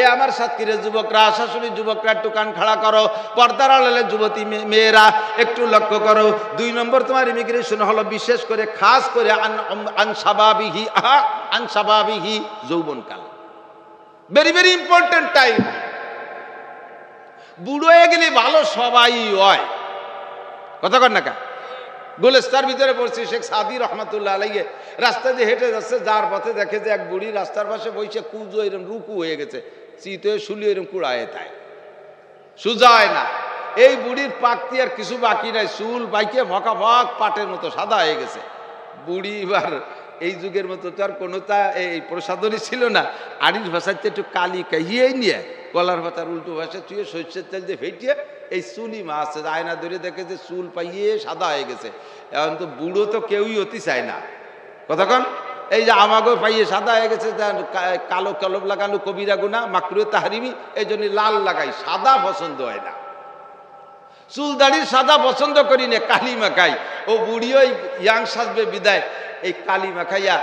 এ আমার সাথীরে যুবকরা, শাশুড়ি যুবকরা একটু কান খাড়া করো, পর্দার আড়ালে যুবতী মেয়েরা একটু লক্ষ্য করো। 2 নম্বর তোমার ইমিগ্রেশন হলো বিশেষ করে খাস করে আনসাবাবিহি যৌবনকাল, ভেরি ভেরি ইম্পর্টেন্ট টাইম। বুড়ো হয়ে গেলে ভালো সবাই হয়, কথা কর না কা। গোলেস্তার ভিতরে পড়ছি, শেখ সাদি রহমাতুল্লাহ আলাইহি রাস্তা দিয়ে হেঁটে যাচ্ছে, যার পথে দেখে যে এক বুড়ি রাস্তার পাশে বসে কুজো এরকম রুকু হয়ে গেছে, চিত হয়ে শুলি এরকম কুড়ায় তাই সুজায় না। এই বুড়ির পাকতি আর কিছু বাকি নাই, চুল বাইকে ফকা ফক পাটের মতো সাদা হয়ে গেছে। বুড়ি এবার এই যুগের মতো তো আর কোনোটা এই প্রসাদনী ছিল না, আড়ির ভাষাতে একটু কালি কাহিয়েই নিয়ে কলার ভাতার উল্টো ভাষা তুই সর্ষের তেল দিয়ে ফেটিয়ে এই চুলি মাছ আয়না ধরে দেখে যে চুল পাইয়ে সাদা হয়ে গেছে। এখন তো বুড়ো তো কেউই হতে চায় না, কতক্ষণ এই যে আমাগো পাইয়ে সাদা হয়ে গেছে, কালো কলম লাগানো কবিরা গুনা মাকরু তাহরিমি, এই জন্য লাল লাগাই, সাদা পছন্দ হয় না। চুল দাড়ির সাদা পছন্দ করি না, কালি মাখাই। ও বুড়িও ইয়াং সাজবে বিদায় এই কালি মাখাইয়া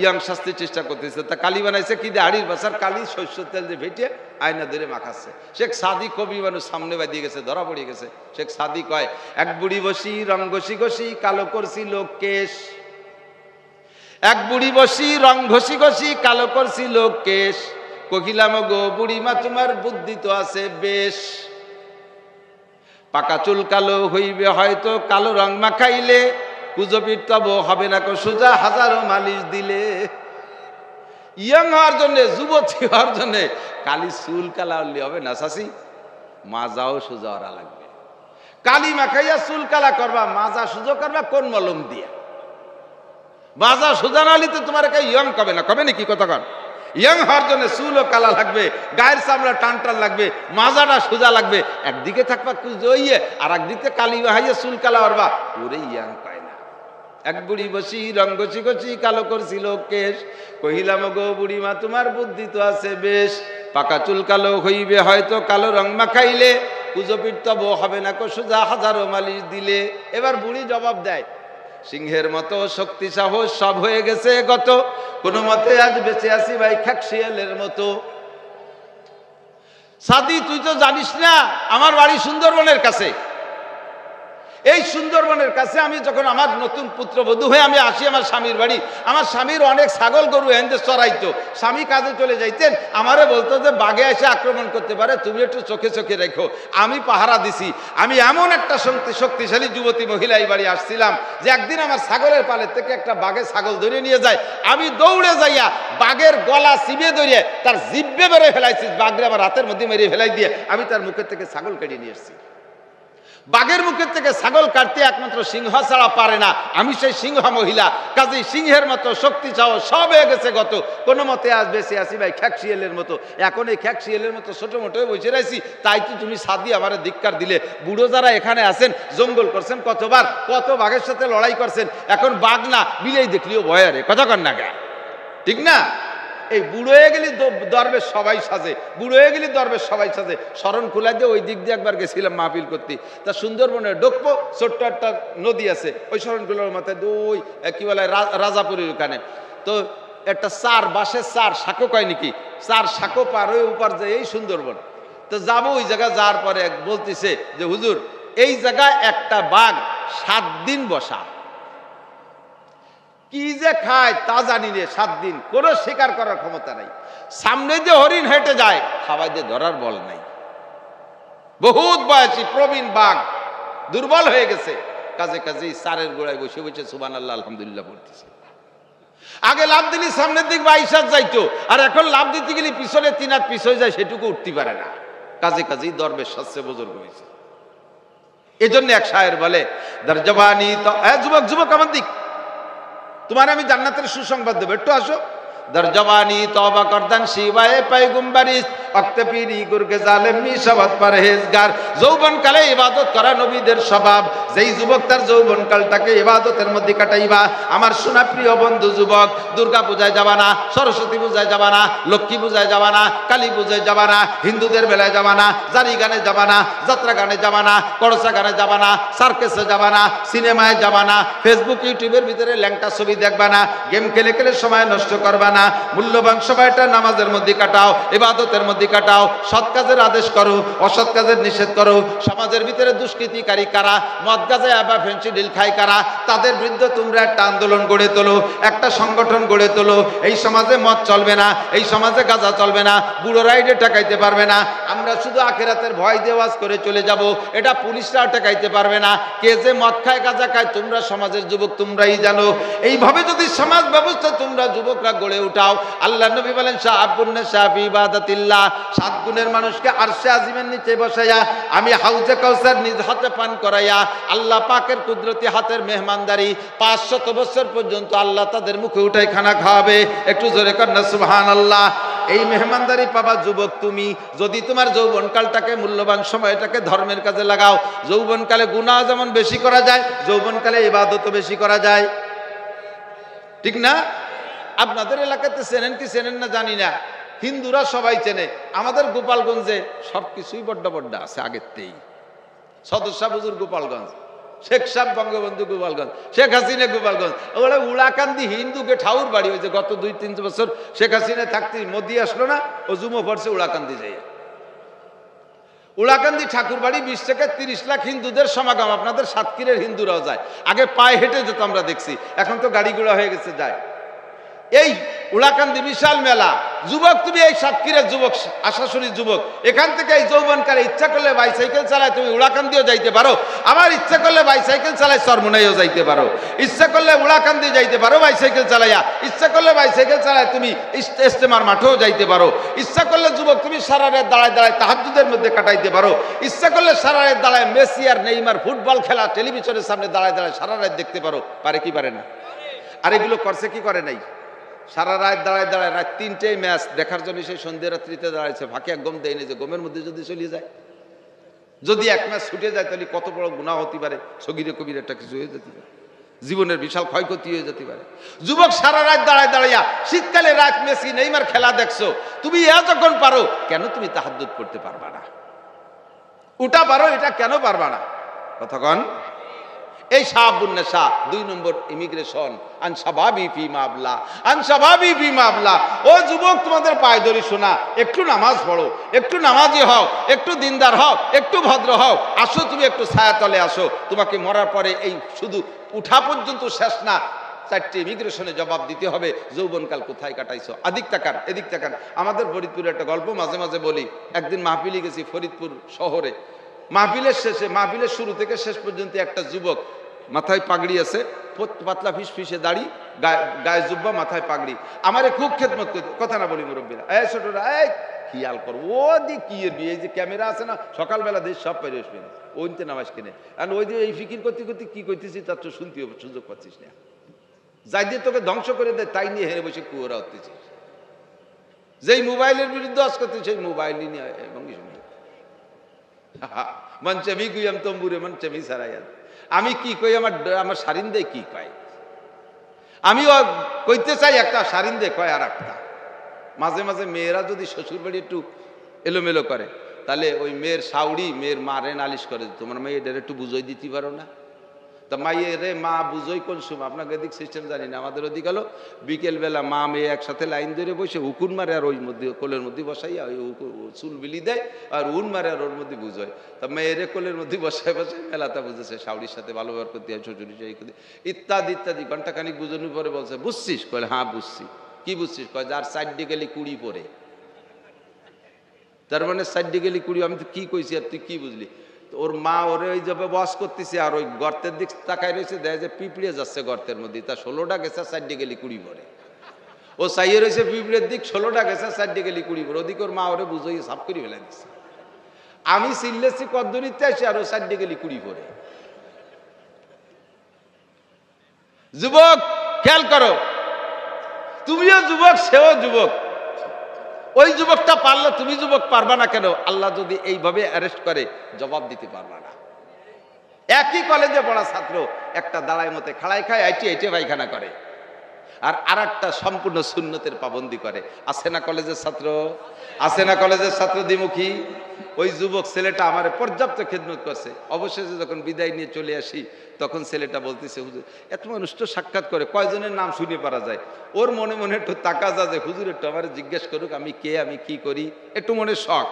ইয়াং সাজতে চেষ্টা করতেছে। তা কালি বানাইছে কি দিয়ে, হাড়ির বাসার কালি সরষের তেল দিয়ে ভেটে আয়না ধরে মাখাচ্ছে। শেখ সাদি কবি মানুষ সামনে বাঁধিয়ে গেছে, ধরা পড়ে গেছে। শেখ সাদি কয়, এক বুড়ি বসি রং ঘষি ঘষি কালো করছি লোক কেশ, এক বুড়ি বসি রং ঘষি ঘষি কালো করছি লোক কেশ, কহিলাম গো বুড়িমা তোমার বুদ্ধি তো আছে বেশ, পাকা চুল কালো হইবে হয়তো কালো রং মাখাইলে, কুজপির তব হবে না কো সোজা হাজারো মালিশ দিলে। ইয়াং হওয়ার জন্যে, যুবতী হওয়ার জন্যে কালি চুল কালা হলে হবে না চাষি, মাজাও সোজা হওয়া লাগবে। কালি মাখাইয়া চুল কালা করবা, মাজা সোজা করবা কোন মলম দিয়া? মাজা সোজা না হলে তো তোমার ইয়ং কবে না, কবে নাকি কথা কন? ইয়াং হওয়ার জন্য চুলও কালা লাগবে, গায়ের চামড়া টান টান লাগবে, মাজাটা সোজা লাগবে। একদিকে থাকবা কুজইয়ে আর একদিকে কালি হাইয়ে চুল কালা করবা, ওরে ইয়াং পায় না। এক বুড়ি বসি রং ঘষি ঘষি কালো করছিল কেশ, কহিলাম গো বুড়িমা তোমার বুদ্ধি তো আছে বেশ, পাকা চুল কালো হইবে হয়তো কালো রং মাখাইলে, কুজপির তব হবে না কো সোজা হাজারো মালিশ দিলে। এবার বুড়ি জবাব দেয়, সিংহের মতো শক্তি সাহস সব হয়ে গেছে গত, কোনো মতে আজ বেঁচে আসি ভাই খাক শিয়ালের মতো। সাদি তুই তো জানিস না আমার বাড়ি সুন্দরবনের কাছে। এই সুন্দরবনের কাছে আমি যখন আমার নতুন পুত্রবধূ হয়ে আমি আসি আমার স্বামীর বাড়ি, আমার স্বামীর অনেক ছাগল গরু এনতে চড়াইতো। স্বামী কাজে চলে যাইতেন, আমারে বলতো যে বাঘে এসে আক্রমণ করতে পারে, তুমি একটু চোখে চোখে রেখো। আমি পাহারা দিছি। আমি এমন একটা শক্তিশালী যুবতী মহিলা এই বাড়ি আসছিলাম যে একদিন আমার ছাগলের পালের থেকে একটা বাঘে ছাগল ধরে নিয়ে যায়। আমি দৌড়ে যাইয়া বাঘের গলা চিবিয়ে ধরিয়ে তার জিব্বে বেড়ে ফেলাইছি, বাঘরে আমার হাতের মধ্যে মেরে ফেলাই দিয়ে আমি তার মুখের থেকে ছাগল কেটে নিয়ে এসেছি। বাঘের মুখের থেকে ছাগল কাটতে একমাত্র সিংহ ছাড়া পারে না। আমি সেই সিংহ মহিলা, কাজেই সিংহের মতো শক্তি চাও সব হয়ে গেছে গত, কোনো মতে আজ বেঁচে আসি ভাই খ্যাক শিয়ালের মতো। এখন এই খ্যাক শিয়ালের মতো ছোট মোটো বসে রয়েছি, তাই তো তুমি সাদি আমার ধিক্কার দিলে। বুড়ো যারা এখানে আছেন, জঙ্গল করছেন কতবার, কত বাঘের সাথে লড়াই করছেন, এখন বাঘ না বিলেই দেখলিও ভয় রে, কথা কর না গা, ঠিক না? এই বুড়ো হয়ে গেলি দরবেশ সবাই সাজে, বুড়ো হয়ে গেলি দরবেশ সবাই সাজে। শরণ খোলা দিয়ে ওই দিক দিয়ে একবার গেছিলাম মাহফিল করতে, তা সুন্দরবনে ডোকপো ছোট্ট একটা নদী আছে, ওই শরণখোলার মাথায় ওই কি বলে রাজাপুরের ওখানে তো একটা বাঁশের সাঁকো কয় নাকি, সাঁকো পার হয়ে উপার যায় এই সুন্দরবন। তো যাবো ওই জায়গায়, যাওয়ার পরে বলতেছে যে হুজুর এই জায়গায় একটা বাঘ 7 দিন বসা, কি যে খায় তা জানি রে, 7 দিন কোনো শিকার করার ক্ষমতা নাই। সামনে যে হরিণ হেঁটে যায়, খাওয়াই দিয়ে ধরার বল নাই। বহুত বয়সী প্রবীণ বাঘ, দুর্বল হয়ে গেছে, কাজে কাজে সারের গোড়ায় বসে বসে সুবহানাল্লাহ আলহামদুলিল্লাহ পড়তেছে। আগে লাভ দিলি সামনের দিক 22 হাত যাইতো, আর এখন লাভ দিতে গেলে পিছনে 3 হাত পিছনে যায়, সেটুকু উঠতে পারে না। কাজে কাজেই দরবেশ সবচেয়ে বুজুর্গ হয়েছে। এই জন্য এক শায়ের বলে, দরজবানি তো যুবক আমার দিক, তোমার আমি জান্নাতের সুসংবাদ দেবো, একটু আসো। দরজবানি তওবা করদান শিবায়ে পয়গম্বরিস, অক্তে পীরি গুরগে জালেম মিশাবাত পরহেজগার। যৌবনকালে ইবাদত করা নবীদের স্বভাব। যেই যুবক তার যৌবনকালটাকে ইবাদতের মধ্যে কাটাইবা, আমার সোনা প্রিয় বন্ধু যুবক, দুর্গা পূজায় যাবা না, সরস্বতী পূজায় যাবা না, লক্ষ্মী পূজায় যাবা না, কালী পূজায় যাবা না, হিন্দুদের বেলায় যাবা না, জারি গানে যাবা না, যাত্রা গানে যাবা না, করসা গানে যাবা না, সার্কেসে যাবা না, সিনেমায় যাবা না, ফেসবুক ইউটিউবের ভিতরে ল্যাংটা ছবি দেখবা না, গেম খেলে খেলে সময় নষ্ট করবা না। মূল্যবান সময়টা নামাজের মধ্যে কাটাও, ইবাদতের মধ্যে কাটাও। সৎ কাজের আদেশ করো, অসৎ কাজের নিষেধ করো। সমাজের ভিতরে দুষ্কৃতিকারী কারা, মদ গাঁজা বা ফেন্সিডিল খায় কারা, তাদের বিরুদ্ধে তোমরা একটা আন্দোলন গড়ে তোলো, একটা সংগঠন গড়ে তোলো। এই সমাজে মদ চলবে না, এই সমাজে গাঁজা চলবে না, বুড়ো রাইডে ঠেকাইতে পারবে না। আমরা শুধু আখিরাতের ভয় দিয়ে ওয়াজ করে চলে যাব, এটা পুলিশরাও ঠেকাইতে পারবে না। কে যে মদ খায় গাঁজা খায় তোমরা সমাজের যুবক তোমরাই জানো। এইভাবে যদি সমাজ ব্যবস্থা তোমরা যুবকরা গড়ে উঠাও, আল্লাহ নবী বলেন শাহাবুন্নে শাফি ইবাদাতিল্লাহ, 7 গুণের মানুষকে আরশে আজিমের নিচে বসাইয়া আমি হাউজে কাউসার নিজ হাতে পান করাইয়া আল্লাহ পাকের কুদরতি হাতের মেহমানদারি 500 বছর পর্যন্ত আল্লাহ তাদের মুখে উঠাই খানা খাওয়াবে। একটু জোরে কর না সুবহানাল্লাহ। এই মেহমানদারি পাবা যুবক তুমি যদি তোমার যৌবনকালটাকে, মূল্যবান সময়টাকে ধর্মের কাজে লাগাও। যৌবনকালে গুনাহ যেমন বেশি করা যায়, যৌবনকালে ইবাদতও বেশি করা যায়, ঠিক না? আপনাদের এলাকাতে চেনেন কি চেনেন না জানি না, হিন্দুরা সবাই চেনে। আমাদের গোপালগঞ্জে সবকিছুই বড্ড বড্ড আছে আগেরতেই। সদর শাহ হুজুর গোপালগঞ্জ, শেখ সাহেব বঙ্গবন্ধু গোপালগঞ্জ, শেখ হাসিনা গোপালগঞ্জ, ওগুলো উলাকান্দি হিন্দুকে ঠাউর বাড়ি হয়েছে। গত 2-3 বছর শেখ হাসিনা থাকতে মোদি আসলো না, ও জুমো পড়ছে উলাকান্দি যাই। উলাকান্দি ঠাকুর বাড়ি 20 থেকে 30 লাখ হিন্দুদের সমাগম। আপনাদের সাতক্ষীরের হিন্দুরাও যায়, আগে পায়ে হেঁটে যেত আমরা দেখছি, এখন তো গাড়ি ঘোড়া হয়ে গেছে যায়। এই উলাকান্দি বিশাল মেলা। যুবক তুমি, এই সাতক্ষীরের যুবক, আশাশুড়ির যুবক, এখান থেকে এই যৌবনকালে ইচ্ছা করলে বাইসাইকেল চালায় তুমি উলাকান্দিও যাইতে পারো, আবার ইচ্ছা করলে বাইসাইকেল চালায় চরমোনাইও যাইতে পারো, ইচ্ছা করলে উলাকান্দি যাইতে পারো বাইসাইকেল চালাইয়া, ইচ্ছা করলে বাইসাইকেল চালায় তুমি ইস্তেমার মাঠেও যাইতে পারো, ইচ্ছা করলে যুবক তুমি সারা রাত দাঁড়ায় দাঁড়ায় তাহাজ্জুদের মধ্যে কাটাইতে পারো, ইচ্ছা করলে সারা রাত দাঁড়ায় মেসি আর নেইমার ফুটবল খেলা টেলিভিশনের সামনে দাঁড়ায় দাঁড়ায় সারা রাত দেখতে পারো। পারে কি পারে না? আর এগুলো করছে কি করে নাই? সারা রাত দাঁড়ায় দাঁড়ায় রাত 3টেয় ম্যাচ দেখার জন্য সেই সন্ধ্যে রাত্রিতে দাঁড়াইছে, ফাঁকে এক গম দেয়নি, যে গমের মধ্যে যদি চলে যায়, যদি এক ম্যাচ ছুটে যায় তাহলে কত বড় গুনাহ হতে পারে, সগীরে কবির একটা কিছু হয়ে যেতে পারে, জীবনের বিশাল ক্ষয়ক্ষতি হয়ে যেতে পারে। যুবক সারা রাত দাঁড়ায় দাঁড়াইয়া শীতকালে রাত মেসি নেইমার খেলা দেখছো, তুমি যখন পারো কেন তুমি তাহাজ্জুদ করতে পারবা না? ওটা পারো, এটা কেন পারবা না? কতক্ষণ এই শাহাবুন্নেসা 2 নম্বর ইমিগ্রেশন আনসাবাবি ফি মাবলা, আনসাবাবি ফি মাবলা। ও যুবক, তোমাদের পায়ে ধরি শোনা, একটু নামাজ পড়ো, একটু নামাজি হও, একটু দিনদার হও, একটু ভদ্র হও, আসো তুমি একটু ছায়াতলে আসো। তোমাকে মরার পরে এই শুধু উঠা পর্যন্ত শেষ না, 4টে ইমিগ্রেশনে জবাব দিতে হবে যৌবনকাল কোথায় কাটাইছো। আদিক তাকান, এদিক তাকান। আমাদের ফরিদপুরের একটা গল্প মাঝে মাঝে বলি। একদিন মাহফিলে গেছি ফরিদপুর শহরে। মাহফিলের শেষে, মাহফিলের শুরু থেকে শেষ পর্যন্ত একটা যুবক, মাথায় পাগড়ি আছে, পাতলা ফিসফিসে দাড়ি, গায়ে জুব্বা, মাথায় পাগড়ি, আমারে খুব খেদমত করতে। কথা না বলি মুরব্বীরা, এই ছোটরা, এই খেয়াল করো, ও দিয়ে কি এর বিয়ে, এই যে ক্যামেরা আছে না, সকালবেলা দেশ সব পেরে আসবে না, ওইতে নামাজ কিনে, আর ওই দিয়ে এই ফিকির করতে করতে কি করতেছি তার তো শুনতে হবে, সুযোগ পাচ্ছিস না। যাই দিয়ে তোকে ধ্বংস করে দেয়, তাই নিয়ে হেরে বসে কুয়োরা হতেছিস। যেই মোবাইলের বিরুদ্ধে আজ করতে, সেই মোবাইল নিয়ে এবং মঞ্চে গুইয়াম তম্বুরে মঞ্চে সারাই। আমি কি কই, আমার সারিন্দে কি কয়, আমিও কইতে চাই একটা, সারিন্দে কয় আর একটা। মাঝে মাঝে মেয়েরা যদি শ্বশুর বাড়ি একটু এলোমেলো করে, তাহলে ওই মেয়ের শাউড়ি মেয়ের মারে নালিশ করে, তোমার মেয়েদের একটু বুঝোই দিতে পারো না? তা মাইয়ে রে মা বুঝোই কোন সময়? আপনাকে এদিক সিস্টেম জানি না, আমাদের ওদিক হলো বিকেলবেলা মা মেয়ে একসাথে লাইন ধরে বসে উকুন মারে, আর ওই মধ্যে কোলের মধ্যে বসাইয়া ওই চুল বিলি দেয়, আর উন মারে, আর ওর মধ্যে বুঝোয়। তা মেয়েরে কোলের মধ্যে বসায় বসায় মেলাটা বুঝেছে, শাউড়ির সাথে ভালো ব্যবহার করতে হয়, শ্বশুরি ইত্যাদি ইত্যাদি। ঘন্টাখানিক বুঝানোর পরে বলছে, বুঝছিস? কলে হ্যাঁ বুঝছি। কি বুঝছিস? কয় যার সাইডে গেলে কুড়ি পরে। তার মানে সাইডে গেলে কুড়ি। আমি তো কি কইছি, আর তুই কি বুঝলি? ওর মা ওরে ওই যাবে বস করতেছে, আর ওই গর্তের দিক তাকায় রয়েছে, দেখে যে পিঁপড়ে যাচ্ছে গর্তের মধ্যে, তা 16টা গেছে, সাইডে গেলে কুড়ি পরে। ও চাইয়ে রয়েছে পিঁপড়ের দিক, 16টা গেছে, সাইডে গেলে কুড়ি পরে। ওদিকে ওর মা ওরে বুঝোই সাফ করে ফেলে দিচ্ছে। আমি চিল্লেছি কদ্দুরিতে আসি, আর ও সাইডে গেলে কুড়ি পরে। যুবক খেয়াল করো, তুমিও যুবক, সেও যুবক। ওই যুবকটা পারলো, তুমি যুবক পারবা না কেন? আল্লাহ যদি এইভাবে অ্যারেস্ট করে জবাব দিতে পারবা না। একই কলেজে পড়া ছাত্র, একটা দাঁড়ায় মতে খাড়াই খায়, আইটে পায়খানা করে, আর আরেকটা সম্পূর্ণ সুন্নতের পাবন্দি করে। আছে না কলেজের ছাত্র? আছে না কলেজের ছাত্র দ্বিমুখী? ওই যুবক ছেলেটা আমার পর্যাপ্ত খেদমত করছে। অবশেষে যখন বিদায় নিয়ে চলে আসি, তখন ছেলেটা বলতেছে, হুজুর এত মানুষ তো সাক্ষাৎ করে, কয়জনের নাম শুনে পারা যায়? ওর মনে মনে একটু তাকা যা যে হুজুর একটু আমার জিজ্ঞেস করুক আমি কে, আমি কি করি, একটু মনে শখ।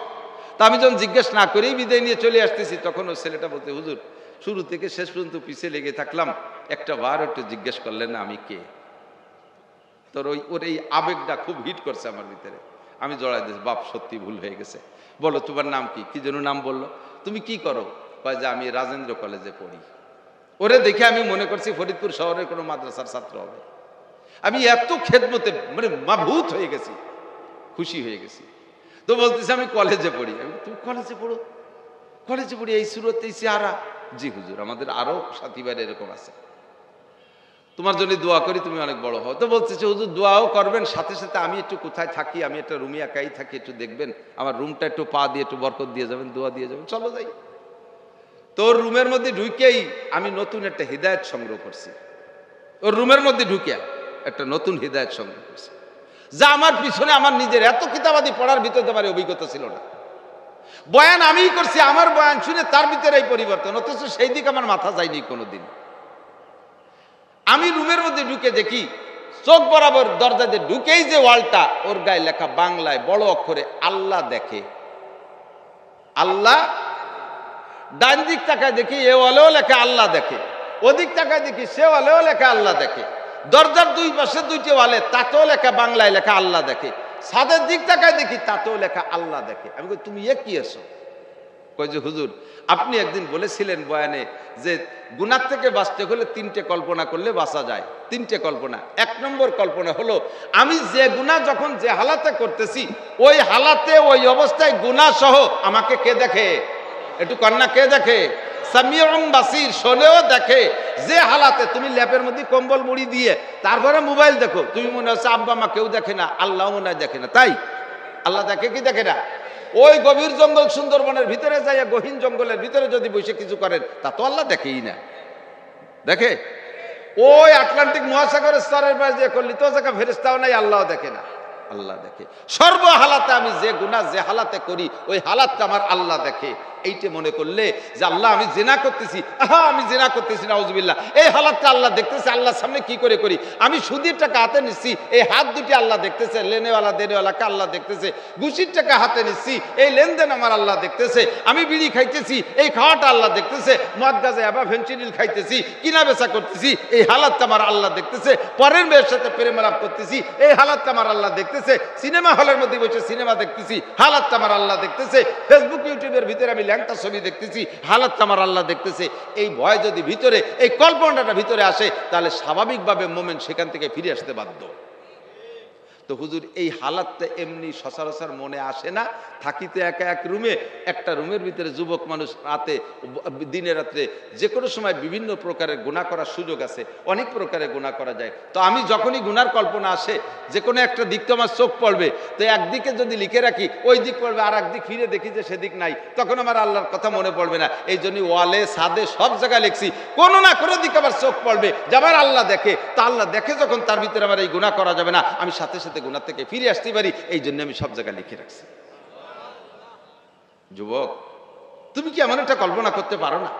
তা আমি যখন জিজ্ঞেস না করেই বিদায় নিয়ে চলে আসতেছি, তখন ওই ছেলেটা বলতে, হুজুর শুরু থেকে শেষ পর্যন্ত পিছিয়ে লেগে থাকলাম, একটা বার একটু জিজ্ঞেস করলেন না আমি কে? তোর ওর এই আবেগটা খুব হিট করছে আমার ভিতরে। আমি জড়াই দিয়েছি, বাপ সত্যি ভুল হয়ে গেছে। বলো তোমার নাম কি? কি যেন নাম বললো। তুমি কি করো? কয় যে আমি রাজেন্দ্র কলেজে পড়ি। ওরে দেখে আমি মনে করছি ফরিদপুর শহরের কোনো মাদ্রাসার ছাত্র হবে। আমি এত খেদমতে মানে মাভূত হয়ে গেছি, খুশি হয়ে গেছি। তো বলতেছি আমি কলেজে পড়ি। আমি, তুমি কলেজে পড়ো? কলেজে পড়ি এই সুরত, এই চেহারা? জি হুজুর, আমাদের আরো সাথী ভাই এরকম আছে, তোমার জন্য দোয়া করি, তুমি অনেক বড় হও। তো বলতেছে হুজুর দোয়াও করবেন, সাথে সাথে আমি একটু কোথায় থাকি, আমি একটা রুমে একাই থাকি, একটু দেখবেন আমার রুমটা একটু পা দিয়ে একটু বরকত দিয়ে যাবেন, দোয়া দিয়ে যাবেন। চলো যাই। তোর রুমের মধ্যে ঢুকেই আমি নতুন একটা হিদায়ত সংগ্রহ করছি। ওর রুমের মধ্যে ঢুকে একটা নতুন হিদায়ত সংগ্রহ করছি, যা আমার পিছনে আমার নিজের এত কিতাবাদি পড়ার ভিতরে আমার অভিজ্ঞতা ছিল না। বয়ান আমিই করছি, আমার বয়ান শুনে তার ভিতরে এই পরিবর্তন, অথচ সেই দিক আমার মাথা যায়নি কোনোদিন। আমি রুমের মধ্যে ঢুকে দেখি চোখ বরাবর দরজা দিয়ে ঢুকেই যে ওয়ালটা, ওর গায়ে লেখা বাংলায় বড় অক্ষরে আল্লাহ দেখে। আল্লাহ। ডান দিক তাকায় দেখি এ ওয়ালেও লেখা আল্লাহ দেখে, ওদিক তাকায় দেখি সে ওয়ালেও লেখা আল্লাহ দেখে। দরজার দুই পাশে দুইটি ওয়ালে তাতেও লেখা বাংলায় লেখা আল্লাহ দেখে। ছাদের দিক তাকায় দেখি তাতেও লেখা আল্লাহ দেখে। আমি কই তুমি এ কি এসো? কই যে হুজুর আপনি একদিন বলেছিলেন বয়ানে যে গুনাহ থেকে বাঁচতে হলে তিনটে কল্পনা করলে বাঁচা যায়। তিনটে কল্পনা। এক নম্বর কল্পনা হলো আমি যে গুনাহ যখন যে হালাতে করতেছি, ওই হালাতে ওই অবস্থায় গুনাহ সহ আমাকে কে দেখে? একটু কন্যা কে দেখে? সামিউন বাসির, শোনেও দেখে। যে হালাতে তুমি ল্যাপের মধ্যে কম্বল মুড়ি দিয়ে তারপরে মোবাইল দেখো, তুমি মনে হচ্ছে আব্বা মা কেউ দেখে না, আল্লাহ মনে হয় দেখে না। তাই আল্লাহ দেখে কি দেখে না? ওই গভীর জঙ্গল সুন্দরবনের ভিতরে যাইয়া গহীন জঙ্গলের ভিতরে যদি বসে কিছু করেন তা তো আল্লাহ দেখেই না। দেখে? ওই আটলান্টিক মহাসাগরের স্তরের পাশ দিয়ে করলি তো জায়গা ফেরেশতাও নাই, আল্লাহ দেখে না। আল্লাহ দেখে। সর্ব হালাতে আমি যে গুনাহ যে হালাতে করি ওই হালাতটা আমার আল্লাহ দেখে। এইটা মনে করলে যে আল্লাহ আমি জিনা করতেছি, আমি জিনা করতেছি নাউজুবিল্লাহ, এই হালাতটা আল্লাহ দেখতেছে। আল্লাহর সামনে কি করে করি? আমি সুদের টাকা হাতে নিচ্ছি, এই হাত দুটি আল্লাহ দেখতেছে। লেনেওয়ালা দেনেওয়ালাকে আল্লাহ দেখতেছে। ঘুষির টাকা হাতে নিচ্ছি, এই লেনদেন আমার আল্লাহ দেখতেছে। আমি বিড়ি খাইতেছি, এই খাওয়াটা আল্লাহ দেখতেছে। মদ গাঁজা আবার ফেন্সিডিল খাইতেছি, কিনা বেচা করতেছি, এই হালাতটা আমার আল্লাহ দেখতেছে। পরের মেয়ের সাথে প্রেম আলাপ করতেছি, এই হালাতটা আমার আল্লাহ দেখতেছে। সিনেমা হলের মধ্যে বসে সিনেমা দেখতেছি, হালাতটা আমার আল্লাহ দেখতেছে। ফেসবুক ইউটিউবের ভিতরে আমি ল্যাংটা ছবি দেখতেছি, হালাতটা আমার আল্লাহ দেখতেছে। এই ভয় যদি ভিতরে, এই কল্পনাটা ভিতরে আসে, তাহলে স্বাভাবিকভাবে মোমেন সেখান থেকে ফিরে আসতে বাধ্য। তো হুজুর এই হালাতটা এমনি সচরাচর মনে আসে না। থাকিতে একা এক রুমে, একটা রুমের ভিতরে যুবক মানুষ রাতে দিনে রাত্রে যে কোনো সময় বিভিন্ন প্রকারের গুনাহ করার সুযোগ আছে, অনেক প্রকারের গুনাহ করা যায়। তো আমি যখনই গুনার কল্পনা আসে, যে কোনো একটা দিক তো আমার চোখ পড়বে, তো একদিকে যদি লিখে রাখি ওই দিক পড়বে, আর একদিক ফিরে দেখি যে সেদিক নাই, তখন আমার আল্লাহর কথা মনে পড়বে না। এই জন্য ওয়ালে ছাদে সব জায়গায় লিখছি, কোনো না কোনো দিকে আমার চোখ পড়বে যে আমার আল্লাহ দেখে। তা আল্লাহ দেখে যখন, তার ভিতরে আমার এই গুনাহ করা যাবে না, আমি সাথে সাথে গুনাহ থেকে ফিরে আসতে পারি। এই জন্য আমি সব জায়গায় লিখে রাখছি। যুবক তুমি কি এমন একটা কল্পনা করতে পারো না?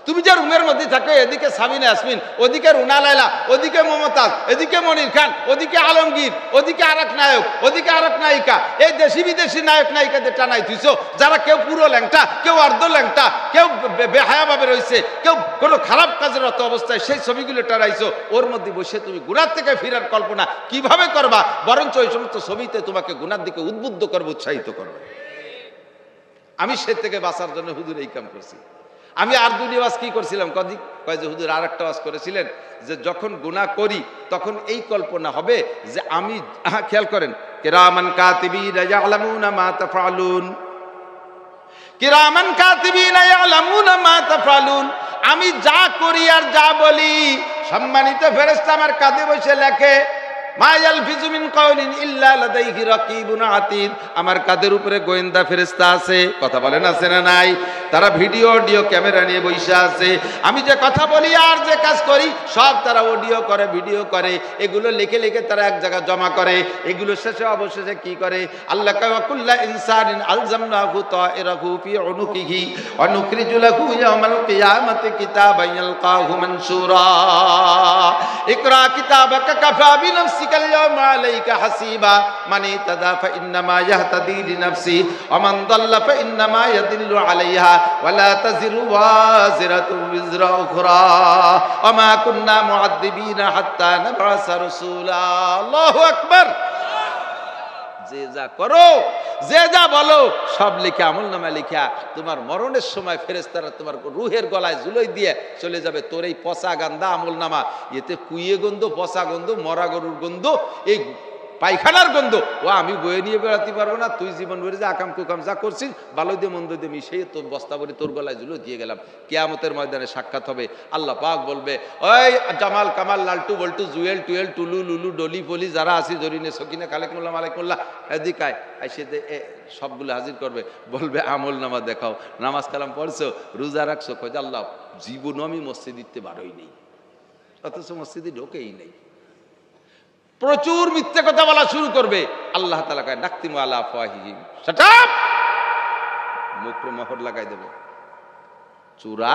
তুমি যে রুমের মধ্যে থাকো, এদিকে সামিনা ইয়াসমিন, ওদিকে রুনা লায়লা, ওদিকে মমতাজ, এদিকে মনির খান, ওদিকে আলমগীর, ওদিকে আরেক নায়ক, ওদিকে আরেক নায়িকা, এই দেশি বিদেশি নায়ক নায়িকাদের টানাই তুইছো, যারা কেউ পুরো ল্যাংটা, কেউ অর্ধ ল্যাংটা, কেউ বেহায়াভাবে রয়েছে, কেউ কোনো খারাপ কাজের অত অবস্থায়, সেই ছবিগুলো টানাইছো। ওর মধ্যে বসে তুমি গুনাহ থেকে ফেরার কল্পনা কিভাবে করবা? বরঞ্চ ওই সমস্ত ছবিতে তোমাকে গুনার দিকে উদ্বুদ্ধ করবে, উৎসাহিত করবে। আমি সে থেকে বাঁচার জন্য হুজুর এই কাম করছি। আমি আর দুটি ওয়াজ কি করছিলাম, কয় যে হুজুর আর একটা ওয়াজ করেছিলেন যে যখন গুনাহ করি তখন এই কল্পনা হবে যে আমি, খেয়াল করেন, কিরামান কাতিবিনা ইয়ালামুনা মা তাফআলুন, কিরামান কাতিবিনা ইয়ালামুনা মা তাফআলুন, আমি যা করি আর যা বলি সম্মানিত ফেরেশতা আমার কাঁধে বসে লেখে। মা ইয়ালফিজু মিন কাওলিন ইল্লা লাদাইহি রাকিবুন আতীদ, আমার কাদের উপরে গোয়েন্দা ফেরেশতা আছে। কথা বলেন আছে না নাই? তারা ভিডিও অডিও ক্যামেরা নিয়ে বসে আছে। আমি যে কথা বলি আর যে কাজ করি সব তারা অডিও করে, ভিডিও করে, এগুলো লিখে লিখে তারা এক জায়গায় জমা করে। এগুলো শেষে অবশেষে কি করে? আল্লাহ কাওয়া কুল্লা ইনসানিন আলজামনাহু তাইরাহু ফি উনুকিহি ওয়া নুখরিজু লাহু ইয়াওমাল কিয়ামাতি কিতাবান ইয়ালকাহু মানসুরা ইকরা কিতাবাকা কাফা বিনাফসিকা আল-ইয়াওমা আলাইকা হাসিবা মান ইহতাদা ফা ইন্নামা ইয়াহতাদি লিনাফসি ওয়া মান দাল্লা ফা ইন্নামা ইয়াদিল্লু আলাইহা ওয়া লা তাজিরু ওয়াজিরাতুন বিজরা উখরা ওয়া মা কুন্না মুআদ্দিবিনা হাত্তা নাবআসা রাসূলা। আল্লাহু আকবার। যে যা করো, যে যা বলো সব লিখে আমলনামা লিখা তোমার মরণের সময় ফেরেশতারা তোমার রুহের গলায় ঝুলাই দিয়ে চলে যাবে। তোর এই পচা গান্দা আমলনামা, এতে কুইয়ে গন্ধ, পচা গন্ধ, মরা গরুর গন্ধ, এই পায়খানার গন্ধ, ও আমি বয়ে নিয়ে বেড়াতে পারবো না। তুই জীবন ভরে যা আকাম কুকাম যা করছিস ভালো দিয়ে মন্দ দিয়ে মিশিয়ে তোর বস্তা ভরে তোর গলায় ঝুলো দিয়ে গেলাম। কিয়ামতের ময়দানে সাক্ষাৎ হবে। আল্লাহ পাক বলবে, ওই জামাল কামাল লালটু বল্টু জুয়েল টুয়েল টুলু লুলু ডলি ফলি যারা আসি জরিনে সকিনে কালেকুল্লাহ মালেকুল্লাহ এদিকায় এসে সবগুলো হাজির করবে। বলবে আমল নামা দেখাও, নামাজ কালাম পড়ছো, রোজা রাখছো। কয় আল্লাহ জীবনও আমি মসজিদ দিতে বারোই নেই, অথচ মসজিদে ঢোকেই নেই। প্রচুর মিথ্যে কথা বলা শুরু করবে। আল্লাহ তাআলা কয় নাকতিমু আলা আফওয়াহিহিম, শাট আপ, মুখে মোহর লাগাই দেব। চূড়া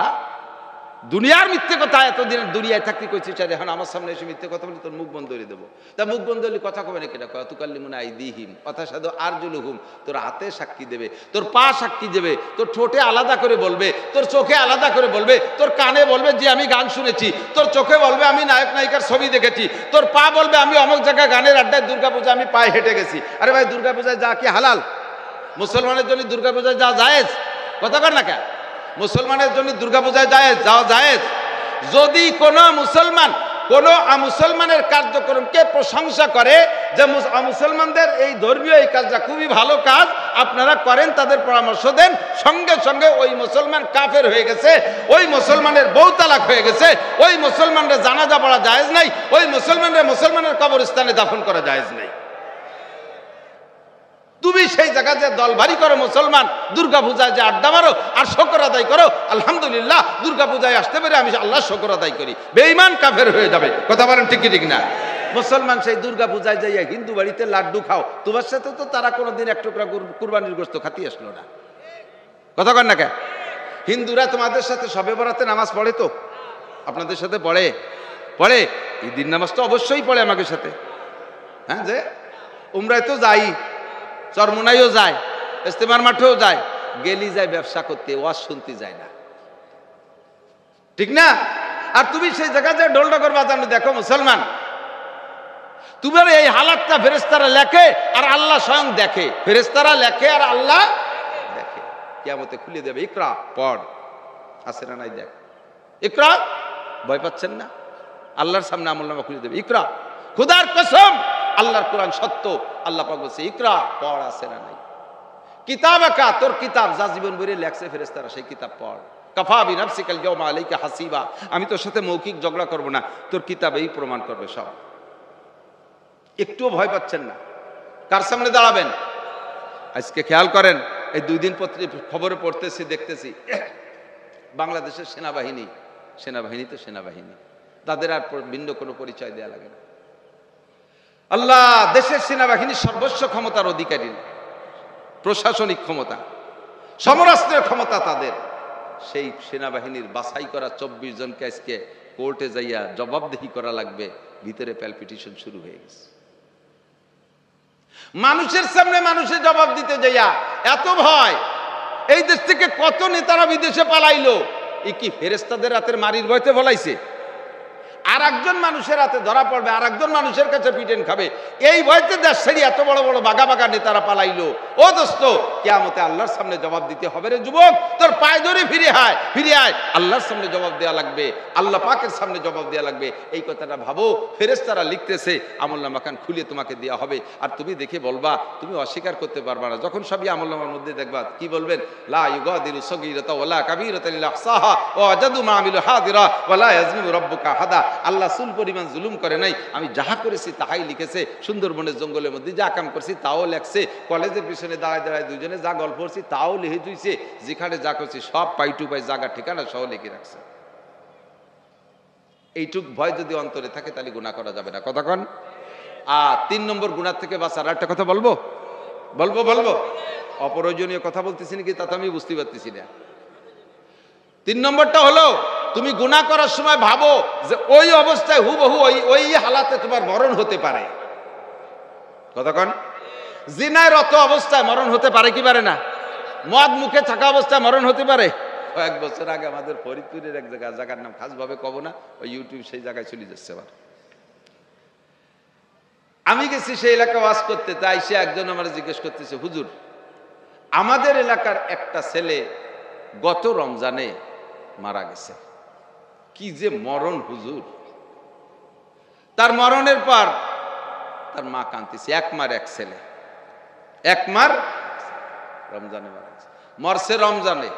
দুনিয়ার মিথ্যে কথা এতদিন দুনিয়ায় থাকতে কইছিস, আর এখন আমার সামনে এসে মিথ্যে কথা বলি তোর মুখ বন্ধ করে দেবো। তা মুখ বন্ধ হলে কথা কবে না কেটা? কয় তুকাল্লিমুনা আইদিহিম কথা সাধু আরজুলুহুম, তোর হাতে সাক্ষী দেবে, তোর পা সাক্ষী দেবে, তোর ঠোঁটে আলাদা করে বলবে, তোর চোখে আলাদা করে বলবে, তোর কানে বলবে যে আমি গান শুনেছি, তোর চোখে বলবে আমি নায়ক নায়িকার ছবি দেখেছি, তোর পা বলবে আমি অমুক জায়গায় গানের আড্ডায় দুর্গাপূজা আমি পায়ে হেঁটে গেছি। আরে ভাই দুর্গাপূজায় যা কি হালাল? মুসলমানের জন্য দুর্গাপূজায় যা জায়েজ? কথা কর না কেন? মুসলমানের জন্য দুর্গাপূজায় জায়েজ, যাওয়া জায়েজ। যদি কোনো মুসলমানের কার্যক্রমকে প্রশংসা করে যে মুসলমানদের এই ধর্মীয় এই কাজটা খুবই ভালো কাজ, আপনারা করেন, তাদের পরামর্শ দেন, সঙ্গে সঙ্গে ওই মুসলমান কাফের হয়ে গেছে, ওই মুসলমানের বউ তালাক হয়ে গেছে, ওই মুসলমানরা জানাজা পড়া জায়েজ নাই, ওই মুসলমানের কবরস্থানে দাফন করা জায়েজ নাই। তুমি সেই জায়গায় যে দল ভারী করো মুসলমান, দুর্গা পূজায় যে আড্ডা মারো আর শুকর আদায় করো, আলহামদুলিল্লাহ দুর্গা পূজায় আসতে পেরে আমি আল্লাহ শুকর আদায় করি, বেঈমান কাফের হয়ে যাবে। কথা বলেন ঠিক কি ঠিক না? মুসলমান সেই দুর্গা পূজায় যাইয়া হিন্দু বাড়িতে লাড্ডু খাও, তোমার সাথে তো তারা কোনোদিন এক টুকরা কুরবানির গোশত খাতি আসলো না। কথা কন না কে? হিন্দুরা তোমাদের সাথে শবে বরাতে নামাজ পড়ে তো? আপনাদের সাথে পড়ে ঈদের নামাজ তো অবশ্যই পড়ে আমাদের সাথে। হ্যাঁ, যে উমরায় তো যাই, চরমোনাইও যায়, ইস্তেমার মাঠেও যায়, গেলি যায় ব্যবসা করতে, ওয়াজ শুনতে যায় না, ঠিক না? আর তুমি সেই জায়গায় যে ঢোল ডগর বাজানো দেখো মুসলমান, তোমার এই হালাতটা ফেরেশতারা লেখে আর আল্লাহ স্বয়ং দেখে। ফেরেশতারা লেখে আর আল্লাহ দেখে। কিয়ামতে খুলে দেবে, ইকরা পড়, আছে না নাই দেখ, ইকরা। ভয় পাচ্ছেন না? আল্লাহর সামনে আমলনামা খুলে দেবে, ইকরা। খোদার কসম আল্লাহর কোরআন সত্য, আল্লাহ পাক বলছে ইকরা পড়, আছে না নাই? কিতাবাকা, তোর কিতাব যা জীবন ভরে লেখছে ফেরেশতারা, সেই কিতাব পড়। কাফা বিনাফসিকাল ইয়াওমা আলাইকা হাসিবা, আমি তোর সাথে মৌখিক ঝগড়া করব না, তোর কিতাবেই প্রমাণ করবে সব। একটুও ভয় পাচ্ছেন না? কার সামনে দাঁড়াবেন? আজকে খেয়াল করেন, এই 2 দিন খবরে পড়তেছি, দেখতেছি বাংলাদেশের সেনাবাহিনী তো সেনাবাহিনী, তাদের আর ভিন্ন কোনো পরিচয় দেওয়া লাগে না। আল্লাহ দেশের সেনাবাহিনী সর্বস্ব ক্ষমতার অধিকারী, প্রশাসনিক ক্ষমতা, সমরাস্ত্রের ক্ষমতা তাদের। সেই সেনাবাহিনীর বাছাই করা 24 জনকে আজকে কোর্টে যাইয়া জবাবদিহি করা লাগবে, ভিতরে প্যালপিটেশন শুরু হয়ে গেছে। মানুষের সামনে মানুষের জবাব দিতে যাইয়া এত ভয়। এই দেশ থেকে কত নেতারা বিদেশে পালাইলো, এই কি ফেরেশতাদের রাতের মারির ভয়তে বলাইছে? আর একজন মানুষের হাতে ধরা পড়বে, আর একজন মানুষের কাছে পিটেন খাবে, এই ভয়তে দেশ ছেড়ে এত বড় বড় বাঘা বাঘা নেতারা পালাইলো। ও দোস্ত, কিয়ামতে আল্লাহর সামনে জবাব দিতে হবে রে যুবক। তোর পায়ে ধরে ফিরে আয়, আল্লাহর সামনে জবাব দেওয়া লাগবে, আল্লাহ পাকের সামনে জবাব দেওয়া লাগবে। এই কথাটা ভাবো, ফেরেশতারা লিখতেছে, আমলনামাখান খুলে তোমাকে দেওয়া হবে, আর তুমি দেখে বলবা, তুমি অস্বীকার করতে পারবা না। যখন সবই আমলনামার মধ্যে দেখবা, কি বলবেন? লা ইউগাদিরু সগীরাতা ওয়ালা কাবীরাতা ইল্লা আহসাহা ওয়া ওয়াজাদু মা আমিলু হাদিরা ওয়ালা ইয়াজলিমু রাব্বুকা আহাদা। আল্লাহ চুল পরিমাণ জুলুম করে নাই, আমি যাহা করেছি তাহাই লিখেছে। সুন্দরবনের জঙ্গলের মধ্যে যা কাম করছি তাও লেখছে, কলেজের পিছনে দাঁড়ায় দাঁড়ায় দুজনে যা গল্প করছি তাও লিখে তুইছে, যেখানে যা করছি সব পাই টু পাই জায়গা ঠিকানা সহ লিখে রাখছে। এইটুক ভয় যদি অন্তরে থাকে তাহলে গুনাহ করা যাবে না। কথা কন। আর 3 নম্বর গুনাহ থেকে বাঁচার একটা কথা বলবো বলবো বলবো অপ্রয়োজনীয় কথা বলতেছি নাকি তা তো আমি বুঝতে পারতেছি না। 3 নম্বরটা হলো, তুমি গুনাহ করার সময় ভাবো যে ওই অবস্থায় হুবহু ওই হালাতে তোমার মরণ হতে পারে। কথা কন। জিনায় রত অবস্থায় মরণ হতে পারে কি পারে না? মদ মুখে থাকা অবস্থায় মরণ হতে পারে। কয়েক বছর আগে আমাদের ফরিদপুরের এক জায়গার নাম খাসভাবে কব না, ওই ইউটিউব সেই জায়গায় চলে যাচ্ছে। আবার আমি গেছি সেই এলাকা ওয়াজ করতে, তাই সে একজন আমার জিজ্ঞেস করতেছে, হুজুর আমাদের এলাকার একটা ছেলে গত রমজানে মারা গেছে, কি যে মরণ হুজুর। তার মরণের পর তার মা কাঁদতেছে, এক মার এক ছেলে, এক মার রমজানে মারা গেছে, মরছে রমজানে।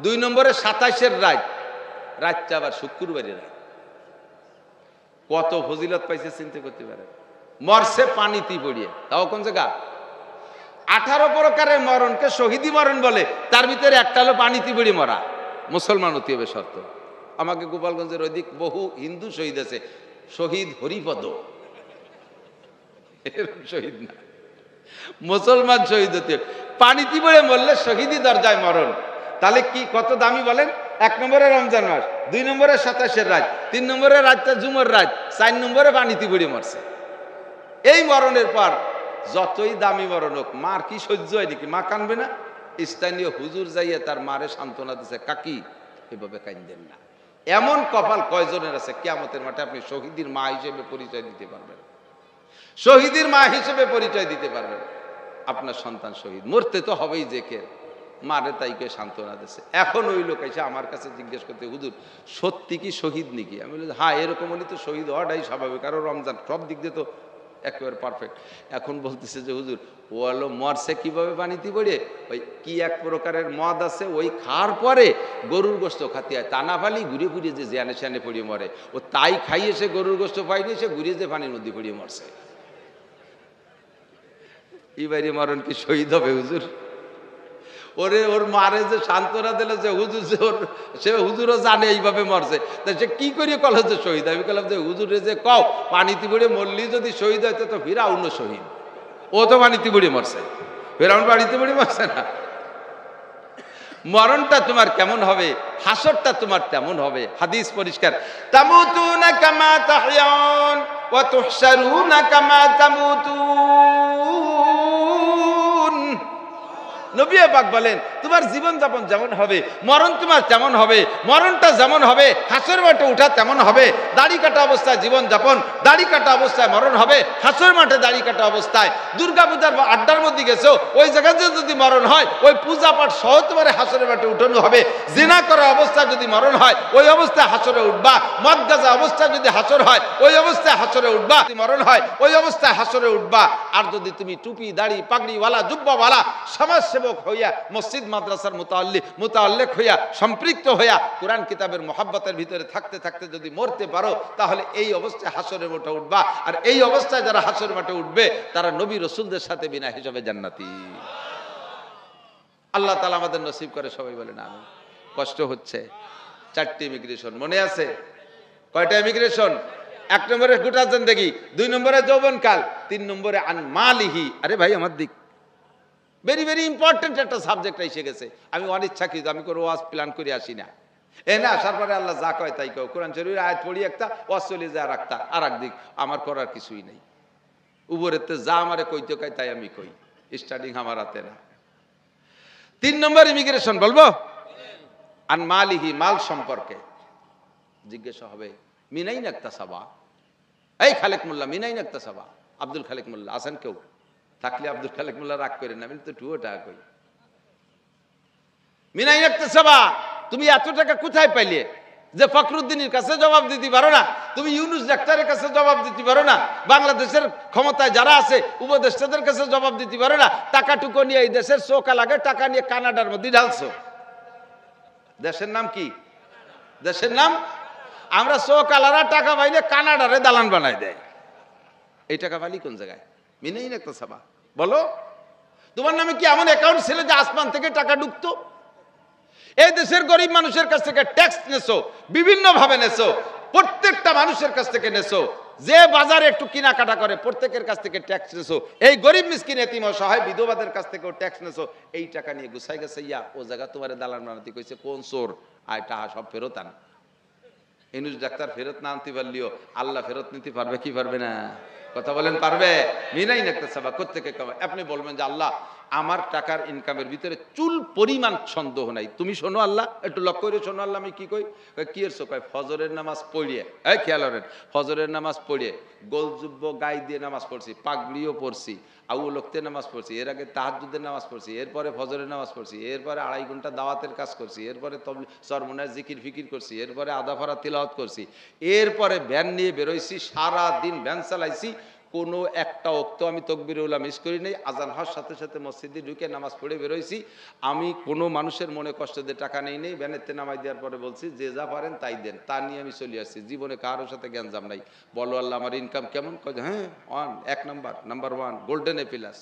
2 নম্বরে 27-এর রাতটা আবার শুক্রবারের রাত। কত ফজিলত পাইছে চিন্তা করতে পারে। মরছে পানিতে পড়িয়ে, তাও কোন জায়গা? 18 প্রকারের মরণকে শহীদি মরণ বলে, তার ভিতরে একটা হলো পানিতে পড়িয়ে মরা। মুসলমান হতে হবে শর্ত। আমাকে গোপালগঞ্জের ওইদিক বহু হিন্দু শহীদ আছে, শহীদ হরিপদ এরকম শহীদ না, মুসলমান শহীদ হতে হবে। পানিতে পড়ে মরলে শহীদি দরজায় মরণ। তাহলে কি কত দামি বলেন? 1 নম্বরে রমজান মাস, 2 নম্বরে 27-এর রাত, 3 নম্বরে রাতটা জুমার রাত, 4 নম্বরে পানিতে পড়ে মরছে। এই মরণের পর যতই দামি মরণ হোক, মার কি সহ্য হয় নাকি? মা কানবে না? স্থানীয় হুজুর যাইয়া তার মারে সান্ত্বনা দিচ্ছে, কাকি এভাবে কাইন্দেন না। এমন কপাল কয়জনের আছে কিয়ামতের মাঠে আপনি শহীদের মা হিসেবে পরিচয় দিতে পারবেন, শহীদের মা হিসেবে পরিচয় দিতে পারবেন। আপনার সন্তান শহীদ, মরতে তো হবেই, যে কে মারে তাইকে সান্ত্বনা দিচ্ছে। এখন ওই লোক এসে আমার কাছে জিজ্ঞেস করতে, হুজুর সত্যি কি শহীদ নাকি? আমি বলি হ্যাঁ, এরকম হলে তো শহীদ হওয়াটাই স্বাভাবিক, কারণ রমজান সব দিক দিয়ে তো একেবারে পারফেক্ট। এখন বলতেছে যে হুজুর ও হলো মরছে কিভাবে পানিতে পড়ে, ওই কি এক প্রকারের মদ আছে, ওই খাওয়ার পরে গরুর গোস্ত খাতে হয়, টানা ফালি ঘুরে ঘুরে যে জ্যানে শ্যানে পড়িয়ে মরে, ও তাই খাইয়ে সে গরুর গোস্ত পাইনি, সে ঘুরে যে পানির মধ্যে পড়িয়ে মরছে। এইবারে মরণ কি শহীদ হবে হুজুর? ওরে ওর মারে যে সান্ত্বনা দিল যে হুজুর, যে ওর সে হুজুরও জানে এইভাবে মরছে, তা সে কি করিয়ে কলে যে শহীদ? আমি বললাম যে হুজুরে যে কও পানিতে পড়ে মরলি যদি শহীদ হয় তো ফিরাউন শহীদ, ও তো পানিতে পড়ে মরছে, ফিরাউন পানিতে পড়ে মরছে না। মরণটা তোমার কেমন হবে, হাসরটা তোমার তেমন হবে। হাদিস পরিষ্কার, তামুতুনা কামা তাহইয়ান ওয়া তুহশারুনা কামা তামুতুন। নবী পাক বলেন তোমার জীবন যাপন যেমন হবে, মরণ তোমার তেমন হবে। মরণটা যেমন হবে, হাসর মাঠে উঠা তেমন হবে। দাড়ি কাটা অবস্থায় জীবন যাপন, দাড়ি কাটা অবস্থায় মরণ হবে। হাসর মাঠে দাড়ি কাটা অবস্থায় দুর্গা পূজার আড্ডার মধ্যে গেছো, ওই জায়গাতে যদি মরণ হয়, ওই পূজা পাঠ সহ তোমার হাসরের মাঠে উঠানো হবে। জিনা করা অবস্থায় যদি মরণ হয়, ওই অবস্থায় হাসরে উঠবা। মদ গাঁজা অবস্থায় যদি হাসর হয়, ওই অবস্থায় হাসরে উঠবা। মরণ হয়, ওই অবস্থায় হাসরে উঠবা। আর যদি তুমি টুপি দাড়ি পাগড়িওয়ালা জুব্বাওয়ালা সমাজসেবক হইয়া, মসজিদ মাদ্রাসার মুতাআল্লিক হইয়া, সম্পৃক্ত হইয়া, কোরআন কিতাবের মোহাব্বতের ভিতরে থাকতে থাকতে যদি মরতে পারো, তাহলে এই অবস্থায় হাসরের মাঠে উঠবা। আর এই অবস্থায় যারা হাসরের মাঠে উঠবে তারা নবী রাসূলদের সাথে বিনা হিসাবে জান্নাতি। আল্লাহ তাআলা আমাদের নসিব করে, সবাই বলে না আমিন। কষ্ট হচ্ছে। 4টি ইমিগ্রেশন মনে আছে? কয়টা ইমিগ্রেশন? 1 নম্বরে গোটা জিন্দেগি, 2 নম্বরে যৌবনকাল, 3 নম্বরে আন মালিহি। আরে ভাই আমার দিক ভেরি ভেরি ইম্পর্টেন্ট একটা সাবজেক্ট এসে গেছে। আমি অনিচ্ছাকৃত, আমি কোনো ওয়াজ প্ল্যান করে আসি না। না আসার পরে আল্লাহ যা কয় তাই কয়। কোরআন শরীফের আয়াত পড়ি একটা, ওয়াজ চলে যায় আর একটা, আর একদিক আমার করার কিছুই নেই। উপরেতে যা আমারে কইতে কয় তাই আমি কই, স্টার্টিং আমার হাতে না। 3 নম্বর ইমিগ্রেশন বলবো, আন মালিহি, মাল সম্পর্কে জিজ্ঞাসা হবে। মিনাইন একটা সাবা, এই খালেক মোল্লা মিনাইন একটা সাবা, আব্দুল খালেক মোল্লা আছেন কেউ? থাকলে আব্দুল খালেক মোল্লা রাগ করেন না, আমি তো 2 টাকা কই। মিনাইন একটা সাবা, তুমি এত টাকা কোথায় পাইলে যে ফখরুদ্দিনের কাছে জবাব দিতে পারো না? তুমি ইউনুস ডাক্তারের কাছে জবাব দিতে পারো না? বাংলাদেশের ক্ষমতায় যারা আছে উপদেষ্টাদের কাছে জবাব দিতে পারো না? টাকাটুকু নিয়ে এই দেশের চোখা লাগে, টাকা নিয়ে কানাডার মধ্যে ঢালছো। দেশের নাম কি? দেশের নাম আমরা চোখ আলারা টাকা পাইলে কানাডারে দালান বানাই দেয়। এই টাকা পালি কোন জায়গায়? মিনেই না সাবা বলো, তোমার নামে কি এমন অ্যাকাউন্ট ছিল যে আসমান থেকে টাকা ঢুকতো? এই দেশের গরিব মানুষের কাছ থেকে ট্যাক্স নেছো, বিভিন্ন ভাবে নেছো, প্রত্যেকটা মানুষের কাছ থেকে নেছো, যে বাজারে একটু কেনাকাটা করে প্রত্যেকের কাছ থেকে ট্যাক্স নেছো, এই গরিব মিসকিন এতিম অসহায় বিধবাদের কাছ থেকেও ট্যাক্স নেছো। এই টাকা নিয়ে গুছাই গেছে ইয়া ও জায়গা তোমার দালান বানাতে কইছে কোন চোর, আর টাকা সব ফেরত আন। ইনুস ডাক্তার ফেরত না আনতে পারলেও আল্লাহ ফেরত নিতে পারবে কি পারবে না? কথা বলেন পারবে? মিনাই নাকতে সাবা কোত্থেকে কামাই? আপনি বলবেন যে আল্লাহ আমার টাকার ইনকামের ভিতরে চুল পরিমাণ সন্দেহ নাই। তুমি শোনো আল্লাহ, একটু লক্ষ্য করে শোনো আল্লাহ আমি কি কই। কি এর কয় ফজরের নামাজ পড়িয়ে, এই খেয়াল করেন, ফজরের নামাজ পড়িয়ে গোলজুব্ব গায়ে দিয়ে নামাজ পড়ছি, পাগড়িও পড়ছি, আউল ওয়াক্তে নামাজ পড়ছি, এর আগে তাহাজ্জুদের নামাজ পড়ছি, এরপরে ফজরের নামাজ পড়ছি, এরপরে 2.5 ঘন্টা দাওয়াতের কাজ করছি, এরপরে চরমনায় জিকির ফিকির করছি, এরপরে আদা ফারা তিলাওয়াত করছি, এরপরে ভ্যান নিয়ে বেরোইছি, সারা দিন ভ্যান চালাইছি, কোনো একটা ওক্ত আমি তাকবীরুল্লাহ মিস করি নাই। আজান হওয়ার সাথে সাথে মসজিদে ঢুকে নামাজ পড়ে বেরোইছি। আমি কোনো মানুষের মনে কষ্ট দিয়ে টাকা নেই নেই, ভ্যানেতে নামাই দেওয়ার পরে বলছি যে যা পারেন তাই দেন, তা নিয়ে আমি চলে আসছি। জীবনে কারোর সাথে গ্যাঞ্জাম নাই। বলো আল্লাহ আমার ইনকাম কেমন? হ্যাঁ 1 নাম্বার 1 গোল্ডেন এপিলাস।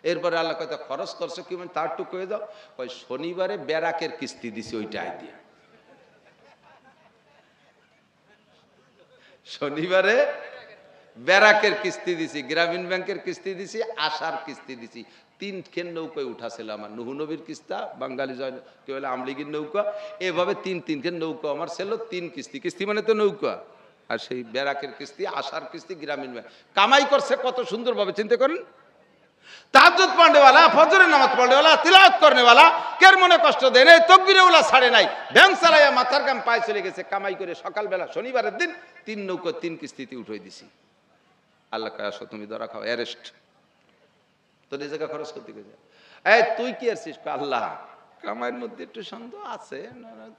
এরপরে আল্লাহ কয়টা খরচ করছো কি মানে তার টুকু হয়ে যাও। কয় শনিবারে ব্যারাকের কিস্তি দিছি, ওইটা আইডিয়া। শনিবারে ব্যারাকের কিস্তি দিছি, গ্রামীণ ব্যাংকের কিস্তি দিছি, আশার কিস্তি দিছি। 3 নৌকায় উঠাছিল আমার, নুহু নবীর কিস্তা, বাঙালি জয় কি বলে আমলিগির নৌকা, এভাবে 3 নৌকা আমার ছিল। 3 কিস্তি, কিস্তি মানে তো নৌকা। আর সেই ব্যারাকের কিস্তি, আশার কিস্তি, গ্রামীণ ব্যাংক কামাই করছে কত সুন্দরভাবে চিন্তা করেন। তাহাজ্জুদ পড়নেওয়ালা, ফজরের নামাজ পড়নেওয়ালা, তিলাওয়াত করনেওয়ালা, কের মনে কষ্ট দেয় নাই, তাকবীরুল্লাহ ছাড়ে নাই, ভ্যান চালাইয়া মাথার গাম পায়ে চলে গেছে কামাই করে। সকালবেলা শনিবারের দিন 3 নৌকা 3 কিস্তিতে উঠাই দিছি। আল্লাহ কয় আসো তুমি ধরা খাও, অ্যারেস্ট। তোর এই জায়গা খরচ করতে গেছে। এই তুই কি আসছিস? আল্লাহ কামাইয়ের মধ্যে একটু সন্দেহ আছে,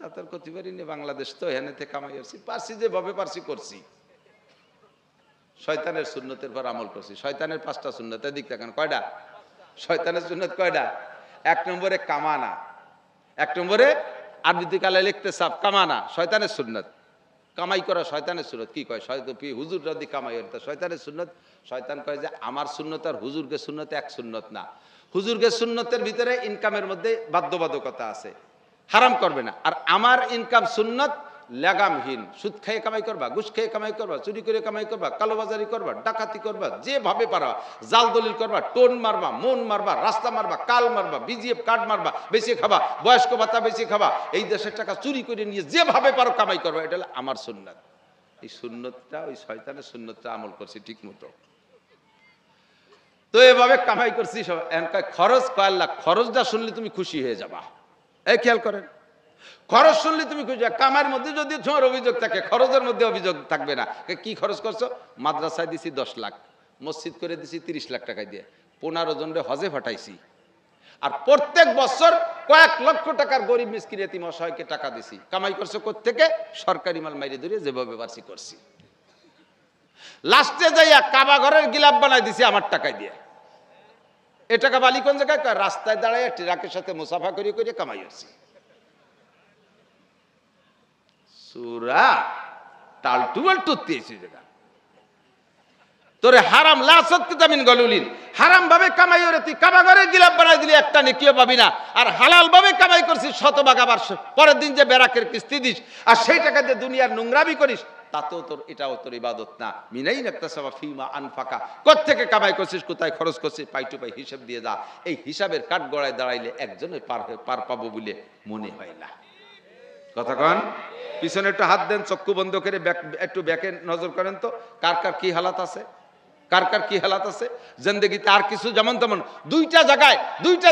তাদের করতে পারিনি, বাংলাদেশ তো এখানে কামাই আসছি, পারছি যেভাবে পারছি করছি। শয়তানের সুন্নতের পর আমল করছি। শয়তানের 5টা সুন্নত, এদিক দেখেন কয়টা? শয়তানের সুন্নত কয়টা? 1 নম্বরে কামানা, 1 নম্বরে আরবিতে কালে লিখতে সাপ কামানা, শয়তানের সুন্নত। কামাই করা শয়তানের সুন্নত। কি কয় হুজুর যদি কামাই করতে শয়তানের সুন্নত? শয়তান কয় যে আমার সুন্নত আর হুজুরকে সুন্নত এক সুন্নত না। হুজুরকে সুন্নতের ভিতরে ইনকামের মধ্যে বাধ্যবাধকতা আছে, হারাম করবে না। আর আমার ইনকাম সুন্নত লাগামহীন। সুদ খেয়ে কামাই করবা, ঘুষ খেয়ে কামাই করবা, চুরি করে কামাই করবা, কালোবাজারি করবা, ডাকাতি করবা, যেভাবে পারা, জাল দলিল করবা, টোন মারবা, মন মারবা, রাস্তা মারবা, কাল মারবা, বিজিএফ কার্ড মারবা, বেশি খাবা, বয়স্ক ভাতা বেশি খাবা, এই দেশের টাকা চুরি করে নিয়ে যেভাবে পারো কামাই করবা, এটা হলো আমার সুন্নত। এই সুন্নতটা ওই শয়তানের সুন্নতটা আমল করছি ঠিক মতো। তো এভাবে কামাই করছি সব। খরচ কয় আল্লাহ খরচটা শুনলে তুমি খুশি হয়ে যাবা। এই খেয়াল করেন, খরচ শুনলে তুমি খুশি। কামার মধ্যে যদি তোমার অভিযোগ থাকে, খরচের মধ্যে অভিযোগ থাকবে না। কি খরচ করছো? মাদ্রাসায় দিছি 10 লাখ, মসজিদ করে দিছি 30 লাখ টাকা দিয়ে, 15 জনরে হজে পাঠাইছি, আর প্রত্যেক বছর কয়েক লক্ষ টাকার গরিব মিসকিন এতিম অসহায়কে টাকা দিছি। কামাই করছো কোত্থেকে? সরকারি মাল মাইরে ধরে যেভাবে পারছি করছি। লাস্টে যাইয়া কাবা ঘরের গিলাপ বানাই দিছি আমার টাকায় দিয়ে। এ টাকা বালি কোন জায়গায়? রাস্তায় দাঁড়ায় ট্রাকের সাথে মুসাফা করে করে কামাই হচ্ছে। সুরা টালটুয়াল টুতিয়েছি জায়গা তোরে হারাম লাসত কিতামিন গলুলিন, হারাম ভাবে কামাই করে তুই কাবা ঘরের গিলাপ বানাই দিলি, একটা নেকিও পাবি না। আর হালাল ভাবে কামাই করছিস শতভাগ, আবার পরের দিন যে ব্যারাকের কিস্তি দিস আর সেই টাকা দিয়ে দুনিয়ার নোংরামি করিস, তাতেও তোর এটাও তোর ইবাদত না। মিনাই নাকতাসাবা ফিমা আনফাকা, কোত্থেকে কামাই করছিস, কোথায় খরচ করছিস, পাই টু পাই হিসাব দিয়ে যা। এই হিসাবের কাঠ গড়ায় দাঁড়াইলে একজনে পার পাবো বলে মনে হয় না। কথা কন, পিছনে একটু হাত দেন, চক্ষু বন্ধ করে একটু ব্যাকে নজর করেন তো, কার কার কি হালাত আছে, কার কার কি হালাত আছে জিন্দেগিতে। আর কিছু যেমন তেমন দুইটা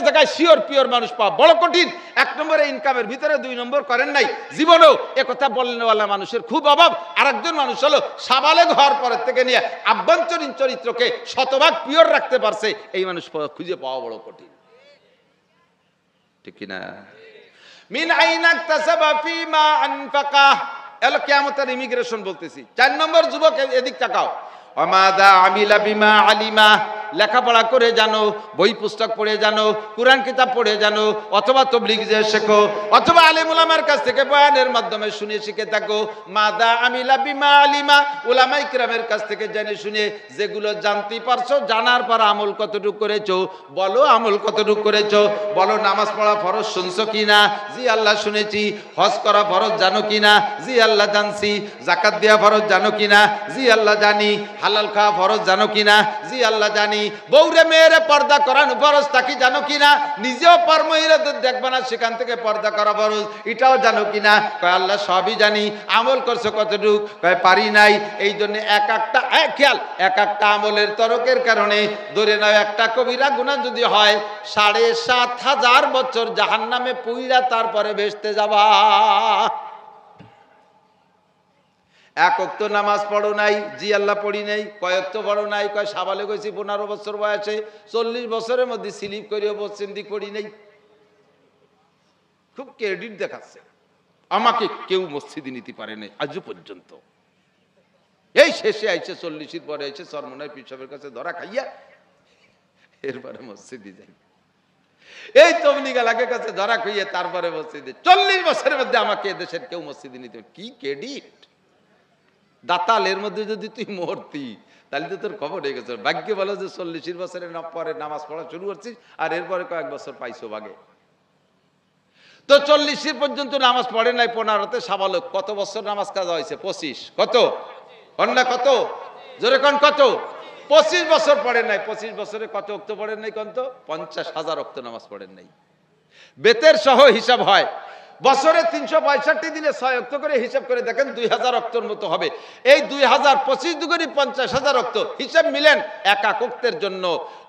জায়গায় শিওর পিওর মানুষ পাওয়া বড় কঠিন। 1 নম্বরে ইনকামের ভিতরে 2 নম্বর করেন নাই জীবনেও, একথা বলনেওয়ালা মানুষের খুব অভাব। আর একজন মানুষ হলো সাবালেগ হওয়ার পরের থেকে নিয়ে আভ্যন্তরীণ চরিত্রকে শতভাগ পিওর রাখতে পারছে, এই মানুষ খুঁজে পাওয়া বড় কঠিন, ঠিক কিনা? মিন আইনা ইকতাসাবা ফিমা আনফাকা, এলো কিয়ামতের ইমিগ্রেশন বলতেছি। 4 নম্বর যুবক এদিক তাকাও, ওয়ামাদা আমিলা বিমা আলিমা, লেখাপড়া করে জানো, বই পুস্তক পড়ে জানো, কুরআন কিতাব পড়ে জানো, অথবা তাবলীগ যে শেখো, অথবা আলেম উলামার কাছ থেকে বয়ানের মাধ্যমে শুনে শিখে থাকো। মাদা আমিলা বিমা আলিমা, উলামায়ে কিরামের কাছ থেকে জেনে শুনে যেগুলো জানতে পারছো, জানার পর আমল কতটুকু করেছো, বলো আমল কতটুকু করেছো। বলো নামাজ পড়া ফরজ শুনছো কিনা, জি আল্লাহ শুনেছি। হজ করা ফরজ জানো কিনা, জি আল্লাহ জানছি। যাকাত দেওয়া ফরজ জানো কিনা, জি আল্লাহ জানি। হালাল খাওয়া ফরজ জানো কিনা, জি আল্লাহ জানি। বউরে মেয়েরে পর্দা করানো ফরজ তাকি জানো কিনা, নিজেও পর মহিলাদের দেখবে না সেখান থেকে পর্দা করা ফরজ, এটাও জানো কিনা। কয় আল্লাহ সবই জানি। আমল করছো কতটুক, কয় পারি নাই। এই জন্য এক একটা আমলের তরকের কারণে ধরে নাও একটা কবিরা গুনাহ যদি হয় ৭,৫০০ বছর জাহান্নামে পুইরা তারপরে বেহেশতে যাবা। এক ওয়াক্ত নামাজ পড়ো নাই, জি আল্লাহ পড়ি নাই। কয়েক তো পড়ো নাই, কয় সাবালে গেছি ১৫ বছর বয়সে, ৪০ বছরের মধ্যে স্লিপ করিও বলছেন দি পড়ি নাই। খুব ক্রেডিট দেখাচ্ছে। আমাকে কেউ মসজিদে নিতে পারে নাই আজও পর্যন্ত। এই শেষে আইছে ৪০-এর পরে আইছে চরমনায় পিসাবের কাছে ধরা খাইয়া এরপরে মসজিদে যাই। এই তবলিগ এলাকার কাছে ধরা খাইয়া তারপরে মসজিদে। ৪০ বছরের মধ্যে আমাকে এদেশের কেউ মসজিদে নিতে পারে। কি ক্রেডিট দাতাল। এর মধ্যে যদি তুই মরতি তাহলে তো তোর খবর হয়ে গেছে। ভাগ্য বলো যে ৪০ বছরের পরে নামাজ পড়া শুরু করছিস আর এরপরে কয়েক বছর পাইছো ভাগে। তো ৪০ পর্যন্ত নামাজ পড়ে নাই, ১৫তে সাবালক। কত বছর নামাজ কাজা হয়েছে? ২৫। কত কন্যা? কত জোরে কন? কত? ২৫ বছর পড়েন নাই। ২৫ বছরে কত ওয়াক্ত পড়েন নাই? কত? ৫০,০০০ ওয়াক্ত নামাজ পড়েন নাই। বেতের সহ হিসাব হয়। বছরে ৩৬৫ দিনে ৬ ওয়াক্ত করে হিসাব করে দেখেন ২০০০ ওয়াক্তর মতো হবে। এই ২০০০ ২৫ দুগুণে ৫০,০০০ ওয়াক্ত। হিসাব মিলেন এক ওয়াক্তের জন্য।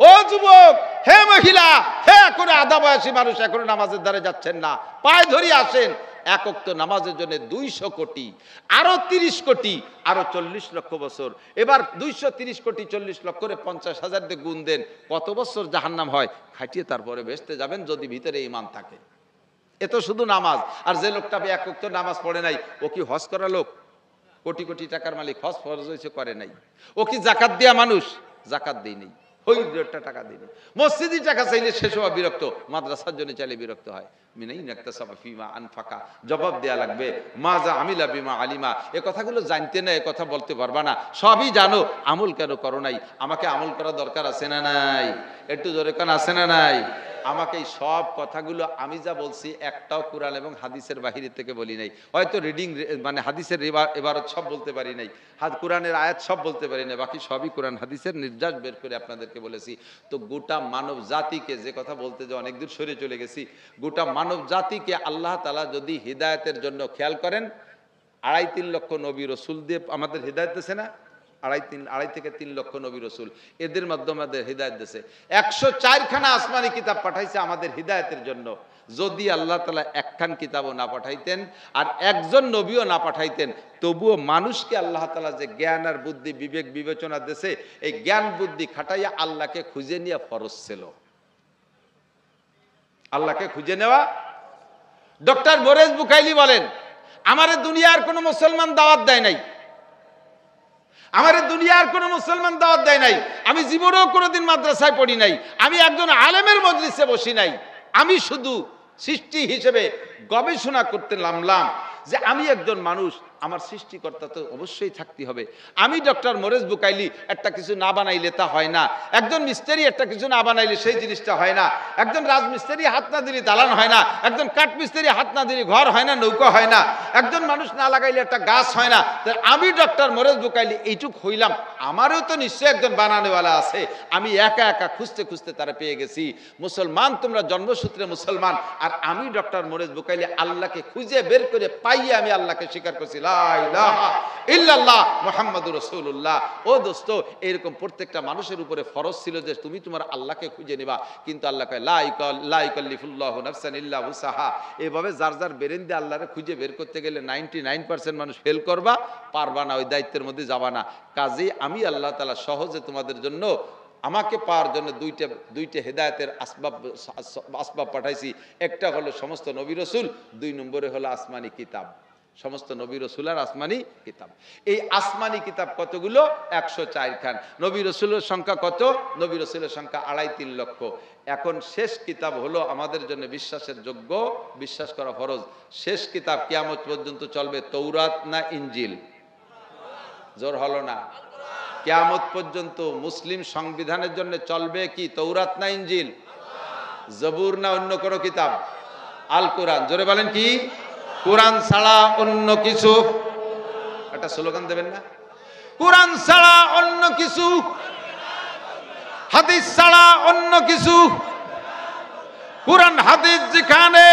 ও যুবক, হে মহিলা, হে এখনো আধা বয়সী মানুষ এখনো নামাজের দ্বারে যাচ্ছেন না, পায়ে ধরি আসেন। এক ওয়াক্ত নামাজের জন্য ২০০ কোটি, আরো ৩০ কোটি, আরো ৪০ লক্ষ বছর। এবার ২৩০ কোটি ৪০ লক্ষ করে ৫০,০০০ দিয়ে গুণ দেন, কত বছর জাহান্নাম হয়। খাটিয়ে তারপরে বেহেশতে যাবেন যদি ভিতরে ঈমান থাকে। এ তো শুধু নামাজ। আর যে লোকটা এক ওয়াক্ত নামাজ পড়ে নাই, ও কি হজ করা লোক? কোটি কোটি টাকার মালিক, হজ ফরজ হয়েছে করে নাই। ও কি জাকাত দেয়া মানুষ? জাকাত দেই নেই, ওই টাকা দিই নেই। মসজিদে টাকা চাইলে শেষ হওয়া বিরক্ত, মাদ্রাসার জন্য চাইলে বিরক্ত হয়। মিনাই নাকতাসাবা ফিমা আনফাকা, জবাব দেয়া লাগবে। মাজা আমিলা বিমা আলিমা, এ কথাগুলো জানতে না, এ কথা বলতে পারবা না। সবই জানো, আমল কেন করো নাই? আমাকে আমল করা দরকার আছে না নাই? একটু জোরে কান আছে না নাই? আমাকে এই সব কথাগুলো আমি যা বলছি একটাও কুরআন এবং হাদিসের বাহিরে থেকে বলি নাই। হয়তো রিডিং মানে হাদিসের এবারত সব বলতে পারি নাই, কুরআনের আয়াত সব বলতে পারি না, বাকি সবই কুরআন হাদিসের নির্যাস বের করে আপনাদেরকে বলেছি। তো গোটা মানব জাতিকে, যে কথা বলতে যে অনেক দূর সরে চলে গেছি, গোটা মানব জাতিকে আল্লাহ তাআলা যদি হিদায়াতের জন্য খেয়াল করেন, ২.৫-৩ লক্ষ নবী রসুল দিয়ে আমাদের হিদায়াত দিয়েছে না? ২.৫ থেকে ৩ লক্ষ নবী রসুল, এদের মাধ্যমে আমাদের হিদায়াত দিয়েছে। ১০৪ খানা আসমানি কিতাব পাঠাইছে আমাদের হিদায়াতের জন্য। যদি আল্লাহ তাআলা একখান কিতাবও না পাঠাইতেন আর একজন নবীও না পাঠাইতেন, তবুও মানুষকে আল্লাহ তাআলা যে জ্ঞান আর বুদ্ধি বিবেক বিবেচনা দিয়েছে, এই জ্ঞান বুদ্ধি খাটাইয়া আল্লাহকে খুঁজে নেওয়া ফরজ ছিল। আল্লাহকে খুঁজে নেওয়া। ডক্টর মোরেজ বুখাইলি বলেন, আমারে দুনিয়ার কোনো মুসলমান দাওয়াত দেয় নাই, আমারে দুনিয়ার কোনো মুসলমান দাওয়াত দেয় নাই। আমি জীবনেও কোনোদিন মাদ্রাসায় পড়ি নাই, আমি একজন আলেমের মজলিসে বসি নাই। আমি শুধু সৃষ্টি হিসেবে গবেষণা করতে নামলাম যে আমি একজন মানুষ, আমার সৃষ্টিকর্তা তো অবশ্যই থাকতে হবে। আমি ডক্টর মোরেজ বুখাইলি একটা কিছু না বানাইলে তা হয় না। একজন মিস্ত্রি একটা কিছু না বানাইলে সেই জিনিসটা হয় না। একজন রাজমিস্ত্রি হাত না দিলে দালান হয় না। একজন কাঠমিস্ত্রি হাত না দিলে ঘর হয় না, নৌকা হয় না। একজন মানুষ না লাগাইলে একটা গাছ হয় না। আমি ডক্টর মোরেজ বুখাইলি এইটুক হইলাম, আমারও তো নিশ্চয়ই একজন বানানোওয়ালা আছে। আমি একা একা খুঁজতে খুঁজতে তারা পেয়ে গেছি। মুসলমান তোমরা জন্মসূত্রে মুসলমান, আর আমি ডক্টর মোরেজ বুখাইলি আল্লাহকে খুঁজে বের করে পাইয়ে আমি আল্লাহকে স্বীকার করছি, লা ইলাহা ইল্লাল্লাহ মুহাম্মাদুর রাসূলুল্লাহ। ও দোস্ত, এরকম প্রত্যেকটা মানুষের উপরে ফরজ ছিল যে তুমি তোমার আল্লাহকে খুঁজে নিবা। কিন্তু আল্লাহ কয় লা ইকাল্লিফুল্লাহু নাফসান ইল্লা উসাহা। এভাবে যার যার বেরেন দিয়ে আল্লাহরে খুঁজে বের করতে গেলে 99% মানুষ ফেল করবা, পারবা না, ওই দায়িত্বের মধ্যে যাবা না। কাজেই আমি আল্লাহ তাআলা সহজে তোমাদের জন্য, আমাকে পাওয়ার জন্য দুইটা হেদায়েতের আসবাব পাঠাইছি। একটা হলো সমস্ত নবী রসুল, 2 নম্বরে হলো আসমানি কিতাব। সমস্ত নবী রাসূলের আসমানি কিতাব। এই আসমানি কিতাব কতগুলো? 104 খান। নবী রাসূলের সংখ্যা কত? নবী রাসূলের সংখ্যা 2.5-3 লক্ষ। এখন শেষ কিতাব হলো আমাদের জন্য বিশ্বাসের যোগ্য, বিশ্বাস করা ফরজ। শেষ কিতাব কিয়ামত পর্যন্ত চলবে তৌরাত না ইনজিল? জোর হলো না। কিয়ামত পর্যন্ত মুসলিম সংবিধানের জন্য চলবে কি তৌরাত না ইনজিল? জবুর না অন্য কোনো কিতাব? আল কোরআন। জোরে বলেন কি? কোরআন ছাড়া অন্য কিছু। একটা স্লোগান দেবেন না? কোরআন ছাড়া অন্য কিছু, হাদিস ছাড়া অন্য কিছু। কোরআন হাদিস যেখানে,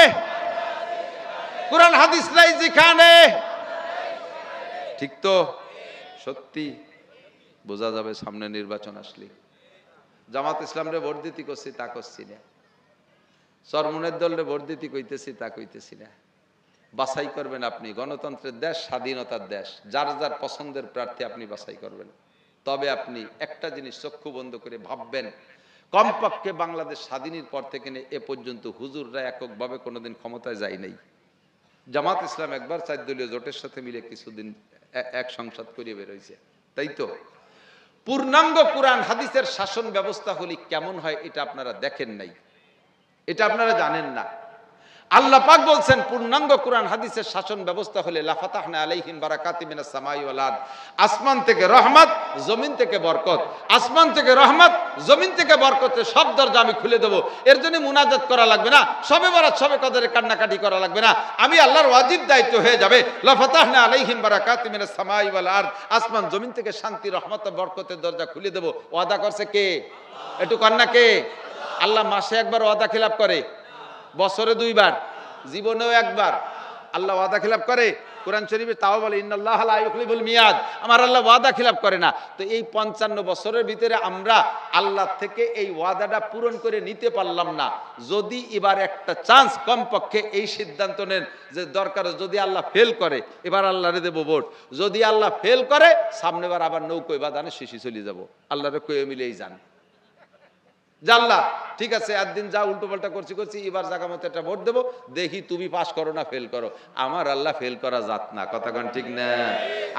কোরআন হাদিস নাই যেখানে। ঠিক তো? সত্যি বোঝা যাবে সামনে নির্বাচন আসলে। জামাত ইসলামরে ভোট দিতে করছি তা করছি না, চরমনের দলরে ভোট দিতে কইতেছি তা কইতেছি না। বাছাই করবেন আপনি। গণতন্ত্রের দেশ, স্বাধীনতার দেশ। যার যার পছন্দের প্রার্থী আপনি বাছাই করবেন। তবে আপনি একটা জিনিস চক্ষু বন্ধ করে ভাববেন, কমপক্ষে বাংলাদেশ স্বাধীনের পর থেকে এ পর্যন্ত হুজুররা এককভাবে কোনোদিন ক্ষমতায় যায় নাই। জামাত ইসলাম একবার 4 দলীয় জোটের সাথে মিলে কিছুদিন এক সংসদ করিয়ে বেরোইছে, তাই তো? পূর্ণাঙ্গ কোরআন হাদিসের শাসন ব্যবস্থা হলে কেমন হয় এটা আপনারা দেখেন নাই, এটা আপনারা জানেন না। আল্লাহ পাক বলছেন পূর্ণাঙ্গ কোরআন হাদিসের শাসন ব্যবস্থা হলে লাফাতাহনা আলাইহিম বারাকাতিম মিনাস সামাই ওয়াল আরদ, আসমান থেকে রহমত, জমিন থেকে বরকত। আসমান থেকে রহমত, জমিন থেকে বরকতের সব দরজা আমি খুলে দেব। এর জন্য মুনাজাত করা লাগবে না, সবে বরাত সবে কদরে কান্নাকাটি করা লাগবে না। আমি আল্লাহর ওয়াজিব দায়িত্ব হয়ে যাবে লাফাতাহনা আলাইহিম বারাকাতিম মিনাস সামাই ওয়াল আরদ, আসমান জমিন থেকে শান্তি, রহমত, বরকতের দরজা খুলে দেব। ওয়াদা করছে কে? একটু কান্না কে? আল্লাহ মাসে একবার ওয়াদা খিলাফ করে? বছরে 2 বার, জীবনেও একবার। আল্লাহ ওয়াদা খিলাফ করে? কোরআন শরীফে তাও বলে ইন্নাল্লাহা লা ইউখলিফুল মিয়াদ, আমার আল্লাহ ওয়াদা খিলাফ করে না। তো এই 55 বছরের ভিতরে আমরা আল্লাহ থেকে এই ওয়াদাটা পূরণ করে নিতে পারলাম না। যদি এবার একটা চান্স কমপক্ষে এই সিদ্ধান্ত নেন যে দরকার, যদি আল্লাহ ফেল করে এবার আল্লাহরে দেব ভোট, যদি আল্লাহ ফেল করে সামনেবার আবার নৌকোয় বাঁধানে শিশি চলে যাব, আল্লাহরে কয়ে মিলেই যান। জাল্লা ঠিক আছে, একদিন যা উল্টো পাল্টা করছি, এবার জায়গা মতো একটা ভোট দেবো, দেখি তুমি পাস করো না ফেল করো। আমার আল্লাহ ফেল করা যাত না, কথা কোন ঠিক না?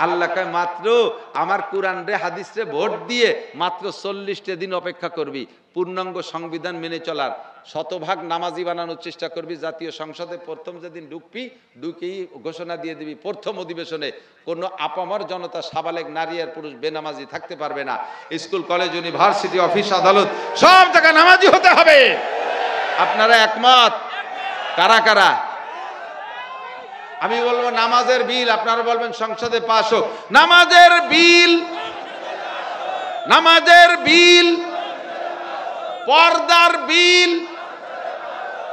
আল্লাহকে মাত্র আমার কোরআন রে হাদিস রে ভোট দিয়ে মাত্র 40টা দিন অপেক্ষা করবি, পূর্ণাঙ্গ সংবিধান মেনে চলার, শতভাগ নামাজি বানানোর চেষ্টা করবি। জাতীয় সংসদে প্রথম যেদিন ঢুকেই ঘোষণা দিয়ে দিবি প্রথম অধিবেশনে কোনো আপামর জনতা, সাবালেগ নারী আর পুরুষ বেনামাজি থাকতে পারবে না। স্কুল, কলেজ, ইউনিভার্সিটি, অফিস, আদালত সব জায়গায় নামাজি হতে হবে। আপনারা একমত? কারা কারা? আমি বলবো নামাজের বিল, আপনারা বলবেন সংসদে পাস হোক। নামাজের বিল, নামাজের বিল, পর্দার বিল,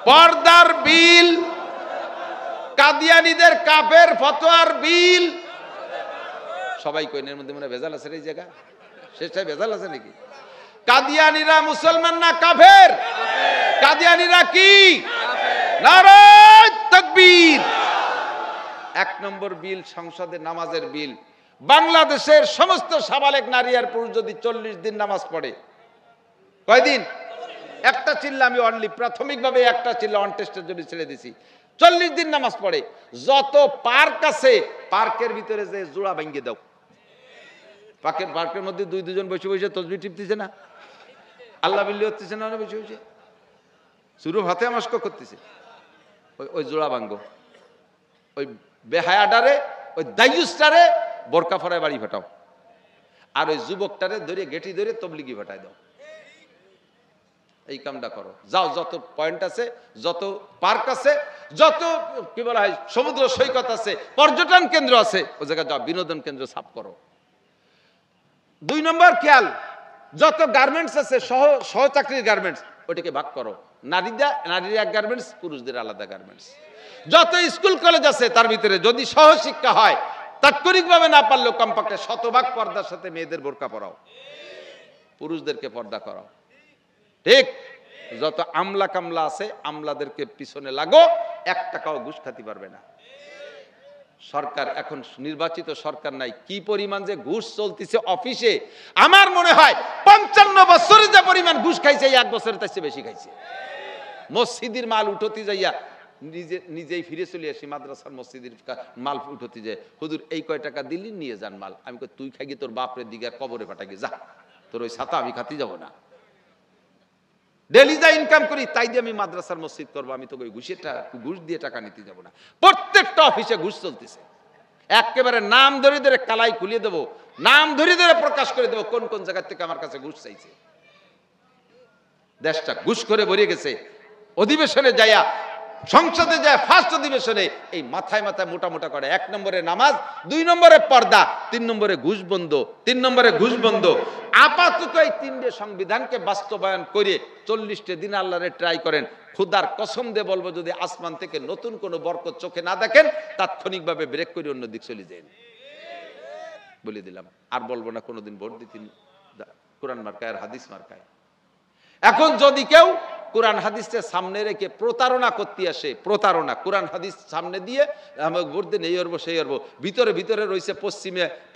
পর্দার বিল, কাদিয়ানীদের কাফের ফতোয়ার বিল। সবাই কইনের মধ্যে মনে ভেজাল আছে, এই জায়গা শেষটায় ভেজাল আছে নাকি? কাদিয়ানীরা মুসলমান না কাফের? কাদিয়ানীরা কি? নারায়ে তাকবীর। 1 নম্বর বিল সংসদে নামাজের বিল। বাংলাদেশের সমস্ত সাবালেক নারী আর পুরুষ যদি 40 দিন নামাজ পড়ে, কয়দিন? একটা চিল্লা, আমি অনলি প্রাথমিকভাবে একটা চিল্লা অন টেস্টের জন্য ছেড়ে দিছি, 40 দিন নামাজ পড়ে। যত পার্ক আছে পার্কের ভিতরে যে জোড়া ভেঙে দাও। পার্কের মধ্যে 2-2 বসে বসে তসবিহ টিপতেছে না, আল্লাহ বিল্লি হচ্ছে না, বসে বসে শুরু হাতে আমাস্ক করতেছে, ওই জোড়া ভাঙ্গো। ওই বেহায়াডারে, ওই দায়ুসটারে বোরকা ফরায় বাড়ি ফাটাও, আর ওই যুবকটারে ধরে গেটি ধরে তবলিগি ফাটাই দাও। এই কামটা করো। যাও, যত পয়েন্ট আছে, যত পার্ক আছে, যত কি বলা হয় সমুদ্র সৈকত আছে, পর্যটন কেন্দ্র আছে, ওই জায়গায় যাও, বিনোদন কেন্দ্র সাফ করো। 2 নম্বর খেয়াল, যত গার্মেন্টস আছে, সহ চাকরির গার্মেন্টস, ওটাকে ভাগ করো। নারীর এক গার্মেন্টস, পুরুষদের আলাদা গার্মেন্টস। যত স্কুল কলেজ আছে তার ভিতরে যদি সহশিক্ষা হয়, তাৎক্ষণিকভাবে না পারলেও কমপক্ষে 100% পর্দার সাথে মেয়েদের বোরকা পরাও, পুরুষদেরকে পর্দা করাও। ঠিক? যত আমলা কামলা আছে আমলাদেরকে পিছনে লাগো, 1 টাকাও ঘুষ খাতে পারবে না। সরকার এখন নির্বাচিত সরকার নাই, কি পরিমাণ যে ঘুষ চলতেছে অফিসে, আমার মনে হয় 55 বছরে যে পরিমাণ ঘুষ খাইছে, এই 1 বছরে তার চেয়ে বেশি খাইছে। মসজিদের মাল উঠতে যাইয়া নিজেই ফিরে চলে আসি মাদ্রাসার মসজিদের মাল উঠতে যায়, হুজুর এই কয় টাকা দিলি নিয়ে যান মাল। আমি কই তুই খাই তোর বাপরের দিকে আর কবরে পাঠাগি, যা তোর ওই ছাতা আমি খাতে যাবো না। ডেলি যা ইনকাম করি তাই দিয়ে আমি মাদ্রাসার মসজিদ করবো, আমি তো ওই ঘুষ দিয়ে টাকা নিতে যাবো না। প্রত্যেকটা অফিসে ঘুষ চলতেছে। একেবারে নাম ধরে ধরে কালাই খুলিয়ে দেবো, নাম ধরে ধরে প্রকাশ করে দেবো কোন কোন জায়গা থেকে আমার কাছে ঘুষ চাইছে। দেশটা ঘুষ করে ভরে গেছে। অধিবেশনে যাইয়া, সংসদে যায় ফার্স্ট অধিবেশনে এই মাথায় মাথায় মোটা মোটা করে 1 নম্বরে নামাজ, 2 নম্বরে পর্দা, 3 নম্বরে ঘুষ বন্ধ, 3 নম্বরে ঘুষ বন্ধ। আপাতত এই 3টে সংবিধানকে বাস্তবায়ন করে 40টে দিন আল্লাহরে ট্রাই করেন। খুদার কসম দিয়ে বলবো, যদি আসমান থেকে নতুন কোনো বরকত চোখে না দেখেন, তাৎক্ষণিকভাবে ব্রেক করে অন্য দিক চলে যান। বলে দিলাম, আর বলবো না কোনোদিন ভোট দিতেন কোরআন মার্কায় আর হাদিস মার্কায়। এখন যদি কেউ কোরআন হাদিসের সামনে রেখে প্রতারণা করতে আসে, প্রতারণা কোরআন হাদিস সামনে দিয়ে আমাকে ভোট দিন, এই করবো সেই করবো, ভিতরে ভিতরে রয়েছে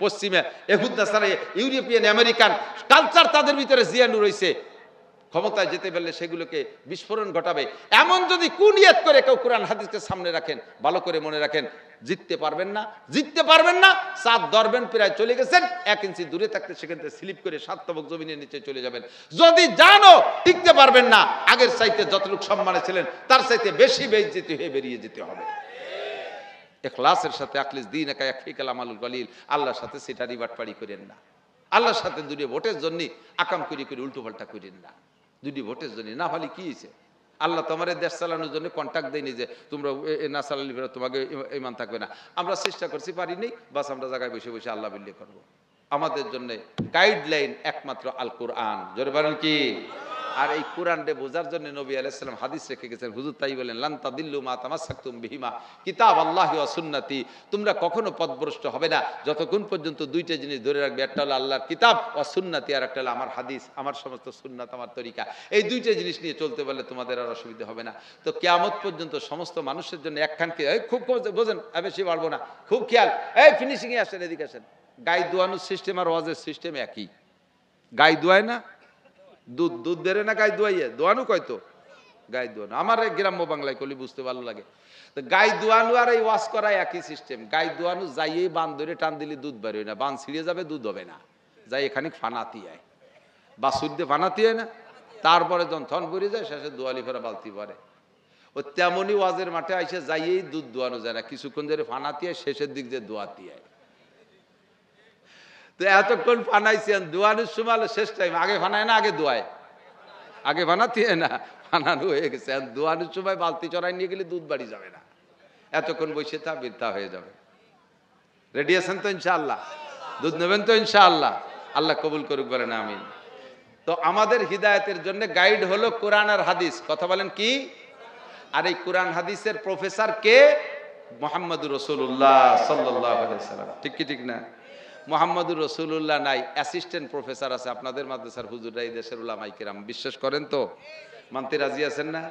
পশ্চিমে এহুদ নাসারা, ইউরোপিয়ান আমেরিকান কালচার তাদের ভিতরে জিয়ানু রয়েছে। ক্ষমতায় যেতে পারলে সেগুলোকে বিস্ফোরণ ঘটাবে। এমন যদি কুনিয়ত করে কেউ কোরআন হাদিসকে সামনে রাখেন, ভালো করে মনে রাখেন, জিততে পারবেন না, জিততে পারবেন না। সাত দরবেন প্রায় চলে গেছেন, 1 ইঞ্চি দূরে থাকতে সেখান থেকে স্লিপ করে 7 তবক জমিনের নিচে চলে যাবেন। যদি জানো টিকতে পারবেন না, আগের চাইতে যতটুকু সম্মানে ছিলেন তার চাইতে বেশি বেইজ্জতি হয়ে বেরিয়ে যেতে হবে। ইখলাসের সাথে আখলিস দিন একা ইয়াকফিকাল আমালুল কলিল, আল্লাহর সাথে সিটারি বাটপাড়ি করেন না। আল্লাহর সাথে দুটি ভোটের জন্য আকাম করে উল্টো পাল্টা করেন না। দুটি ভোটের জন্য না হলে কি হয়েছে? আল্লাহ তোমার দেশ চালানোর জন্য কন্ট্যাক্ট দেয়নি যে তোমরা না চালালে তোমাকে ইমান থাকবে না। আমরা চেষ্টা করছি, পারিনি, বাস আমরা জায়গায় বসে বসে আল্লাহ বিল্লি করবো। আমাদের জন্য গাইডলাইন একমাত্র আল কোরআন। জোরে বলেন কি? আর এই কোরআনকে বোঝার জন্য নবী আলাইহিস সালাম হাদিস রেখে গেছেন। হুজুর তাই বলেন, লান তাদিল্লু মা তামাসসাকতুম বিহিমা কিতাব আল্লাহি ওয়া সুন্নতি। তোমরা কখনো পথভ্রষ্ট হবে না যতক্ষণ পর্যন্ত 2টে জিনিস ধরে রাখবে, একটা হলো আল্লাহর কিতাব ওয়া সুন্নতি, আর একটা হলো আমার হাদিস, আমার সমস্ত সুন্নাত, আমার তরিকা। এই 2টে জিনিস নিয়ে চলতে পারলে তোমাদের আর অসুবিধা হবে না। তো কিয়ামত পর্যন্ত সমস্ত মানুষের জন্য একখান কি খুব বোঝেন, বেশি বাড়বো না, খুব খেয়াল, এই ফিনিশিং এ আসেন, এদিকে আসেন। গায়ে দোয়ানোর সিস্টেম আর ওয়াজের সিস্টেম একই। গায়ে দোয়ায় না, দুধ দেরে না গায়ে দোয়াইয়ে, দোয়ানো কয়তো গায়ে দোয়ানো। আমার গ্রাম্য বাংলায় কলি বুঝতে ভালো লাগে। তো গায়ে দোয়ানো আর এই ওয়াশ করা একই সিস্টেম। গায়ে দোয়ানো যাইয়েই বান ধরে টান দিলে দুধ বেরোয় না, বান ছিঁড়ে যাবে, দুধ হবে না। যাই এখানে ফানাতি হয়, বাসুর দিয়ে ফানাতি হয় না, তারপরে যখন থন পড়ে যায় শেষে দোয়ালি ফেরা বালতি পরে। ও তেমনই ওয়াজের মাঠে আইসে যাইয়েই দুধ দোয়ানো যায় না, কিছুক্ষণ ধরে ফানাতি হয়, শেষের দিক দিয়ে দোয়াতি হয়। তো এতক্ষণ ফানাইছেন, দোয়ানোর সময় শেষ টাইম, আগে ফানায় না আগে দোয়ায়, আগে বানাতে না, বানানো হয়ে গেছে। দোয়ানোর সময় বালতি চড়াই নিয়ে গেলে দুধ বাড়ি যাবে না, এতক্ষণ বসে তা বৃদ্ধা হয়ে যাবে। রেডি আছেন তো ইনশাআল্লাহ? দুধ নেবেন তো ইনশাআল্লাহ? আল্লাহ কবুল করুক, বলেন আমিন। তো আমাদের হিদায়তের জন্য গাইড হলো কোরআন আর হাদিস। কথা বলেন কি? আর এই কোরআন হাদিসের প্রফেসর কে? মুহাম্মদুর রাসূলুল্লাহ সাল্লাল্লাহু আলাইহি সাল্লাম। ঠিক কি ঠিক না? মুহাম্মদুর রাসূলুল্লাহ নাই, অ্যাসিস্ট্যান্ট প্রফেসর আছে আপনাদের মাদ্রাসার হুজুররা, এই দেশের উলামায়ে কিরাম। বিশ্বাস করেন তো? মানতে রাজি আছেন না?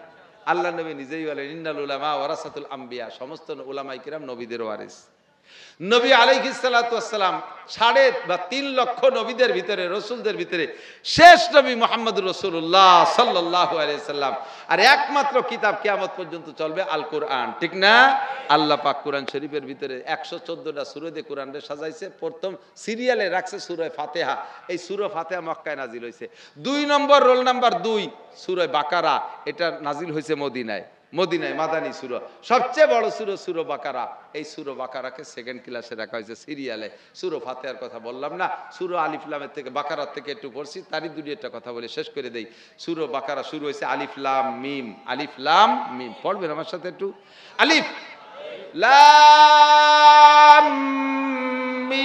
আল্লাহ নবী নিজেই বলেন, ইন্নাল উলামা ওয়ারাসাতুল আম্বিয়া, সমস্ত উলামায়ে কিরাম নবীদের ওয়ারিস। নবী আলাইহিস সালাতু ওয়াস সালাম 3.5 লক্ষ নবীদের ভিতরে, রসুলদের ভিতরে শেষ নবী মুহাম্মদুর রাসূলুল্লাহ সাল্লাল্লাহু আলাইহি সাল্লাম। আর একমাত্র কিতাব কিয়ামত পর্যন্ত চলবে আল কোরআন, ঠিক না? আল্লাহ পাক কোরআন শরীফের ভিতরে 114টা সূরা দিয়ে কোরআনকে সাজাইছে। প্রথম সিরিয়ালে রাখছে সূরা ফাতিহা। এই সূরা ফাতিহা মক্কায় নাজিল হয়েছে। 2 নম্বর রোল নাম্বার 2 সূরা বাকারা, এটা নাজিল হয়েছে মদিনায়। মাদানী সূরা, সবচেয়ে বড় সূরা বাকারা। এই সূরা বাকারাকে সেকেন্ড ক্লাসে রাখা হয়েছে সিরিয়ালে। সূরা ফাতিহার কথা বললাম না, সূরা আলিফ লামের থেকে, বাকারার থেকে একটু পড়ছি, তারই দুটি একটা কথা বলে শেষ করে দেই। সূরা বাকারা শুরু হয়েছে আলিফ লাম মিম, আলিফ লাম মিম। পড়বেন আমার সাথে একটু? আলিফ লাম মিম।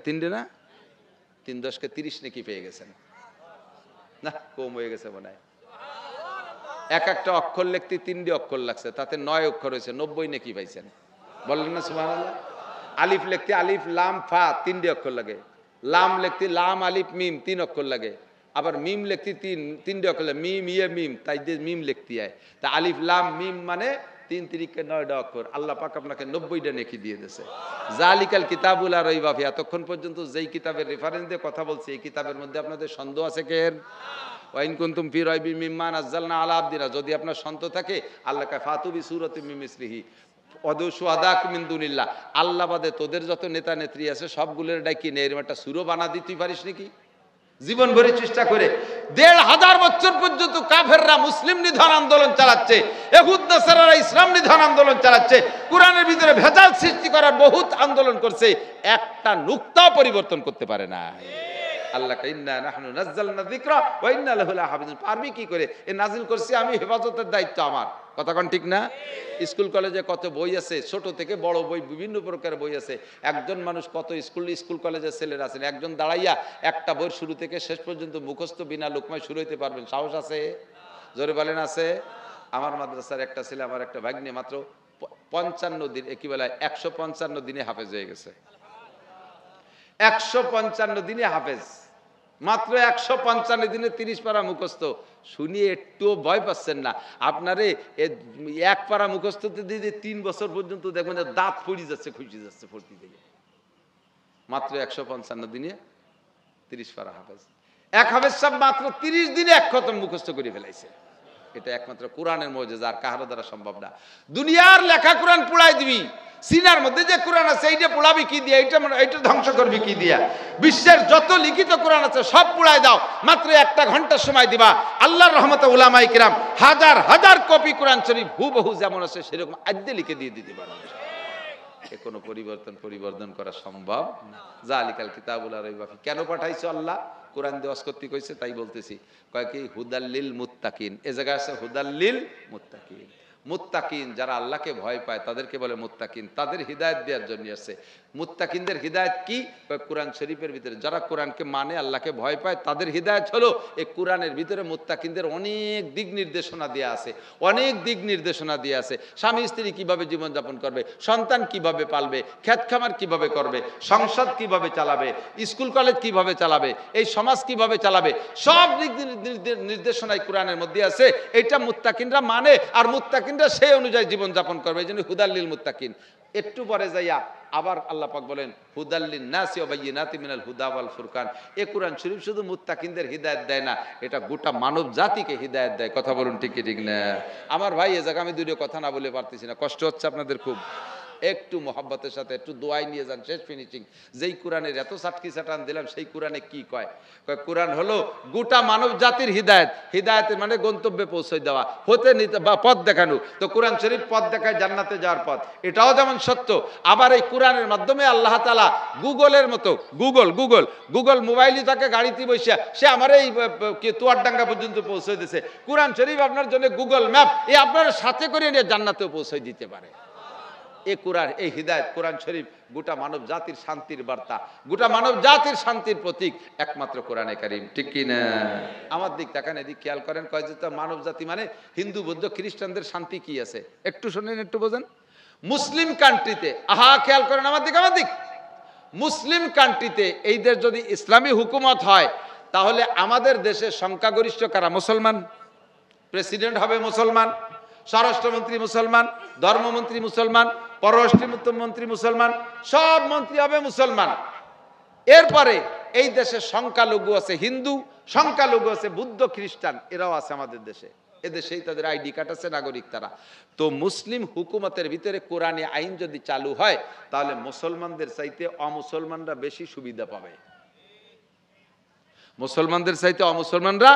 তিনটে না, 3 10 30 নাকি পেয়ে গেছেন? না, কম হয়ে গেছে মনে হয়। এক একটা অক্ষর লিখতে 3টে অক্ষর লাগছে, তাতে 9 অক্ষর হয়েছে, 90 নাকি পাইছেন? বললেন না সুবহানাল্লাহ? আলিফ লিখতে আলিফ লাম ফা 3টে অক্ষর লাগে, লাম লিখতে লাম আলিফ মিম 3 অক্ষর লাগে, আবার মিম লিখতে 3টে অক্ষর লাগে, মিম ইয়ে মিম, তাই দিয়ে মিম লিখতে হয়। তা আলিফ লাম মিম মানে 3 3 9টা অক্ষর। আল্লাহ পাক আপনাকে 90টা নেকি দিয়ে দিয়েছে। জালিকাল কিতাবুল লা রাইবা ফি। এতক্ষণ পর্যন্ত যেই কিতাবের রেফারেন্স দিয়ে কথা বলছি, এই কিতাবের মধ্যে আপনাদের সন্দেহ আছে কেন? ওয়াইন কুনতুম ফি রাইবিম মিম্মা নাযালনা আলা আবদিনা, যদি আপনার সন্দেহ থাকে আল্লাহ কা ফাতু বি সূরাতিম মিন মিসলিহি ওয়াদু শুহাদাকুম মিন দুনিল্লাহ, আল্লাহ বাদে তোদের যত নেতা নেত্রী আছে সবগুলোর ডাকি নে, এরকম একটা সূরা বানা দিতে পারিস নাকি? জীবন ভরে চেষ্টা করে ১৫০০ বছর পর্যন্ত কাফেররা মুসলিম নিধন আন্দোলন চালাচ্ছে, ইহুদ নাসারারা ইসলাম নিধন আন্দোলন চালাচ্ছে, কোরআনের ভিতরে ভেজাল সৃষ্টি করার বহুত আন্দোলন করছে, একটা নুক্তাও পরিবর্তন করতে পারে না। আল্লাহ ইন্না নাহনু নাযালনা যিকরা ওয়া ইন্না লাহু লাহাফিজুন, পারবি কি করে? এ নাজিল করছি আমি, হেফাজতের দায়িত্ব আমার। কথা কোন ঠিক না? স্কুল কলেজে কত বই আছে, ছোট থেকে বড় বই, বিভিন্ন প্রকার বই আছে। একজন মানুষ কত স্কুল কলেজের ছেলেরা আছেন, একজন দাঁড়াইয়া একটা বই শুরু থেকে শেষ পর্যন্ত মুখস্থ বিনা লোকমায় শুরু হইতে পারবেন, সাহস আছে? জোরে বলেন আছে? আমার মাদ্রাসার একটা ছেলে, আমার একটা ভাগ্নে মাত্র 55 দিন, কি বলে 155 দিনে হাফেজ হয়ে গেছে। 155 দিনে হাফেজ, মাত্র 155 দিনে 30 পারা মুখস্থ। শুনিয়ে একটুও ভয় পাচ্ছেন না? আপনারে এক পারা মুখস্থতে দিয়ে 3 বছর পর্যন্ত দেখবেন যে দাঁত ফুড়ি যাচ্ছে, খুশি যাচ্ছে ফুর্তি থেকে। মাত্র 155 দিনে 30 পারা হাফেজ। এক হাফেজ সাহেব মাত্র 30 দিনে এক খতম মুখস্থ করে ফেলাইছে। এটা একমাত্র কোরআনের মুজিজা, আর কারো দ্বারা সম্ভব না। দুনিয়ার লেখা কোরআন পোড়াই দিবি, সিনার মধ্যে যে কোরআন আছে এইটা পোড়াবি কি দিয়া? এইটা ধ্বংস করবি কি দিয়া? বিশ্বের যত লিখিত কোরআন আছে সব পোড়াই দাও, মাত্র 1 ঘন্টার সময় দিবা। আল্লাহর রহমতে উলামায়ে কিরাম হাজার হাজার কপি কোরআন শরীফ হুবহু যেমন আছে সেরকম আদ্যে লিখে দিয়ে দিতে পারে। কোনো পরিবর্তন করা সম্ভব না। জালিকাল কিতাবুল লা রাইবা ফি। কেন পাঠাইছো আল্লাহ? কোরআন দিয়ে ওয়াজ কইছে তাই বলতেছি। কয় কি হুদাল্লিল মুত্তাকিন, এ জায়গায় আছে হুদাল্লিল মুত্তাকিন। মুত্তাকিন যারা আল্লাহকে ভয় পায় তাদেরকে বলে মুত্তাকিন, তাদের হিদায়াত দেওয়ার জন্য আছে। মুত্তাকিনদের হিদায়াত কি? কোরআন শরীফের ভিতরে যারা কোরআনকে মানে, আল্লাহকে ভয় পায়, তাদের হিদায়াত হলো এই কোরআনের ভিতরে মুত্তাকিনদের অনেক দিক নির্দেশনা দেওয়া আছে, অনেক দিক নির্দেশনা দেওয়া আছে। স্বামী স্ত্রী কিভাবে জীবনযাপন করবে, সন্তান কিভাবে পালবে, ক্ষেত খামার কিভাবে করবে, সংসদ কিভাবে চালাবে, স্কুল কলেজ কিভাবে চালাবে, এই সমাজ কিভাবে চালাবে, সব দিক নির্দেশনায় কোরআনের মধ্যে আছে। এটা মুত্তাকিনরা মানে, আর মুত্তাকিনরা সেই অনুযায়ী জীবনযাপন করবে। এই জন্য হুদাল্লিল মুত্তাকিন। একটু পরে যাইয়া আবার আল্লাহ পাক বলেন হুদাল্লিন নাসি ওয়া বায়্যিনাতিন মিনাল হুদা ওয়াল ফুরকান। এই কোরআন শরীফ শুধু মুত্তাকিনদের হিদায়াত দেয় না, এটা গোটা মানব জাতিকে হিদায়াত দেয়। কথা বলুন ঠিক কি ঠিক না? আমার ভাই, এ জায়গায় আমি দুটো কথা না বলে পারতেছি না, কষ্ট হচ্ছে আপনাদের খুব। একটু মোহাব্বতের সাথে একটু দোয়াই নিয়ে যান, শেষ ফিনিশিং। যেই কোরআনের এত সাটকি সাটান দিলাম, সেই কোরআনে কি কয়? কোরআন হলো গোটা মানব জাতির হিদায়াত। হিদায়াতের মানে গন্তব্যে পৌঁছে দেওয়া, হতে নিতে বা পথ দেখানো। তো কোরআন শরীফ পথ দেখায় জান্নাতে যাওয়ার পথ, এটাও যেমন সত্য। আবার এই কোরআনের মাধ্যমে আল্লাহ তাআলা গুগলের মতো, গুগল মোবাইলই থাকে গাড়িতে বসে, সে আমার এই তুয়ারডাঙ্গা পর্যন্ত পৌঁছে দিয়েছে। কোরআন শরীফ আপনার জন্য গুগল ম্যাপ, এই আপনার সাথে করে নিয়ে জান্নাতেও পৌঁছে দিতে পারে। এই কোরআন, এই হিদায়াত, কোরআন শরীফ গোটা মানব জাতির শান্তির বার্তা, গোটা মানব জাতির শান্তির প্রতীক একমাত্র কোরআনে কারীম। ঠিক কি না? আমার দিক তাকান, এদিক খেয়াল করেন। কয় যে মানব জাতি মানে হিন্দু বৌদ্ধ খ্রিস্টানদের শান্তি কি আছে? একটু শোনেন, একটু বোঝেন। মুসলিম কান্ট্রিতে, খেয়াল করেন আমার দিক, মুসলিম কান্ট্রিতে এই দেশ যদি ইসলামী হুকুমত হয়, তাহলে আমাদের দেশে সংখ্যাগরিষ্ঠ কারা? মুসলমান। প্রেসিডেন্ট হবে মুসলমান, স্বরাষ্ট্রমন্ত্রী মুসলমান, ধর্মমন্ত্রী মুসলমান, পররাষ্ট্রমন্ত্রী মুসলমান, সব মন্ত্রী হবে মুসলমান। এরপরে এই দেশে সংখ্যালঘু আছে হিন্দু, সংখ্যালঘু আছে বুদ্ধ খ্রিস্টান, এরাও আছে আমাদের দেশে। এদেশেই তাদের আইডি কার্ড আছে, নাগরিক তারা। তো মুসলিম হুকুমতের ভিতরে কোরআনী আইন যদি চালু হয়, তাহলে মুসলমানদের চাইতে অমুসলমানরা বেশি সুবিধা পাবে। মুসলমানদের চাইতে অমুসলমানরা,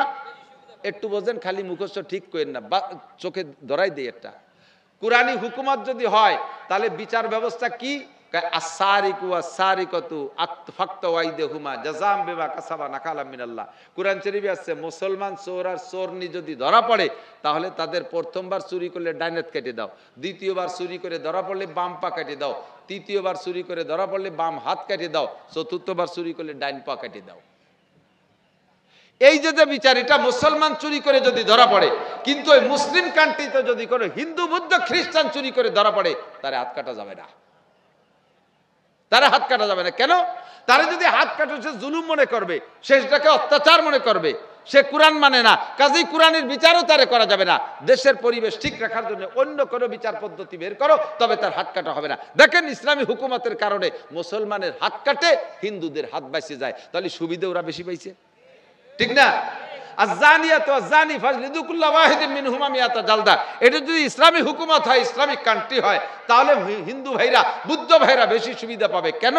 একটু বোঝেন, খালি মুখস্থ ঠিক করেন না, বা চোখে ধরাই দেয় একটা। কোরআনী হুকুমত যদি হয়, তাহলে বিচার ব্যবস্থা কি? আস-সারিকু আস-সারিকাতু আতফাক্তু ওয়াইদহুমা জাযাম বিমা কাসাবা নাকালাম মিনাল্লাহ। কোরআন শরীফে আছে মুসলমান চোর আর চোরনি যদি ধরা পড়ে, তাহলে তাদের প্রথমবার চুরি করলে ডান হাত কেটে দাও, দ্বিতীয়বার চুরি করে ধরা পড়লে বাম পা কেটে দাও, তৃতীয়বার চুরি করে ধরা পড়লে বাম হাত কেটে দাও, চতুর্থবার চুরি করলে ডান পা কেটে দাও। এই যে বিচার, এটা মুসলমান চুরি করে যদি ধরা পড়ে। কিন্তু ওই মুসলিম কান্ট্রিতে যদি কোনো হিন্দু বুদ্ধ খ্রিস্টান চুরি করে ধরা পড়ে, তার হাত কাটা যাবে না, তারা হাত কাটা যাবে না। কেন? তারা যদি হাত কাটা সে জুলুম মনে করবে, সে সেটাকে অত্যাচার মনে করবে, সে কোরআন মানে না, কাজেই কোরআনের বিচারও তারে করা যাবে না। দেশের পরিবেশ ঠিক রাখার জন্য অন্য কোনো বিচার পদ্ধতি বের করো, তবে তার হাত কাটা হবে না। দেখেন, ইসলামী হুকুমতের কারণে মুসলমানের হাত কাটে, হিন্দুদের হাত বাঁচে যায়, তাহলে সুবিধা ওরা বেশি পাইছে, ঠিক না? আয-যানিয়াতু ওয়াজ-যানি ফাজলিদু কুল্লা ওয়াহিদিন মিনহুমা মিয়াতা জালদা। এটা যদি ইসলামী হুকুমত হয়, ইসলামিক কান্ট্রি হয়, তাহলে হিন্দু ভাইরা, বুদ্ধ ভাইরা বেশি সুবিধা পাবে। কেন?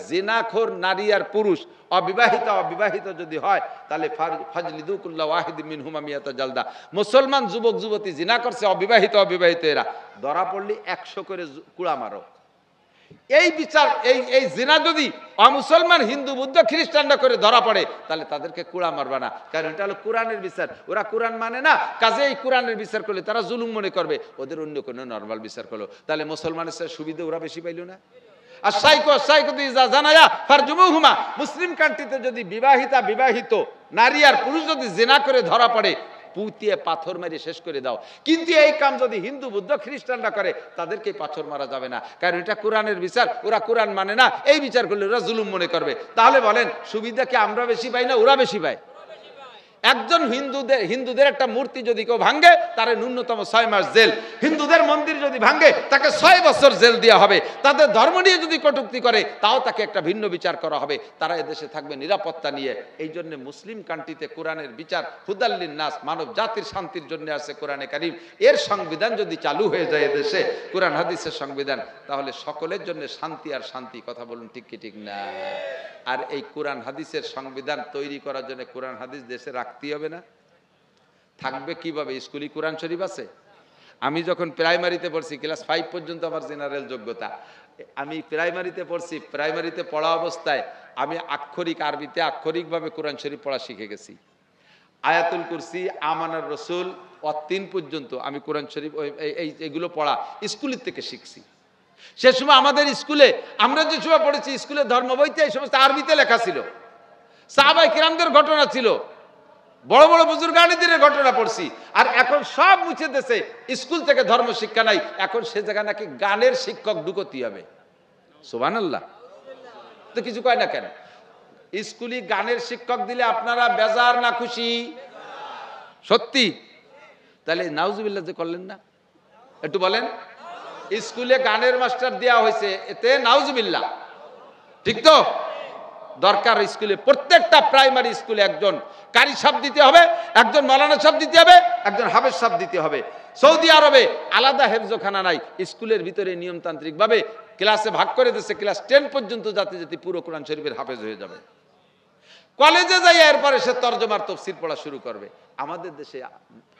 জিনাখোর নারী আর পুরুষ অবিবাহিত যদি হয় তাহলে ফাজলিদু কুল্লা ওয়াহিদিন মিনহুমা মিয়াতা জালদা। মুসলমান যুবক যুবতী জিনা করছে, অবিবাহিত এরা ধরা পড়লে 100 করে কুড়া মারো। এই বিচার, এই জিনা যদি অমুসলমান হিন্দু বৌদ্ধ খ্রিস্টানরা করে ধরা পড়ে তাহলে তাদেরকে কুড়া মারবা না, কারণ এটা হলো কোরআনের বিচার। ওরা কোরআন মানে না, কাজে এই কোরআনের বিচার করলে তারা জুলুম মনে করবে, ওদের অন্য কোনো নর্মাল বিচার করলো। তাহলে মুসলমানের সাথে সুবিধা ওরা বেশি পাইল না? আর মুসলিম কান্ট্রিতে যদি বিবাহিত নারী আর পুরুষ যদি জিনা করে ধরা পড়ে, পুঁতিয়ে পাথর মেরে শেষ করে দাও। কিন্তু এই কাম যদি হিন্দু বুদ্ধ খ্রিস্টানরা করে তাদেরকে পাথর মারা যাবে না, কারণ এটা কোরআনের বিচার। ওরা কোরআন মানে না, এই বিচার করলে ওরা জুলুম মনে করবে। তাহলে বলেন সুবিধা কি আমরা বেশি পাই না ওরা বেশি পায়? একজন হিন্দুদের একটা মূর্তি যদি কেউ ভাঙে তার ন্যূনতম 6 মাস জেল। হিন্দুদের মন্দির যদি ভাঙে তাকে 6 বছর জেল দেওয়া হবে। তাদের ধর্ম নিয়ে যদি কটূক্তি করে তাও তাকে একটা ভিন্ন বিচার করা হবে। তারা এদেশে থাকবে নিরাপত্তা নিয়ে। এই জন্য মুসলিম কান্ট্রিতে কোরআনের বিচার হুদাল্লিন নাস, মানব জাতির শান্তির জন্য আছে কোরআনে কারীম। এর সংবিধান যদি চালু হয়ে যায় এদেশে, কোরআন হাদিসের সংবিধান, তাহলে সকলের জন্য শান্তি আর শান্তি। কথা বলুন ঠিক কি ঠিক না? আর এই কোরআন হাদিসের সংবিধান তৈরি করার জন্য কোরআন হাদিস দেশে রাখতে হবে না? থাকবে কিভাবে? স্কুলে কোরআন শরীফ আছে। আমি যখন প্রাইমারিতে পড়ছি, ক্লাস 5 পর্যন্ত আমার জেনারেল যোগ্যতা, আমি প্রাইমারিতে পড়ছি। প্রাইমারিতে পড়া অবস্থায় আমি আরবিতে আক্ষরিকভাবে কোরআন শরীফ পড়া শিখে গেছি। আয়াতুল কুরসি, আমানার রসুল, অ-3 পর্যন্ত আমি কোরআন শরীফ এইগুলো পড়া স্কুলের থেকে শিখছি। সে সময় আমাদের স্কুলে, আমরা যে সময় পড়েছি স্কুলে ধর্ম বইতে এই সমস্ত আরবিতে লেখা ছিল। সাহাবায়ে কিরামদের ঘটনা ছিল, বড় বড় বুজুর্গানীদের ঘটনা পড়ছি। আর এখন সব মুছে দেশে, স্কুল থেকে ধর্ম শিক্ষা নাই। এখন সে জায়গায় নাকি গানের শিক্ষক ঢুকতে হবে। সুবহানাল্লাহ। তো কিছু কয় না কেন? স্কুলে গানের শিক্ষক দিলে আপনারা বেজার না খুশি? সত্যি? তাহলে নাউজুবিল্লাহ যে করলেন না, একটু বলেন। স্কুলে গানের মাস্টার দেওয়া হয়েছে, এতে নাউজুবিল্লাহ, ঠিক তো? দরকার স্কুলে, প্রত্যেকটা প্রাইমারি স্কুলে একজন কারি সাহেব দিতে হবে, একজন মাওলানা সাহেব দিতে হবে, একজন হাফেজ সাহেব দিতে হবে। সৌদি আরবে আলাদা হেফজখানা নাই, স্কুলের ভিতরে নিয়মতান্ত্রিক ভাবে ক্লাসে ভাগ করে দিচ্ছে। ক্লাস 10 পর্যন্ত যাতে যাতে পুরো কোরআন শরীফের হাফেজ হয়ে যাবে। কলেজে যাই এরপরে সে তরজমার তাফসীর পড়া শুরু করবে। আমাদের দেশে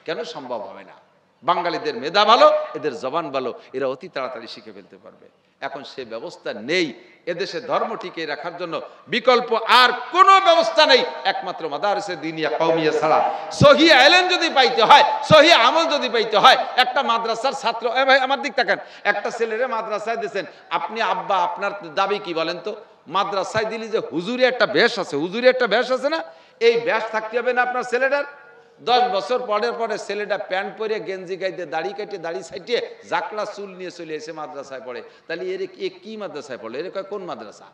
কেন সম্ভব হবে না? বাঙালিদের মেধা ভালো, এদের জবান ভালো, এরা অতি তাড়াতাড়ি শিখে ফেলতে পারবে। এখন সে ব্যবস্থা নেই। এদেশে ধর্ম টিকিয়ে রাখার জন্য বিকল্প আর কোনো ব্যবস্থা নেই, একমাত্র মাদারিসে দিনিয়া কওমিয়া ছাড়া। সহিহ ইলম যদি পাইতে হয়, সহিহ আমল যদি পাইতে হয়, একটা মাদ্রাসার ছাত্র, ভাই আমার দিক তাকান, একটা ছেলেরে মাদ্রাসায় দিয়েছেন আপনি, আব্বা আপনার দাবি কি বলেন তো? মাদ্রাসায় দিলি যে হুজুরি একটা বেশ আছে, হুজুরি একটা বেশ আছে না, এই বেশ থাকতে হবে না আপনার ছেলেটার? 10 বছর পরে ছেলেটা প্যান্ট পরে, গেঞ্জি গাইতে, দাড়ি কাটে, দাড়ি সাইটিয়ে, জাকলা চুল নিয়ে চলে এসে মাদ্রাসায় পড়ে। তাহলে এ কি মাদ্রাসায় পড়ে? এর কোন মাদ্রাসা?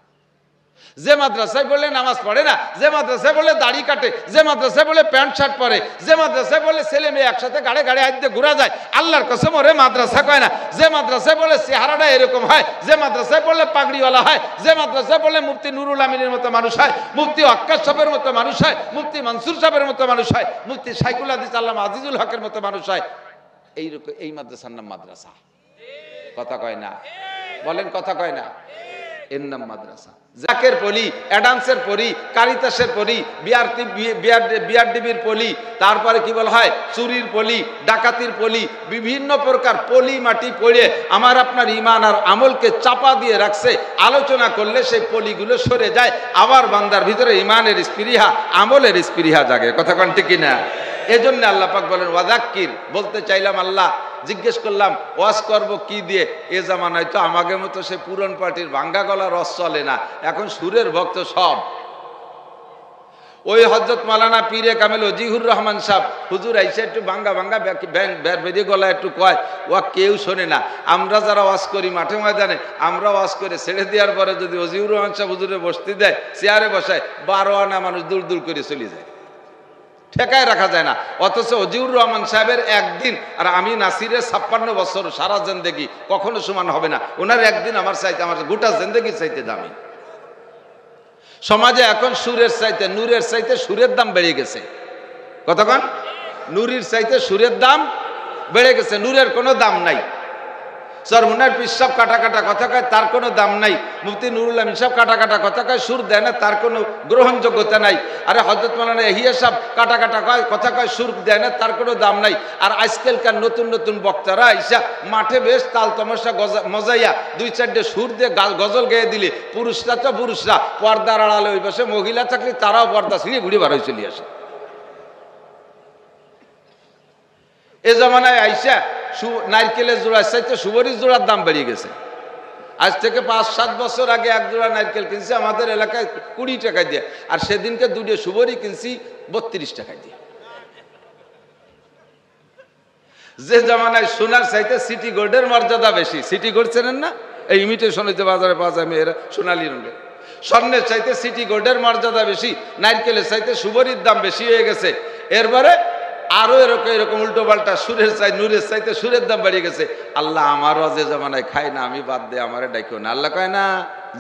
যে মাদ্রাসায় বললে নামাজ পড়ে না, যে মাদ্রাসায় বলে দাড়ি কাটে, যে মাদ্রাসায় বলে প্যান্ট শার্ট পরে, যে মাদ্রাসায় বলে ছেলে মেয়ে একসাথে গাড়ে গাড়ে হাত দিয়ে ঘোরা যায়, আল্লাহর কসম ওরে মাদ্রাসা কয় না। যে মাদ্রাসায় বলে চেহারাটা এরকম হয়, যে মাদ্রাসায় বললে পাগড়িওয়ালা হয়, যে মাদ্রাসায় বললে মুফতি নুরুল আমিনের মতো মানুষ হয়, মুফতি আক্কাস সাহেবের মতো মানুষ হয়, মুফতি মনসুর সাহেবের মতো মানুষ হয়, মুফতি শাইখুল হাদিস আল্লামা আজিজুল হকের মতো মানুষ হয়, এইরকম এই মাদ্রাসার নাম মাদ্রাসা। কথা কয় না? বলেন কথা কয় না? এর নাম মাদ্রাসা। জাকের পলি, অ্যাডামসের পলি, কারিতাসের পলি, বিআরডিবির পলি, তারপরে কি বলা হয় চুরির পলি, ডাকাতির পলি, বিভিন্ন প্রকার পলি মাটি পড়ে আমার আপনার ঈমান আর আমলকে চাপা দিয়ে রাখছে। আলোচনা করলে সেই পলিগুলো সরে যায়, আবার বান্দার ভিতরে ঈমানের স্পৃহা, আমলের স্পৃহা জাগে। কথা কোন ঠিক কিনা? এজন্য আল্লাহ পাক বলেন ওয়াযাক্কির। বলতে চাইলাম আল্লাহ, জিজ্ঞেস করলাম ওয়াজ করবো কি দিয়ে? এ জামানায় তো আমাদের মতো সে পুরন পার্টির ভাঙ্গা গলা রস চলে না, এখন সুরের ভক্ত সব। ওই হযরত মাওলানা পীরে কামেল ওজিহুর রহমান সাহেব হুজুর আইসা একটু ভাঙ্গা ভাঙ্গা বেরিয়ে গলা একটু কয়, ও কেউ শোনে না। আমরা যারা ওয়াজ করি মাঠে ময়দানে, আমরা ওয়াজ করে ছেড়ে দেওয়ার পরে যদি ওজিহুর রহমান সাহেব হুজুরে বসতে দেয়, চেয়ারে বসায়, 12 আনা মানুষ দূর দূর করে চলে যায়, ঠেকায় রাখা যায় না। অথচ ওজিউর রহমান সাহেবের একদিন আর আমি নাসিরের 56 বছর সারা জিন্দেগি কখনো সমান হবে না। ওনার একদিন আমার চাইতে, আমার গোটা জিন্দেগির চাইতে দামি। সমাজে এখন সুরের চাইতে, নূরের চাইতে সুরের দাম বেড়ে গেছে। কতক্ষণ? নুরির চাইতে সুরের দাম বেড়ে গেছে, নূরের কোনো দাম নাই। চরমুনার পিসাব কাটা কাটা কথা কয়, তার কোনো দাম নাই। মুফতি নুরুল আমিন সাহেব কাটা কাটা কথা কয়, সুর দেয় না, তার কোনো গ্রহণযোগ্যতা নাই। আরে হযরত মাওলানা ইয়াহিয়া সাহেব কাটা কাটা কয় কথা কয়, সুর দেয় না, তার কোনো দাম নাই। আর আজকালকার নতুন নতুন বক্তারা আইসা মাঠে বেশ তাল তমাশা মজাইয়া 2-4টে সুর দিয়ে গজল গেয়ে দিলে পুরুষরা তো পুরুষরা, পর্দার আড়ালে ওই পাশে মহিলা থাকলে তারাও পর্দা ছিঁড়ে ঘুরে বার হয়ে চলে আসে। এ জমানায় আইসা নারকেলের জোড়ার চাইতে সুবরির জোড়ার দাম বেড়ে গেছে। আজ থেকে 5-7 বছর আগে এক জোড়া নারকেল কিনছি আমাদের এলাকায় 20 টাকা দিয়ে, আর সেদিনকে 2টে সুবরি কিনছি 32 টাকা দিয়ে। যে জমানায় সোনার চাইতে সিটি গোল্ডের মর্যাদা বেশি। সিটি গোল্ড চেনেন না? এই ইমিটেশন হইতে বাজারে পাওয়া যায় মেয়েরা, সোনালী রঙের। স্বর্ণের চাইতে সিটি গোল্ডের মর্যাদা বেশি, নারকেলের চাইতে সুবরির দাম বেশি হয়ে গেছে। এরপরে আরো এরকম উল্টো পাল্টা সুরের চাই নূরের চাইতে সুরের দাম বাড়িয়ে গেছে। আল্লাহ আমারও যে জমানায় খাই না, আমি বাদ দে, আমারে ডাইকো না। আল্লাহ কয় না,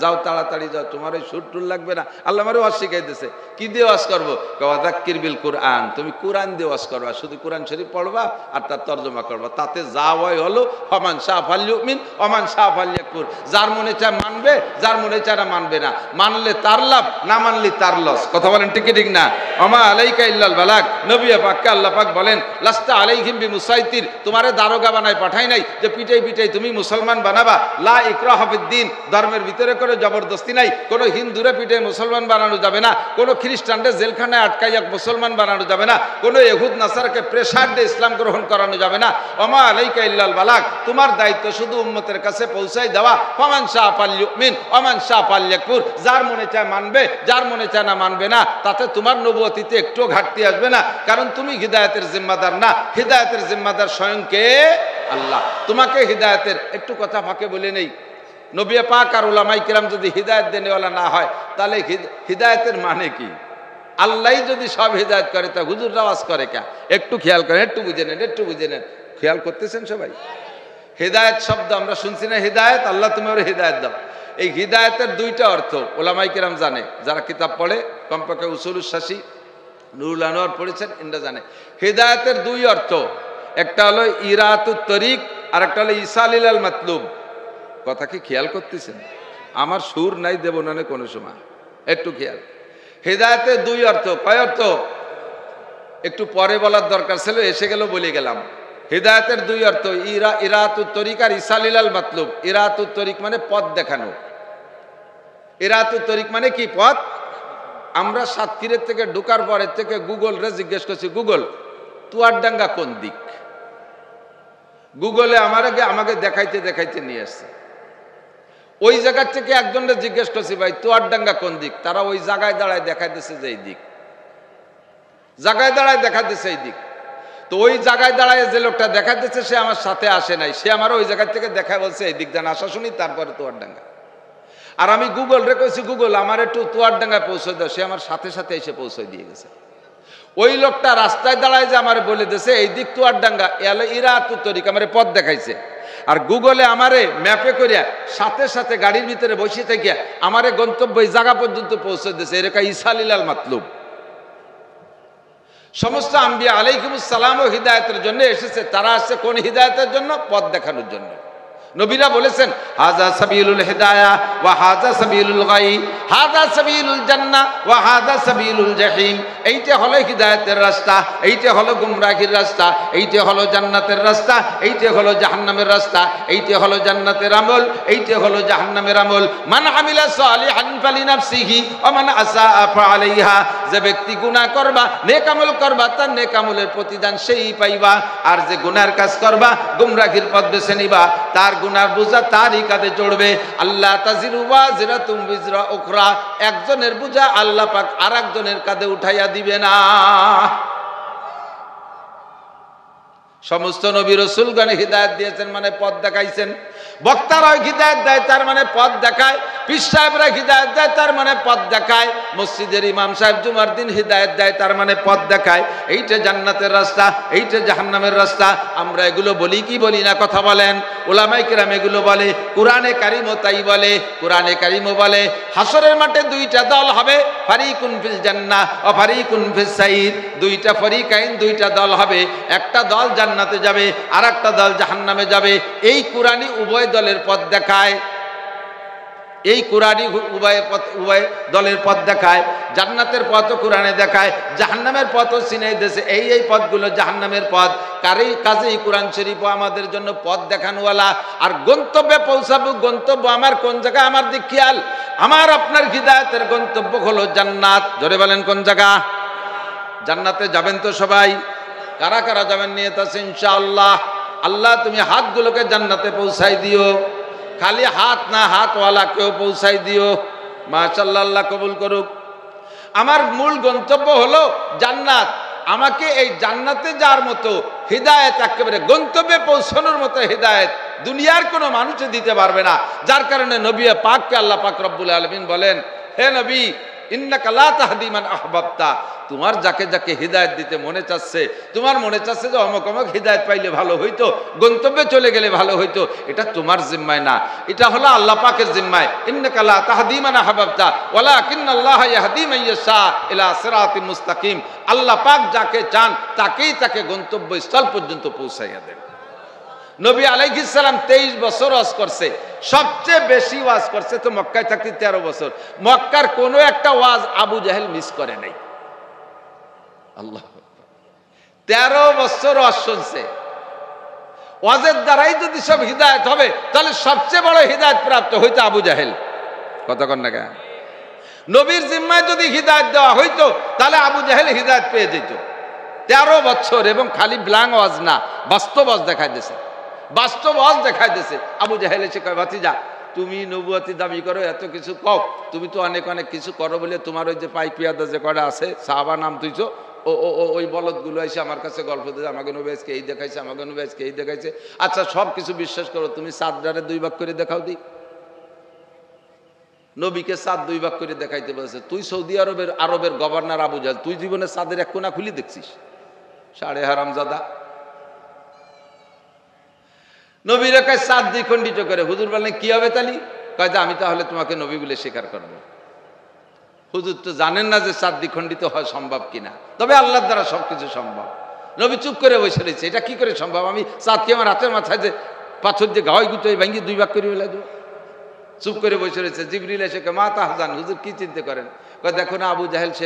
যাও তাড়াতাড়ি যাও, তোমার ওই সুর টুর লাগবে না। আল্লাহ আমারে ওয়াজ শিখাই দিয়েছে। কি দিয়ে ওয়াজ করবো? ওয়াযাক্কির বিল কুরআন, তুমি কোরআন দিয়ে ওয়াজ করবা, শুধু কোরআন শরীফ পড়বা আর তার তর্জমা করবা। তাতে যা হয় হলো, ফামান শাআ ফালইউমিন ওমান শাআ ফালইয়াকফুর। যার মনে চায় মানবে, যার মনে চায় না মানবে না। মানলে তার লাভ, না মানলে তার লস। কথা বলেন ঠিক ঠিক না? ওমা আলাইকা ইল্লাল বালাগ। নবী পাককে আল্লাহ পাক বলেন, লাস্তা আলাইহিম বিমুসাইতির, তোমারে দারোগা বানায় পাঠাই নাই যে পিটাই পিটাই তুমি মুসলমান বানাবা। লা ইকরাহা ফিদ্দিন, ধর্মের ভিতরে কোনো জবরদস্তি নাই। কোনো হিন্দুরে পিটে মুসলমান বানানো যাবে না, কোনো খ্রিস্টানদের জেলখানায় আটকাইয়া মুসলমান বানানো যাবে না, কোনো ইহুদ নাসারাকে প্রেসার দিয়ে ইসলাম গ্রহণ করানো যাবে না। ওমা আলাইকা ইল্লাল বালাগ, তোমার দায়িত্ব শুধু উম্মতের কাছে পৌঁছাই দেওয়া। ফামান শাআ ফালইউমিন ওমান শাআ ফালইয়াকফুর, যার মনে চায় মানবে, যার মনে চায় না মানবে না। তাতে তোমার নবুয়তিতে একটু ঘাটতি আসবে না, কারণ তুমি হিদায়াতের জিম্মাদার না। হিদায়াতের জিম্মাদার স্বয়ং কে? আল্লাহ। তোমাকে হিদায়াতের একটু কথা ফাঁকে বলে নেই, নবী পাক আর উলামায়ে কিরাম যদি হিদায়াত দেনেওয়ালা না হয়, তাহলে হিদায়াতের মানে কি? আল্লাহ যদি সব হিদায়াত করে, তা হুজুর আওয়াজ করে কে? একটু খেয়াল করেন, একটু বুঝে নেন, একটু বুঝে নেন। খেয়াল করতেছেন সবাই? হিদায়াত শব্দ আমরা শুনছি না, হিদায়াত, আল্লাহ তুমি ওর হিদায়াত দাও। এই হিদায়াতের 2টা অর্থ উলামায়ে কিরাম জানে, যারা কিতাব পড়ে, কমপক্ষে উসুলুস শাসি নুরুল আনোয়ার পড়েছেন, ইন্দ্রা জানে। হিদায়াতের 2 অর্থ, একটা হলো ইরাতুত তরিক, আর একটা হলো ইসালিল আল মাতলুব। কথা কি খেয়াল করতেছেন? আমার সুর নাই দেব না কোনো সময়, একটু খেয়াল। হিদায়াতের 2 অর্থ। কয় অর্থ? একটু পরে বলার দরকার ছিল, এসে গেল বলে গেলাম। হিদায়াতের 2 অর্থ, ইরাতুত তরিক আর ইসালিল আল মাতলুব। ইরাতুত তরিক মানে পথ দেখানো। ইরাতুত তরিক মানে কি? পথ। আমরা সাতক্ষীরের থেকে ঢোকার পরের থেকে গুগল রে জিজ্ঞেস করছি, গুগল তুয়ারডাঙ্গা কোন দিক? গুগলে আমাকে দেখাইতে দেখাইতে নিয়ে আসছে। ওই জায়গার থেকে একজনকে জিজ্ঞেস করছি, ভাই তুয়ারডাঙ্গা কোন দিক? তারা ওই জায়গায় দাঁড়ায় দেখাইতেছে যে এই দিক, জায়গায় দাঁড়ায় দেখাইতেছে এই দিক। তো ওই জায়গায় দাঁড়ায় যে লোকটা দেখাইতেছে সে আমার সাথে আসে নাই, সে আমার ওই জায়গা থেকে দেখা বলছে এই দিক জানা আসা শুনি, তারপরে তুয়ারডাঙ্গা। আর আমি গুগল রে কইছি, গুগল আমার একটু তুয়ারডাঙ্গায় পৌঁছে দাও, সে আমার সাথে সাথে এসে পৌঁছে দিয়ে গেছে। ওই লোকটা রাস্তায় দাঁড়ায় যে আমার বলে দিয়েছে এই দিক তুয়ারডাঙ্গা, এলো ইরাতুত তরিক, আমার পথ দেখাইছে। আর গুগলে আমারে ম্যাপে করিয়া সাথে সাথে গাড়ির ভিতরে বসে থেকে আমারে গন্তব্য এই জায়গা পর্যন্ত পৌঁছে দিয়েছে। এরকম ইসালিল আল মাতলুব। সমস্ত আম্বিয়া আলাইহিমুস সালামও হিদায়াতের জন্য এসেছে। তারা আসছে কোন হিদায়াতের জন্য? পথ দেখানোর জন্য। নবীরা বলেছেন, হাযা সাবিলুল হিদায়াহ ওয়া হাযা সাবিলুল গাই, হাযা সাবিলুল জান্নাহ ওয়া হাযা সাবিলুল জাহিম। এইটা হলো হিদায়াতের রাস্তা, এইটা হলো গুমরাহির রাস্তা, এইটা হলো জান্নাতের রাস্তা, এইটা হলো জাহান্নামের রাস্তা, এইটা হলো জান্নাতের আমল, এইটা হলো জাহান্নামের আমল। মান আমিলা সালিহান ফালিনাফসিহি ওয়া মান আসাআ ফাআলাইহা। যে ব্যক্তি গুনাহ করবা, নেক আমল করবা, তার নেক আমলের প্রতিদান সেই পাইবা। আর যে গুনার কাজ করবা, গুমরাহির পথ বেছে নিবা, তার গুনার বোঝা তারই কাঁধে চড়বে। আল্লাহ তাজিরু ওয়াজিরাতুম বিজরা উখরা, একজনের বোঝা আল্লাহ পাক আরেকজনের কাঁধে উঠাইয়া দিবে না। সমস্ত নবী রাসূলগণ হিদায়াত দিয়েছেন, মানে পথ দেখাইছেন। বক্তারাও হিদায়াত দেয়, তার মানে পথ দেখায়। পীর সাহেবরা হিদায়েত দেয় তার মানে পথ দেখায়, মসজিদের ইমাম সাহেব জুমার দিন হিদায়েত দেয় তার মানে পথ দেখায়। এইটা জান্নাতের রাস্তা, এইটা জাহান্নামের রাস্তা। আমরা এগুলো বলি কি বলি না কথা বলেন? উলামায়ে কেরাম এগুলো বলে, কোরআনে কারিমও তাই বলে। কোরআনে কারিমও বলে হাসরের মাঠে দুইটা দল হবে, ফারিকুন ফিল জান্নাহ ওয়া ফারিকুন ফিস সাইর। দুইটা ফরিকাইন, দুইটা দল হবে, একটা দল জান্নাতে যাবে আর একটা দল জাহান্নামে যাবে। এই কোরআনই উভয় দলের পথ দেখায়। এই কোরআনই উভয় দলের পথ দেখায়। জান্নাতের পথও কোরআনে দেখায়, জাহান্নামের পথও চিনাই দিয়েছে। এই পথগুলো জাহান্নামের পথ। কাজেই কোরআন শরীফও আমাদের জন্য পথ দেখানোওয়ালা। আর গন্তব্যে পৌঁছাবো, গন্তব্য আমার কোন জায়গা? আমার দিক খেয়াল। আমার আপনার হিদায়াতের গন্তব্য হলো জান্নাত। জোরে বলেন কোন জায়গা? জান্নাতে যাবেন তো সবাই? কারা কারা যাবেন নিয়ত আছে ইনশাআল্লাহ? আল্লাহ তুমি হাতগুলোকে জান্নাতে পৌঁছাই দিও। খালি হাত না, হাতওয়ালাকেও পৌঁছাই দিও। মাশাআল্লাহ, আল্লাহ কবুল করুক। আমার মূল গন্তব্য হলো জান্নাত। আমাকে এই জান্নাতে যাওয়ার মতো হিদায়াত, একেবারে গন্তব্যে পৌঁছানোর মতো হিদায়াত দুনিয়ার কোনো মানুষে দিতে পারবে না। যার কারণে নবী পাককে আল্লাহ পাক রব্বুল আলামিন বলেন, হে নবী, ইন্নাকা লা তাহদি মান আহবাবতা। তোমার যাকে যাকে হিদায়াত দিতে মনে চাচ্ছে, তোমার মনে চাচ্ছে যে অমুক অমুক হিদায়াত পাইলে ভালো হইতো, গন্তব্যে চলে গেলে ভালো হইতো, এটা তোমার জিম্মায় না, এটা হলো আল্লাহ পাকের জিম্মায়। ইন্নাকা লা তাহদি মান আহবাবতা ওয়ালাকিন্নাল্লাহা ইয়াহদি মান ইয়াশা ইলা সিরাতিন মুস্তাকিম। আল্লাহ পাক যাকে চান তাকে গন্তব্যস্থল পর্যন্ত পৌঁছাইয়া দেন। নবী আলাইহিস সালাম 23 বছর ওয়াজ করছে। সবচেয়ে বেশি ওয়াজ করছে তো মক্কায় থাকতে 13 বছর। মক্কার কোনো একটা ওয়াজ আবু জাহেল মিস করে নাই। আল্লাহ, 13 বছর ওয়াজ শুনছে। ওয়াজের দ্বারাই যদি সব হিদায়াত হবে, তাহলে সবচেয়ে বড় হিদায়াত প্রাপ্ত হইতো আবু জাহেল। কতক্ষণ না কেন? নবীর জিম্মায় যদি হিদায়াত দেওয়া হইতো, তাহলে আবু জাহেল হিদায়াত পেয়ে যেত। 13 বছর, এবং খালি ব্লাং ওয়াজ না, বাস্তব ওয়াজ দেখাই দিয়েছে। বাস্তব ওয়াজ দেখাই দিয়েছে। আবু জাহেল এসে কয়, ভাতিজা, তুমি নবুয়তি দাবি করো, এত কিছু কও, তুমি তো অনেক অনেক কিছু করো বলে তোমার ওই যে পাইপিয়াদা যে কটা আছে, সাহাবা নাম তুইছো, ওই বলদগুলো এসে আমার কাছে গল্প দিয়েছে, আমাকে নবী আজকে এই দেখাইছে, আমাকে নবী আজকে এই দেখাইছে। আচ্ছা, সব কিছু বিশ্বাস করো, তুমি চাঁদটারে 2 ভাগ করে দেখাও দি। নবীকে চাঁদ 2 ভাগ করে দেখাইতে বলেছে। তুই সৌদি আরবের গভর্নর আবু জাহেল, তুই জীবনে চাঁদের এক কোনা খুলি দেখছিস? সাড়ে হারামজাদা। নবীর কাছে চাঁদ দ্বিখণ্ডিত করে। হুজুর বললেন, কি হবে তালি? কয়, আমি তাহলে তোমাকে নবী বলে স্বীকার করবো। হুজুর তো জানেন না যে চাঁদ দ্বিখণ্ডিত হয় সম্ভব কিনা, তবে আল্লাহর দ্বারা সবকিছু সম্ভব। নবী চুপ করে বসে রয়েছে। এটা কি করে সম্ভব? আমি চাঁদকে আমার হাতের মাথায় যে পাথর দিয়ে গাওয়াই গুটোই ভেঙে 2 ভাগ করে ফেলে দেবো। চুপ করে বসে রয়েছে। জিবরিল এসে মা তাহজান, হুজুর কি চিন্তা করেন? কয়, দেখো না, আবু জাহেল সে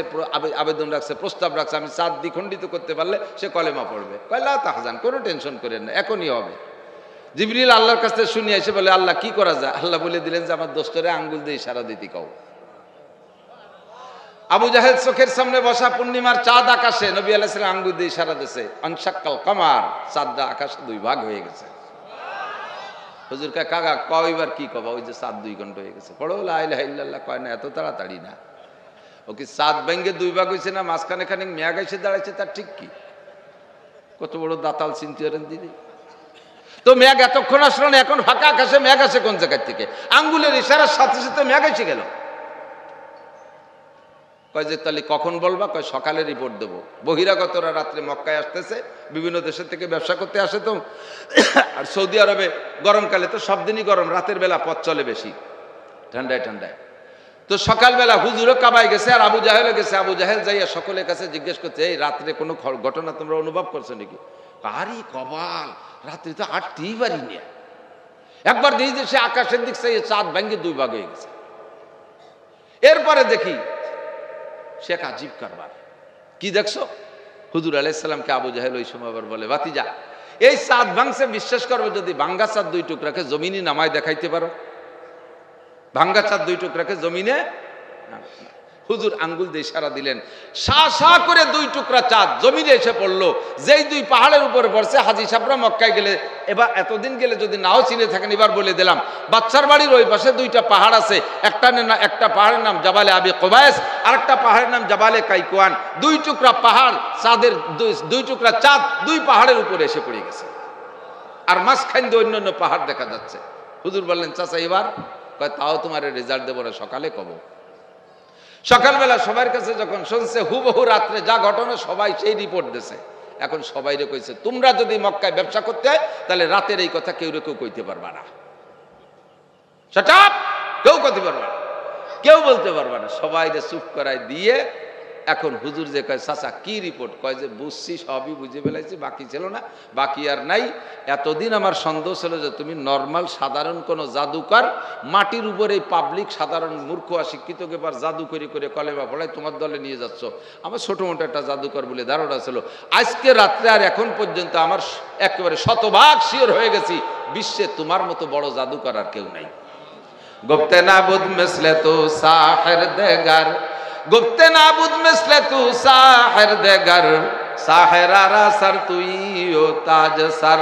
আবেদন রাখছে, প্রস্তাব রাখছে, আমি চাঁদ দ্বিখণ্ডিত করতে পারলে সে কলেমা পড়বে। কয়, লা তাহজান, কোনো টেনশন করেন না, এখনই হবে। জিবরিল আল্লাহর কাছ থেকে শুনিয়ে এসে বলে, আল্লাহ কি করা যায়? আল্লাহ বলে দিলেন যে আমার দোস্তরে আঙ্গুল দিয়ে ইশারা দিতে কও। আবু জাহেল চোখের সামনে বসা পূর্ণিমার চাঁদ আকাশে, নবী আলাইহিস সালাম আঙ্গুল দিয়ে ইশারা দিয়েছে, আনশাক্কাল কামার, চাঁদটা আকাশে 2 ভাগ হয়ে গেছে। হুজুর কয়, কাকা কও এবার কি কবা? ওই যে চাঁদ 2 ঘন্টা হয়ে গেছে। পড়ো লা ইলাহা ইল্লাল্লাহ। কয় না, এত তাড়াতাড়ি না। ও কি চাঁদ ভেঙে 2 ভাগ হয়েছে না মাঝখানে খানিক মেঘ এসে দাঁড়াইছে, তার ঠিক কি? কত বড় দাতাল চিন্তা করেন দিদি। তো মেঘ এতক্ষণ আসলো না, এখন ফাঁকা আকাশে মেঘ আসে কোন জায়গার থেকে? আঙ্গুলের ইশারার সাথে সাথে মেঘ এসে গেল। কয় যে তাহলে কখন বলবা? কয়, সকালে রিপোর্ট দেবো। বহিরাগতরা রাত্রে মক্কায় আসতেছে, বিভিন্ন দেশের থেকে ব্যবসা করতে আসে তো। আর সৌদি আরবে গরমকালে তো সব দিনই গরম, রাতের বেলা পথ চলে বেশি, ঠান্ডায় ঠান্ডায়। তো সকালবেলা হুজুরও কাবায় গেছে আর আবু জাহেলও গেছে। আবু জাহেল যাইয়া সকলের কাছে জিজ্ঞেস করছে, এই রাত্রে কোনো ঘটনা তোমরা অনুভব করছো নাকি? আরে কবাল, রাত্রে তো হাঁটতেই পারি না। একবার দেখি যে সে আকাশের দিক থেকে চাঁদ ভেঙে 2 ভাগ হয়ে গেছে। এরপরে দেখি সে এক আজীব কারবার। কি দেখছো? হুজুর আলাইহিস সালামকে আবু জাহেল ওই সময় আবার বলে, ভাতিজা, এই চাঁদ ভাঙছে, বিশ্বাস করবো যদি ভাঙ্গা চাঁদ 2 টুকরাকে জমিনে নামায় দেখাইতে পারো। ভাঙ্গা চাঁদ 2 টুকরাকে জমিনে। হুজুর আঙ্গুল দিয়ে ইশারা দিলেন, সা করে 2 টুকরা চাঁদ জমিনে এসে পড়লো। যেই 2 পাহাড়ের উপরে পড়ছে, হাজী সাহেবরা মক্কায় গেলে, এবার এতদিন গেলে যদি নাও চিনে থাকেন, এবার বলে দিলাম, বাচ্চার বাড়ির ওই পাশে 2টা পাহাড় আছে। একটা পাহাড়ের নাম জাবালে আবি কুবাইস, আর একটা পাহাড়ের নাম জাবালে কাইকুয়ান। 2 টুকরা পাহাড়, চাঁদের 2 টুকরা চাঁদ 2 পাহাড়ের উপরে এসে পড়ে গেছে, আর মাঝখান দিয়ে অন্যান্য পাহাড় দেখা যাচ্ছে। হুজুর বললেন, চাচা এবার কয় তাও তোমার রেজাল্ট দেবো না, সকালে কব। সকালবেলা সবার কাছে যখন শুনছে হুবহু রাত্রে যা ঘটনা সবাই সেই রিপোর্ট দিছে। এখন সবাইরে কইছে তোমরা যদি মক্কায় ব্যবসা করতে হয় তাহলে রাতের এই কথা কেউ কইতে পারবা না, সেটা কেউ কইতে পারবা না, কেউ বলতে পারবা না। সবাইরে চুপ করায় দিয়ে এখন হুজুর যে কয় চাচা কি রিপোর্ট, কয় যে বুঝছি, সবই বুঝে ফেলাইছি, বাকি ছিল না, বাকি আর নাই। এতদিন আমার সন্দেহ ছিল যে তুমি নর্মাল সাধারণ কোনো জাদুকর, মাটির উপরে পাবলিক সাধারণ মূর্খ অশিক্ষিতকে পার জাদু করে করে কলেমা পড়ায় তোমার দলে নিয়ে যাচ্ছ। আমার ছোট মোটো একটা জাদুকর বলে ধারণা ছিল। আজকে রাত্রে আর এখন পর্যন্ত আমার একেবারে শতভাগ শিওর হয়ে গেছি বিশ্বে তোমার মতো বড় জাদুকর আর কেউ নাই। গুপ্তে নাবুদ মিসলে তু সাহির দেগার, গুপ্তে নাবুদ মিসলে তু সাহির দেগার, সাহেরারা সার তুই ও তাজ সার।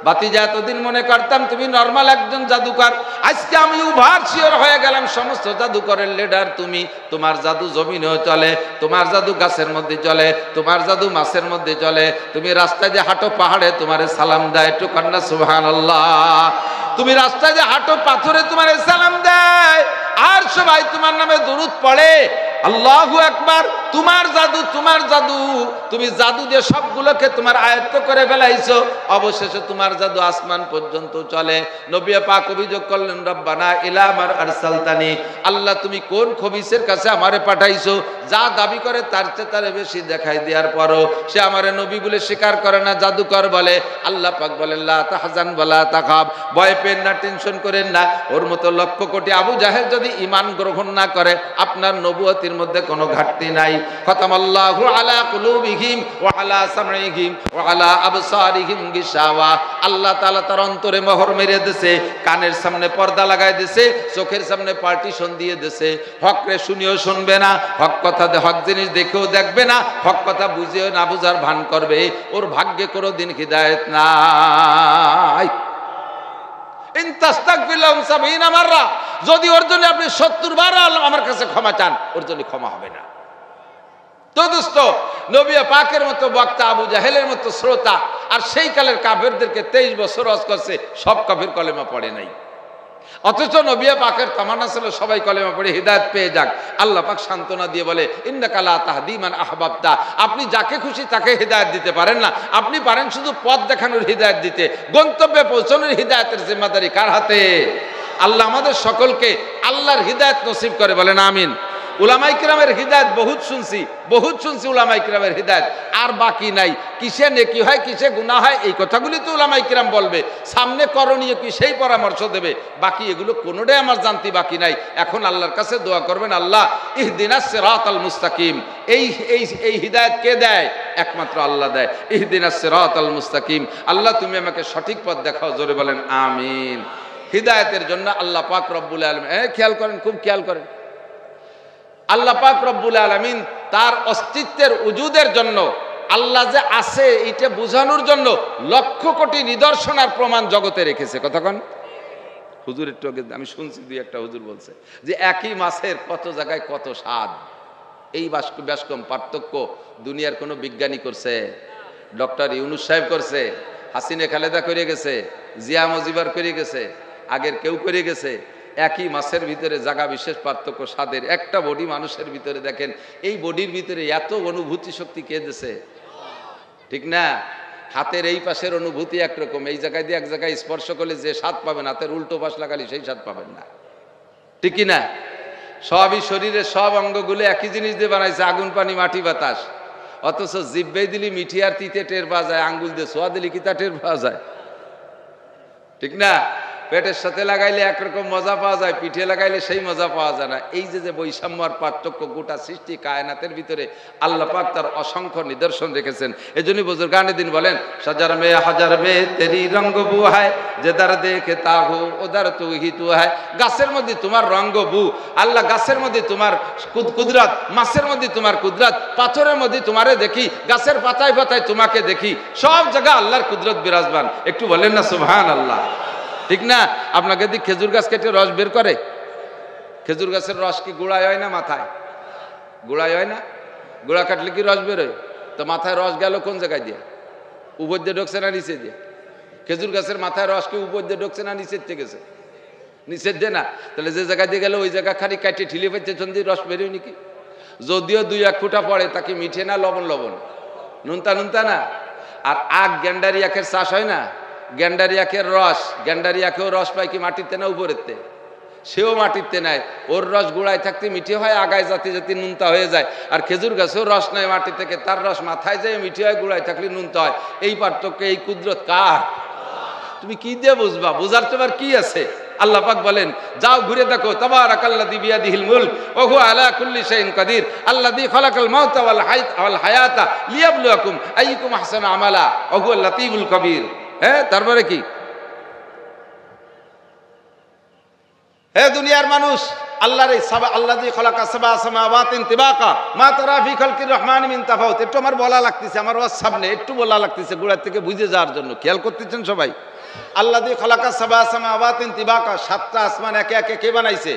বাতিজা এতদিন মনে করতাম তুমি নরমাল একজন জাদুকর, আজকে আমি উভার শিওর হয়ে গেলাম সমস্ত জাদুকরের লিডার তুমি। তোমার জাদু জমিনেও চলে, তোমার জাদু গাছের মধ্যে চলে, তোমার জাদু মাছের মধ্যে চলে। তুমি রাস্তায় যে হাঁটো পাহাড়ে তোমারে সালাম দেয়, একটু কন্যা সুবহানাল্লাহ। তুমি রাস্তায় যে হাঁটো পাথরে তোমার সালাম দেয়, আর সবাই তোমার নামে দরুদ পড়ে। আল্লাহু আকবার। তোমার জাদু, তোমার জাদু, তুমি জাদু দিয়ে সবগুলোকে তোমার আয়ত্ত করে ফেলাইছো। অবশেষে তোমার জাদু আসমান পর্যন্ত চলে। নবী পাক অভিযোগ করলেন রব্বানা ইলা মার আরসালতানি, আল্লাহ তুমি কোন খবিসের কাছে আমারে পাঠাইছো, যা দাবি করে তার চেয়ে তারে বেশি দেখাই দেওয়ার পরও সে আমারে নবী বলে স্বীকার করে না, জাদুকর বলে। আল্লাহ পাক বলেন লা তাহজান ওয়ালা তাখাব, ভয় পেন না, টেনশন করেন না। ওর মতো লক্ষ কোটি আবু জাহেল যদি ঈমান গ্রহণ না করে, আপনার নবুয়তির মধ্যে কোনো ঘাটতি নাই। খতামাল্লাহু আলা কুলুবিহিম ওয়া আলা সামঈহিম ওয়া আলা আবসারিহিম গিশাওয়া, আল্লাহ তাআলা তার অন্তরে মোহর মেরে দিয়েছে, কানের সামনে পর্দা লাগায় দিয়েছে, চোখের সামনে পার্টিশন দিয়ে দিয়েছে। হক রে শুনিও শুনবে না, হক কথা হক জিনিস দেখেও দেখবে না, হক কথা বুঝেও না বুঝার ভান করবে। ওর ভাগ্যে কোনো দিন হিদায়াত নাই। ইন তাস্তাগফির লাহুম ৭০ মাররা, যদি ওর জন্য আপনি ৭০ বার আমার কাছে ক্ষমা চান, ওর জন্য ক্ষমা হবে না। তো দোস্ত, নবী পাকের মতো বক্তা, আবু জাহেলের মতো শ্রোতা, আর সেই কালের কাফেরদেরকে 23 বছর ওয়াজ করছে, সব কাফের কলেমা পড়ে নাই। অথচ নবী পাকের তামান্না ছিল সবাই কলেমা পড়ে হিদায়াত পেয়ে যাক। আল্লাহ পাক সান্ত্বনা দিয়ে বলে ইন্নাকা লা তাহদি মান আহবাবতা, আপনি যাকে খুশি তাকে হিদায়াত দিতে পারেন না, আপনি পারেন শুধু পথ দেখানোর হিদায়াত দিতে। গন্তব্যে পৌঁছানোর হিদায়াতের জিম্মাদারি কার হাতে? আল্লাহ আমাদের সকলকে আল্লাহর হিদায়াত নসিব করে, বলেন আমিন। উলামায়ে কিরামের হিদায়াত বহুত শুনছি উলামায়ে কিরামের হিদায়াত, আর বাকি নাই। কিসে নেকি হয়, কিসে গুনাহ হয়, এই কথাগুলি তো উলামায়ে কিরাম বলবে, সামনে করণীয় কি সেই পরামর্শ দেবে। বাকি এগুলো কোনোটাই আমার জানতে বাকি নাই। এখন আল্লাহর কাছে দোয়া করবেন, আল্লাহ ইহদিনাস সিরাতাল মুস্তাকিম। এই হিদায়াত কে দেয়? একমাত্র আল্লাহ দেয়। ইহদিনাস সিরাতাল মুস্তাকিম, আল্লাহ তুমি আমাকে সঠিক পথ দেখাও, জোরে বলেন আমিন। হিদায়াতের জন্য আল্লাহ পাক রব্বুল আলামিন, খেয়াল করেন, খুব খেয়াল করেন, আল্লাহ পাক রব্বুল আলামিন তার অস্তিত্বের উজুদের জন্য, আল্লাহ যে আছে এটা বোঝানোর জন্য লক্ষ কোটি নিদর্শন আর প্রমাণ জগতে রেখেছে। কতক্ষণ হুজুর একটু আগে আমি শুনছি, দুই একটা হুজুর বলছে যে একই মাছের কত জায়গায় কত স্বাদ। এই ব্যাসকম পার্থক্য দুনিয়ার কোনো বিজ্ঞানী করছে? ডক্টর ইউনুস সাহেব করছে, হাসিনে খালেদা করে গেছে, জিয়া মজিবার করে গেছে, আগের কেউ করে গেছে? একই মাছের ভিতরে জায়গা বিশেষ পার্থক্য স্বাদের। একটা বডি মানুষের ভিতরে দেখেন, এই বডির ভিতরে এত অনুভূতি শক্তি কে দিয়েছে? ঠিক না? হাতের এই পাশের অনুভূতি একরকম, এই জায়গায় দিয়ে এক জায়গায় স্পর্শ করলে যে স্বাদ পাবেন, হাতের উল্টো পাশ লাগালে সেই স্বাদ পাবেন না, ঠিক না? সবই শরীরের সব অঙ্গগুলো একই জিনিস দিয়ে বানাইছে, আগুন পানি মাটি বাতাস। অথচ জিব্বে দিলি মিঠি আর তিতে টের পাওয়া যায়, আঙ্গুল দিয়ে সোয়া দিলি কি তা টের পাওয়া যায়, ঠিক না? পেটের সাথে লাগাইলে একরকম মজা পাওয়া যায়, পিঠে লাগাইলে সেই মজা পাওয়া যায় না। এই যে বৈষম্য আর পার্থক্য গোটা সৃষ্টি কায়নাতের ভিতরে আল্লাহ পাক তার অসংখ্য নিদর্শন রেখেছেন। এই জন্যই বুজুর্গানে দিন বলেন সাজার মে হাজার মে তেরি রঙ্গ বু হায়, যেদার দেখে তা হো ওদার তু হি তু হায়। গাছের মধ্যে তোমার রঙ্গ বু, আল্লাহ গাছের মধ্যে তোমার কুদরত, মাছের মধ্যে তোমার কুদরত, পাথরের মধ্যে তোমারে দেখি, গাছের পাতায় পাতায় তোমাকে দেখি, সব জায়গায় আল্লাহর কুদরত বিরাজমান। একটু বলেন না সুবহানাল্লাহ, ঠিক না? আপনাকে দিয়ে খেজুর গাছ কেটে রস বের করে, খেজুর গাছের রস কি গোড়ায় হয় না মাথায়? গোড়ায় হয় না? গোড়া কাটলে কি রস বেরোয়? তো মাথায় রস গেল কোন জায়গায় দিয়ে? উপর দিয়ে ঢুকছে না নিচে দিয়ে? খেজুর গাছের মাথায় রস কি উপর দিয়ে ঢুকছে না নিচের থেকে গেছে? নিচের দিয়ে না, তাহলে যে জায়গা দিয়ে গেলে ওই জায়গা খালি কাটিয়ে ঠিলে ফেলছে চন্দি রস বেরোয় নাকি? যদিও 2-1 ফুটা পড়ে তাকে মিঠে না লবণ লবণ, নুনতা নুনতা না। আর আখ গ্যান্ডারি আখের চাষ হয় না, গ্যান্ডারি আখের রস, গ্যান্ডারি আখেও রস পায় কি মাটিতে না উপরেতে? সেও মাটিতে নেয়, ওর রস গুড়ায় থাকতে মিঠে হয়, আগায় জাতি জাতি নুনতা হয়ে যায়। আর খেজুর গাছেও রস নেয় মাটি থেকে, তার রস মাথায় যায় মিঠে হয়, গুড়ায় থাকলে নুনতা হয়। এই পার্থক্য, এই কুদরত কার? তুমি কি দিয়ে বুঝবা? বুঝার তোমার কি আছে? আল্লাহ পাক বলেন যাও ঘুরে দেখো, তাবারাকাল্লাযী বিয়াদিহিল মুলক ওয়া হুয়া আলা কুল্লি শাইইন কাদির আল্লাযী খালাকাল মাউতা ওয়াল হায়াতা লিয়াবলুয়াকুম আইয়ুকুম আহসানু আমালা ওয়া হুয়াল লাতীফুল কবির। হ্যাঁ, তারপরে কি? হে দুনিয়ার মানুষ, আল্লাহর এই আল্লাযী খালাকা সাবআ সামাওয়াতিন তিবাকা মা তারা ফি খালকির রহমানি মিন তাফাউত। একটু আমার বলা লাগতেছে, আমার ওয়াজ সামনে একটু বলা লাগতেছে গোড়া থেকে বুঝে যাওয়ার জন্য, খেয়াল করতেছেন সবাই? আল্লাযী খালাকা সাবআ সামাওয়াতিন তিবাকা, 7টা আসমান একে একে কে বানাইছে?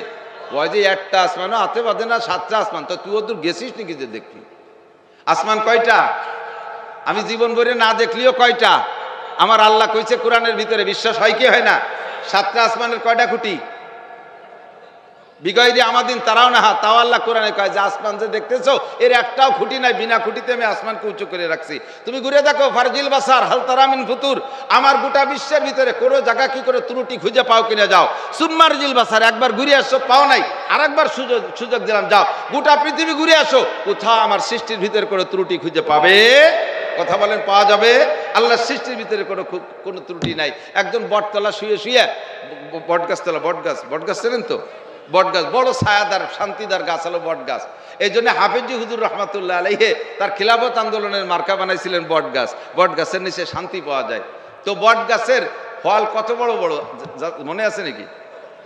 ওই যে একটা আসমানও হাতে বাঁধে না, 7টা আসমান। তো তুই ওদূর গেছিস নাকি যে দেখলি? আসমান কয়টা? আমি জীবন ভরে না দেখলিও কয়টা? আমার আল্লাহ কইছে কোরআনের ভিতরে, বিশ্বাস হয় কি হয় না? 7টা আসমানের কয়টা খুঁটি? বিগয়রি আমাদিন তারাও না, তাও আল্লাহ কোরআনে কয় যে আসমান যে দেখতেছো এর একটাও খুঁটি নাই, বিনা খুঁটিতে আমি আসমানকে উঁচু করে রাখছি। তুমি ঘুরে দেখো, ফারজিল বাসার হাল তারামিন ফুতুর, আমার গোটা বিশ্বের ভিতরে কোনো জায়গা কি করে ত্রুটি খুঁজে পাও কিনে যাও। সুম্মারজিল বাসার, একবার ঘুরে আসো, পাও নাই, আর একবার সুযোগ দিলাম, যাও গোটা পৃথিবী ঘুরে আসো, কোথাও আমার সৃষ্টির ভিতরে কোনো ত্রুটি খুঁজে পাবে? কথা বলেন, পাওয়া যাবে? আল্লাহর সৃষ্টির ভিতরে কোনো ত্রুটি নাই। একজন বটতলা শুয়ে শুয়ে, বটগাছতলা, বটগাছ চেনেন তো? বটগাছ বড় ছায়াদার শান্তিদার গাছ হলো বটগাছ। এই জন্য হাফেজি হুজুর রহমাতুল্লাহ আলাইহি তার খিলাফত আন্দোলনের মার্কা বানাইছিলেন বটগাছ। বটগাছের নিচে শান্তি পাওয়া যায়। তো বটগাছের ফল কত বড় বড় মনে আছে নাকি?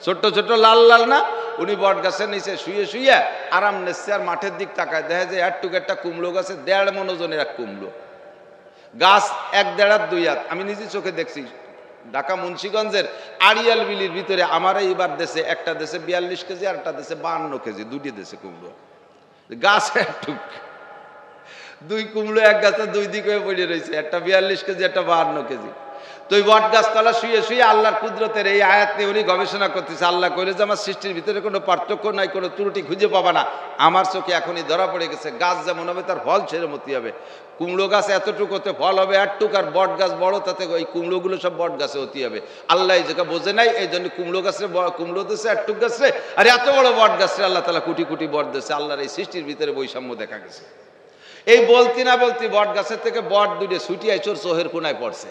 ছোট্ট ছোট্ট লাল লাল না? উনি বটগাছের নিচে শুয়ে শুয়ে আরাম নিচ্ছে, আর মাঠের দিক তাকায়, দেখা যায় একটুকু একটা কুমড়ো গাছে 1.5 মণ ওজনের এক কুমড়ো গাছ, 1-1.5 হাত 2 হাত। আমি নিজে চোখে দেখছি ঢাকা মুন্সিগঞ্জের আড়িয়াল বিলির ভিতরে। আমার এইবার দেশে একটা দেশে 42 কেজি, আর একটা দেশে 52 কেজি, দুটি দেশে কুমড়ো গাছ একটুক, 2 কুমড়ো এক গাছে 2 দিক হয়ে পড়ে রয়েছে, একটা 42 কেজি, একটা 52 কেজি। তো ওই বট গাছতলা শুয়ে শুয়ে আল্লাহর কুদরতের এই আয়াত নিয়ে উনি গবেষণা করতেছে। আল্লাহ কইলে যে আমার সৃষ্টির ভিতরে কোনো পার্থক্য নাই, কোনো ত্রুটি খুঁজে পাবা না। আমার চোখে এখনই ধরা পড়ে গেছে, গাছ যেমন হবে তার ফল সেরমতি হবে। কুমড়ো গাছ এতটুকুতে ফল হবে একটুক, আর বট গাছ বড়, তাতে ওই কুমড়োগুলো সব বট গাছে হতে হবে। আল্লাহ এই জায়গা বোঝে নাই, এই জন্য কুমড়ো গাছে কুমড়ো দিচ্ছে একটুক গাছে, আর এত বড় বট গাছে আল্লাহ তালা কোটি কোটি বট দিচ্ছে। আল্লাহর এই সৃষ্টির ভিতরে বৈষম্য দেখা গেছে। এই বলতি না বলতি বট গাছের থেকে বট দুটো ছুটিয়ে চোর চোহের কোনায় পড়ছে।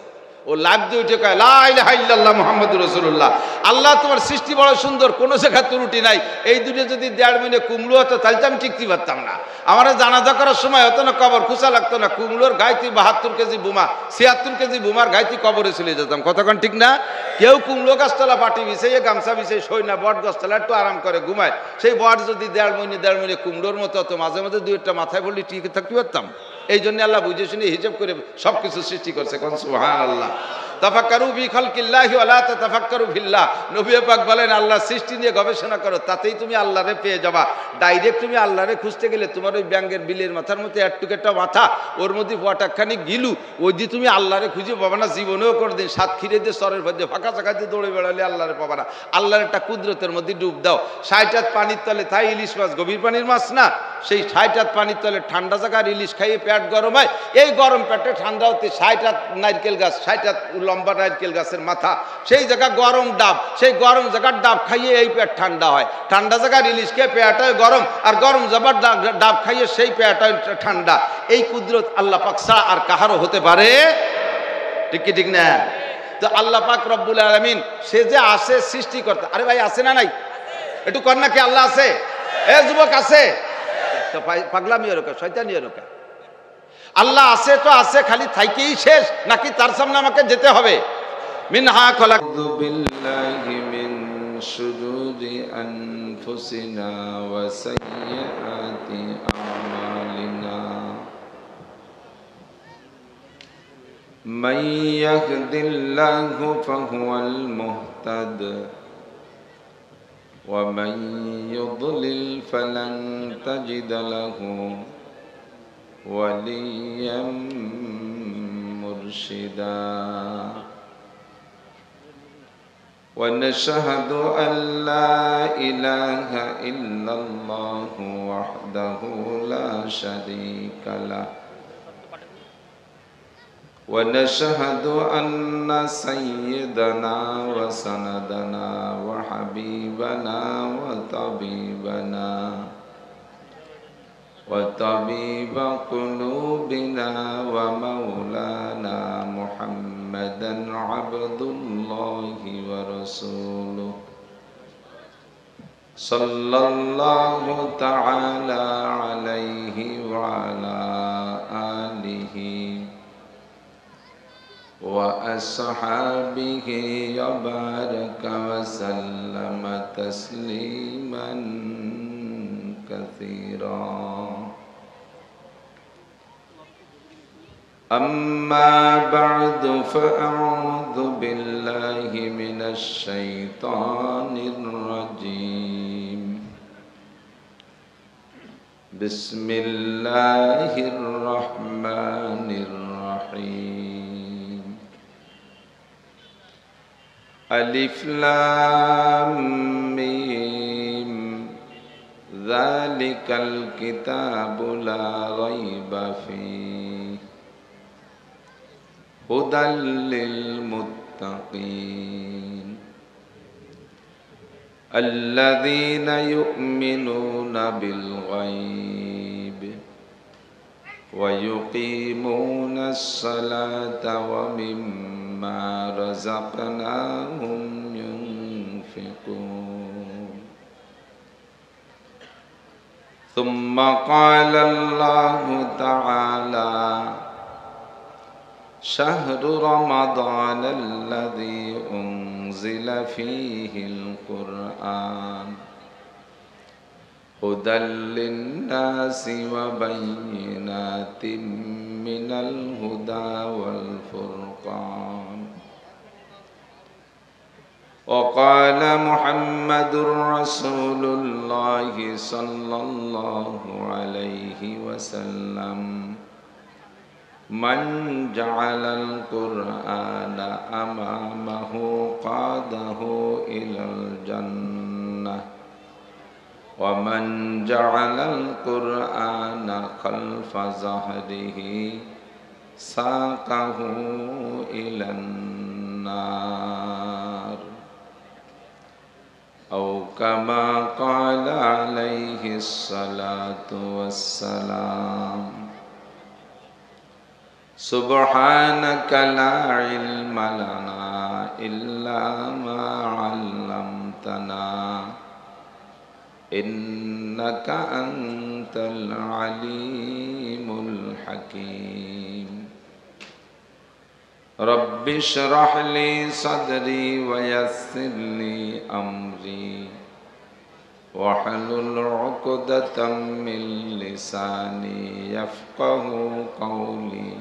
ও লাভ দিয়ে উঠে কয় লা ইলাহা ইল্লাল্লাহ মুহাম্মাদুর রাসূলুল্লাহ। আল্লাহ তোমার সৃষ্টি বড় সুন্দর, কোনো জায়গা ত্রুটি নাই। এই দুটো যদি 1.5 মণ কুমড়ো হতো তাহলে তো আমি টিকতে পারতাম না। আমার জানাজা করার সময় হতো না, কবর খুঁচা লাগতো না। কুমড়োর গাইতি 72 কেজি বোমা, 76 কেজি বোমার গাইতি কবরে চলে যেতাম। কতক্ষণ ঠিক না? কেউ কুমড়ো গাছতলা পাটি বিছাইয়ে গামছা বিছাই শোয় না, বট গাছতলা একটু আরাম করে ঘুমায়। সেই বট যদি 1.5 মণ কুমড়োর মতো হতো, মাঝে মাঝে 2-1টা মাথায় বললে টিকে থাকতে পারতাম। এই জন্য আল্লাহ বুঝে শুনে হিসাব করে সবকিছু সৃষ্টি করছে। কোন সুবহানাল্লাহ। তাফাক্কারু ফি খালকিল্লাহি ওয়া লা তাতাফাক্কারু ফিল্লাহ। নবী পাক বলেন আল্লাহর সৃষ্টি নিয়ে গবেষণা করো, তাতেই তুমি আল্লাহরে পেয়ে যাবা। ডাইরেক্ট তুমি আল্লাহরে খুঁজতে গেলে তোমার ওই ব্যাঙ্গের বিলের মাথার মধ্যে একটুকু একটা মাথা, ওর মধ্যে পটাকখানি গিলু, ওই দিয়ে তুমি আল্লাহরে খুঁজে পাবা না জীবনেও। কোনোদিন সাতক্ষীরে দিয়ে সরের মধ্যে ফাঁকা জায়গা দিয়ে দৌড়ে বেড়ালে আল্লাহরে পাবা না। আল্লাহর একটা কুদরতের মধ্যে ডুব দাও। 60 হাত পানির তলে তাই ইলিশ মাছ, গভীর পানির মাছ না, সেই 60 হাত পানির তলে ঠান্ডা জায়গার ইলিশ খাইয়ে পেট গরম হয়। এই গরম পেটে ঠান্ডা হতে 60 হাত নারকেল গাছ, 60 হাত লম্বা নারকেল গাছের মাথা, সেই জায়গা গরম ডাব, সেই গরম জায়গার ডাব খাইয়ে এই পেট ঠান্ডা হয়। ঠান্ডা জায়গার ইলিশ খেয়ে পেট হয় গরম, আর গরম জায়গার ডাব খাইয়ে সেই পেট হয় ঠান্ডা। এই কুদরত আল্লাহ পাক ছাড়া আর কাহারও হতে পারে? ঠিক কি ঠিক না? তো আল্লাহ পাক রব্বুল আলামিন সে যে আসে সৃষ্টিকর্তা। আরে ভাই আছে না নাই? একটু কর না কি আল্লাহ আছে? এ যুবক আছে? তো পাগলামি এরকম, শয়তানি এরকম। আল্লাহ আছে তো আছে, খালি থাইকেই শেষ নাকি তার সামনে আমাকে যেতে হবে? মিনহা খলাকতু বিল্লাহি মিন শুরুরি আনফুসিনা ওয়া সাইয়্যাতি আমালিনা মান ইয়াহদিল্লাহু ফাহুয়াল মুহতাদ ওয়া মান ইউদ্লিল ফালান তাজিদ লাহু ওয়ালিয়াম মুরশিদা ونشهد أن لا إله إلا الله وحده لا شريك له ونشهد أن سيدنا وسندنا وحبيبنا وطبيب قلوبنا ومولانا محمدا عبد الله ورسوله صلى الله تعالى عليه وعلى آله وأصحابه وبارك وسلم تسليما كثيرا أما بعد فأعوذ بالله من الشيطان الرجيم بسم الله الرحمن الرحيم ألف لام ميم ذلك الكتاب لا ريب فيه هدى للمتقين الذين يؤمنون بالغيب ويقيمون الصلاة ومما رزقناهم ينفقون ثم قال الله تعالى شهر رمضان الذي أنزل فيه القرآن هدى للناس وبينات من الهدى والفرقان وقال محمد رسول الله صلى الله عليه وسلم من جعل القرآن أمامه قاده إلى الجنة ومن جعل القرآن خلف ظهره ساقه إلى النار أو كما قال عليه الصلاة والسلام سبحانك لا علم لنا إلا ما علمتنا إنك أنت العليم الحكيم رب اشرح لي صدري ويسر لي أمري واحلل عقدة من لساني يفقه قولي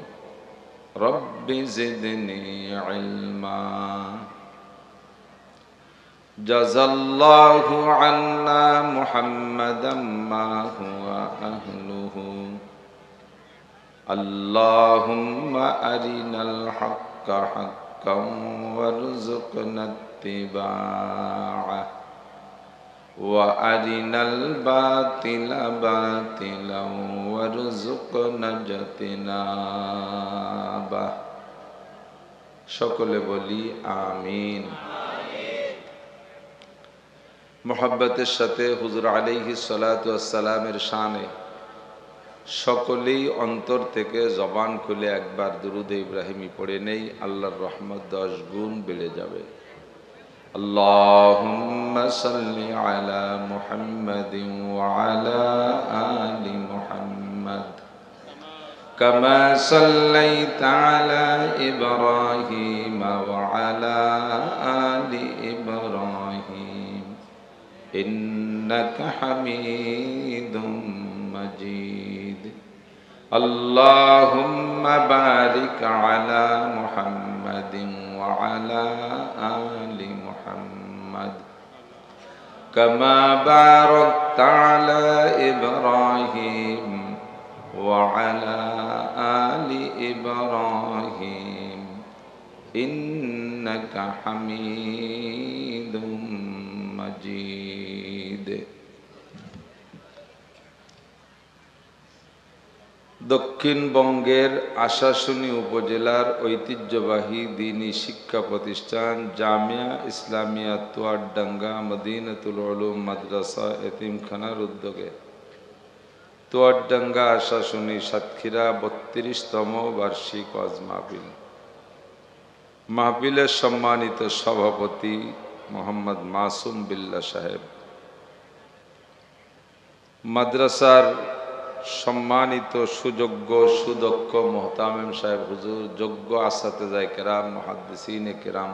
رب زدني علما جزى الله عنا محمدا ما هو أهله اللهم أرنا الحق حقا وارزقنا اتباعه وأرنا الباطل باطلا وارزقنا اجتنابه সকলে বলি আমিন। মোহাব্বতের সাথে হুজুর আলাইহিস সালাতু ওয়াস সালামের শানে সকলেই অন্তর থেকে জবান খুলে একবার দুরূদ ইব্রাহিমি পড়ে নেই, আল্লাহর রহমত 10 গুণ বেড়ে যাবে। আল্লাহুম্মা সাল্লি আলা মুহাম্মাদিন ওয়া আলা আলি মুহাম্মাদ কামা সাল্লাইতা আলা ইব্রাহিম ওয়া আলা আলি ইব্রাহিম ইন্নাকা হামিদুম মাজিদ। আল্লাহুম্মা বারিক আলা মুহাম্মাদিন ওয়া আলা আলি মুহাম্মাদ কামা বারাকতা আলা ইব্রাহিম ওয়া আলা আলি ইব্রাহিম ইন্নাকা হামিদুম মাজিদ। দক্ষিণবঙ্গের আশাশুনি উপজেলার ঐতিহ্যবাহী দ্বীনি শিক্ষা প্রতিষ্ঠান জামিয়া ইসলামিয়া তোয়ারডাঙ্গা মদিনাতুল উলুম মাদ্রাসা এতিমখানার উদ্যোগে তোয়ারডাঙ্গা আশাশুনি সাতক্ষীরা ৩২তম বার্ষিক ওয়াজ মাহফিল। মাহফিলের সম্মানিত সভাপতি মোহাম্মদ মাসুম বিল্লাহ সাহেব, মাদ্রাসার সম্মানিত সুযোগ্য সুদক্ষ মোহতামিম সাহেব হুজুর, যোগ্য আসাতেজায়ে কেরাম, মুহাদ্দিসিনে কেরাম,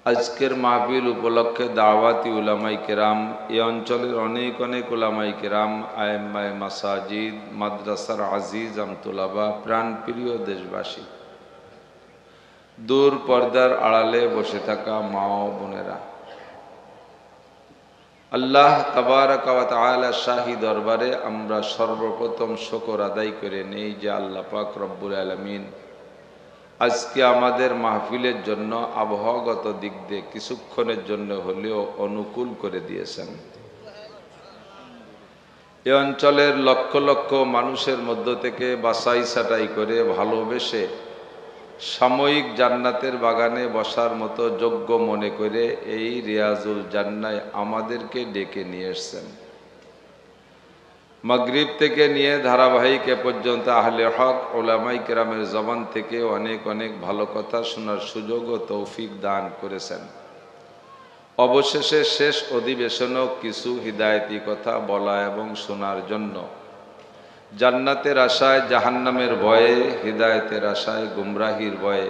আজকের মাহফিল উপলক্ষে দাওয়াতি উলামায়ে কেরাম, এই অঞ্চলের অনেক অনেক উলামায়ে কেরাম, আইম্মায়ে মাসাজিদ, মাদ্রাসার আজিজ আমতুলাবা, প্রাণপ্রিয় দেশবাসী, দূর পর্দার আড়ালে বসে থাকা মা ও বোনেরা, আল্লাহ তাবারাক ওয়া তাআলা শাহী দরবারে আমরা সর্বপ্রথম শুকর আদায় করে নেই যে আল্লাহ পাক রব্বুল আলামিন আজকে আমাদের মাহফিলের জন্য আবহাওয়াগত দিক দিয়ে কিছুক্ষণের জন্য হলেও অনুকূল করে দিয়েছেন। এই অঞ্চলের লক্ষ লক্ষ মানুষের মধ্য থেকে বাছাই ছাঁটাই করে ভালোবেসে সাময়িক জান্নাতের বাগানে বসার মতো যোগ্য মনে করে এই রিয়াজুল জান্নায় আমাদেরকে ডেকে নিয়ে এসেছেন। মাগরিব থেকে নিয়ে ধারাবাহিক এ পর্যন্ত আহলে হক উলামায়ে কেরামের জবান থেকে অনেক অনেক ভালো কথা শোনার সুযোগ ও তৌফিক দান করেছেন। অবশেষে শেষ অধিবেশনেও কিছু হিদায়তি কথা বলা এবং শোনার জন্য জান্নাতের আশায় জাহান্নামের ভয়ে, হিদায়তের আশায় গুমরাহির ভয়ে,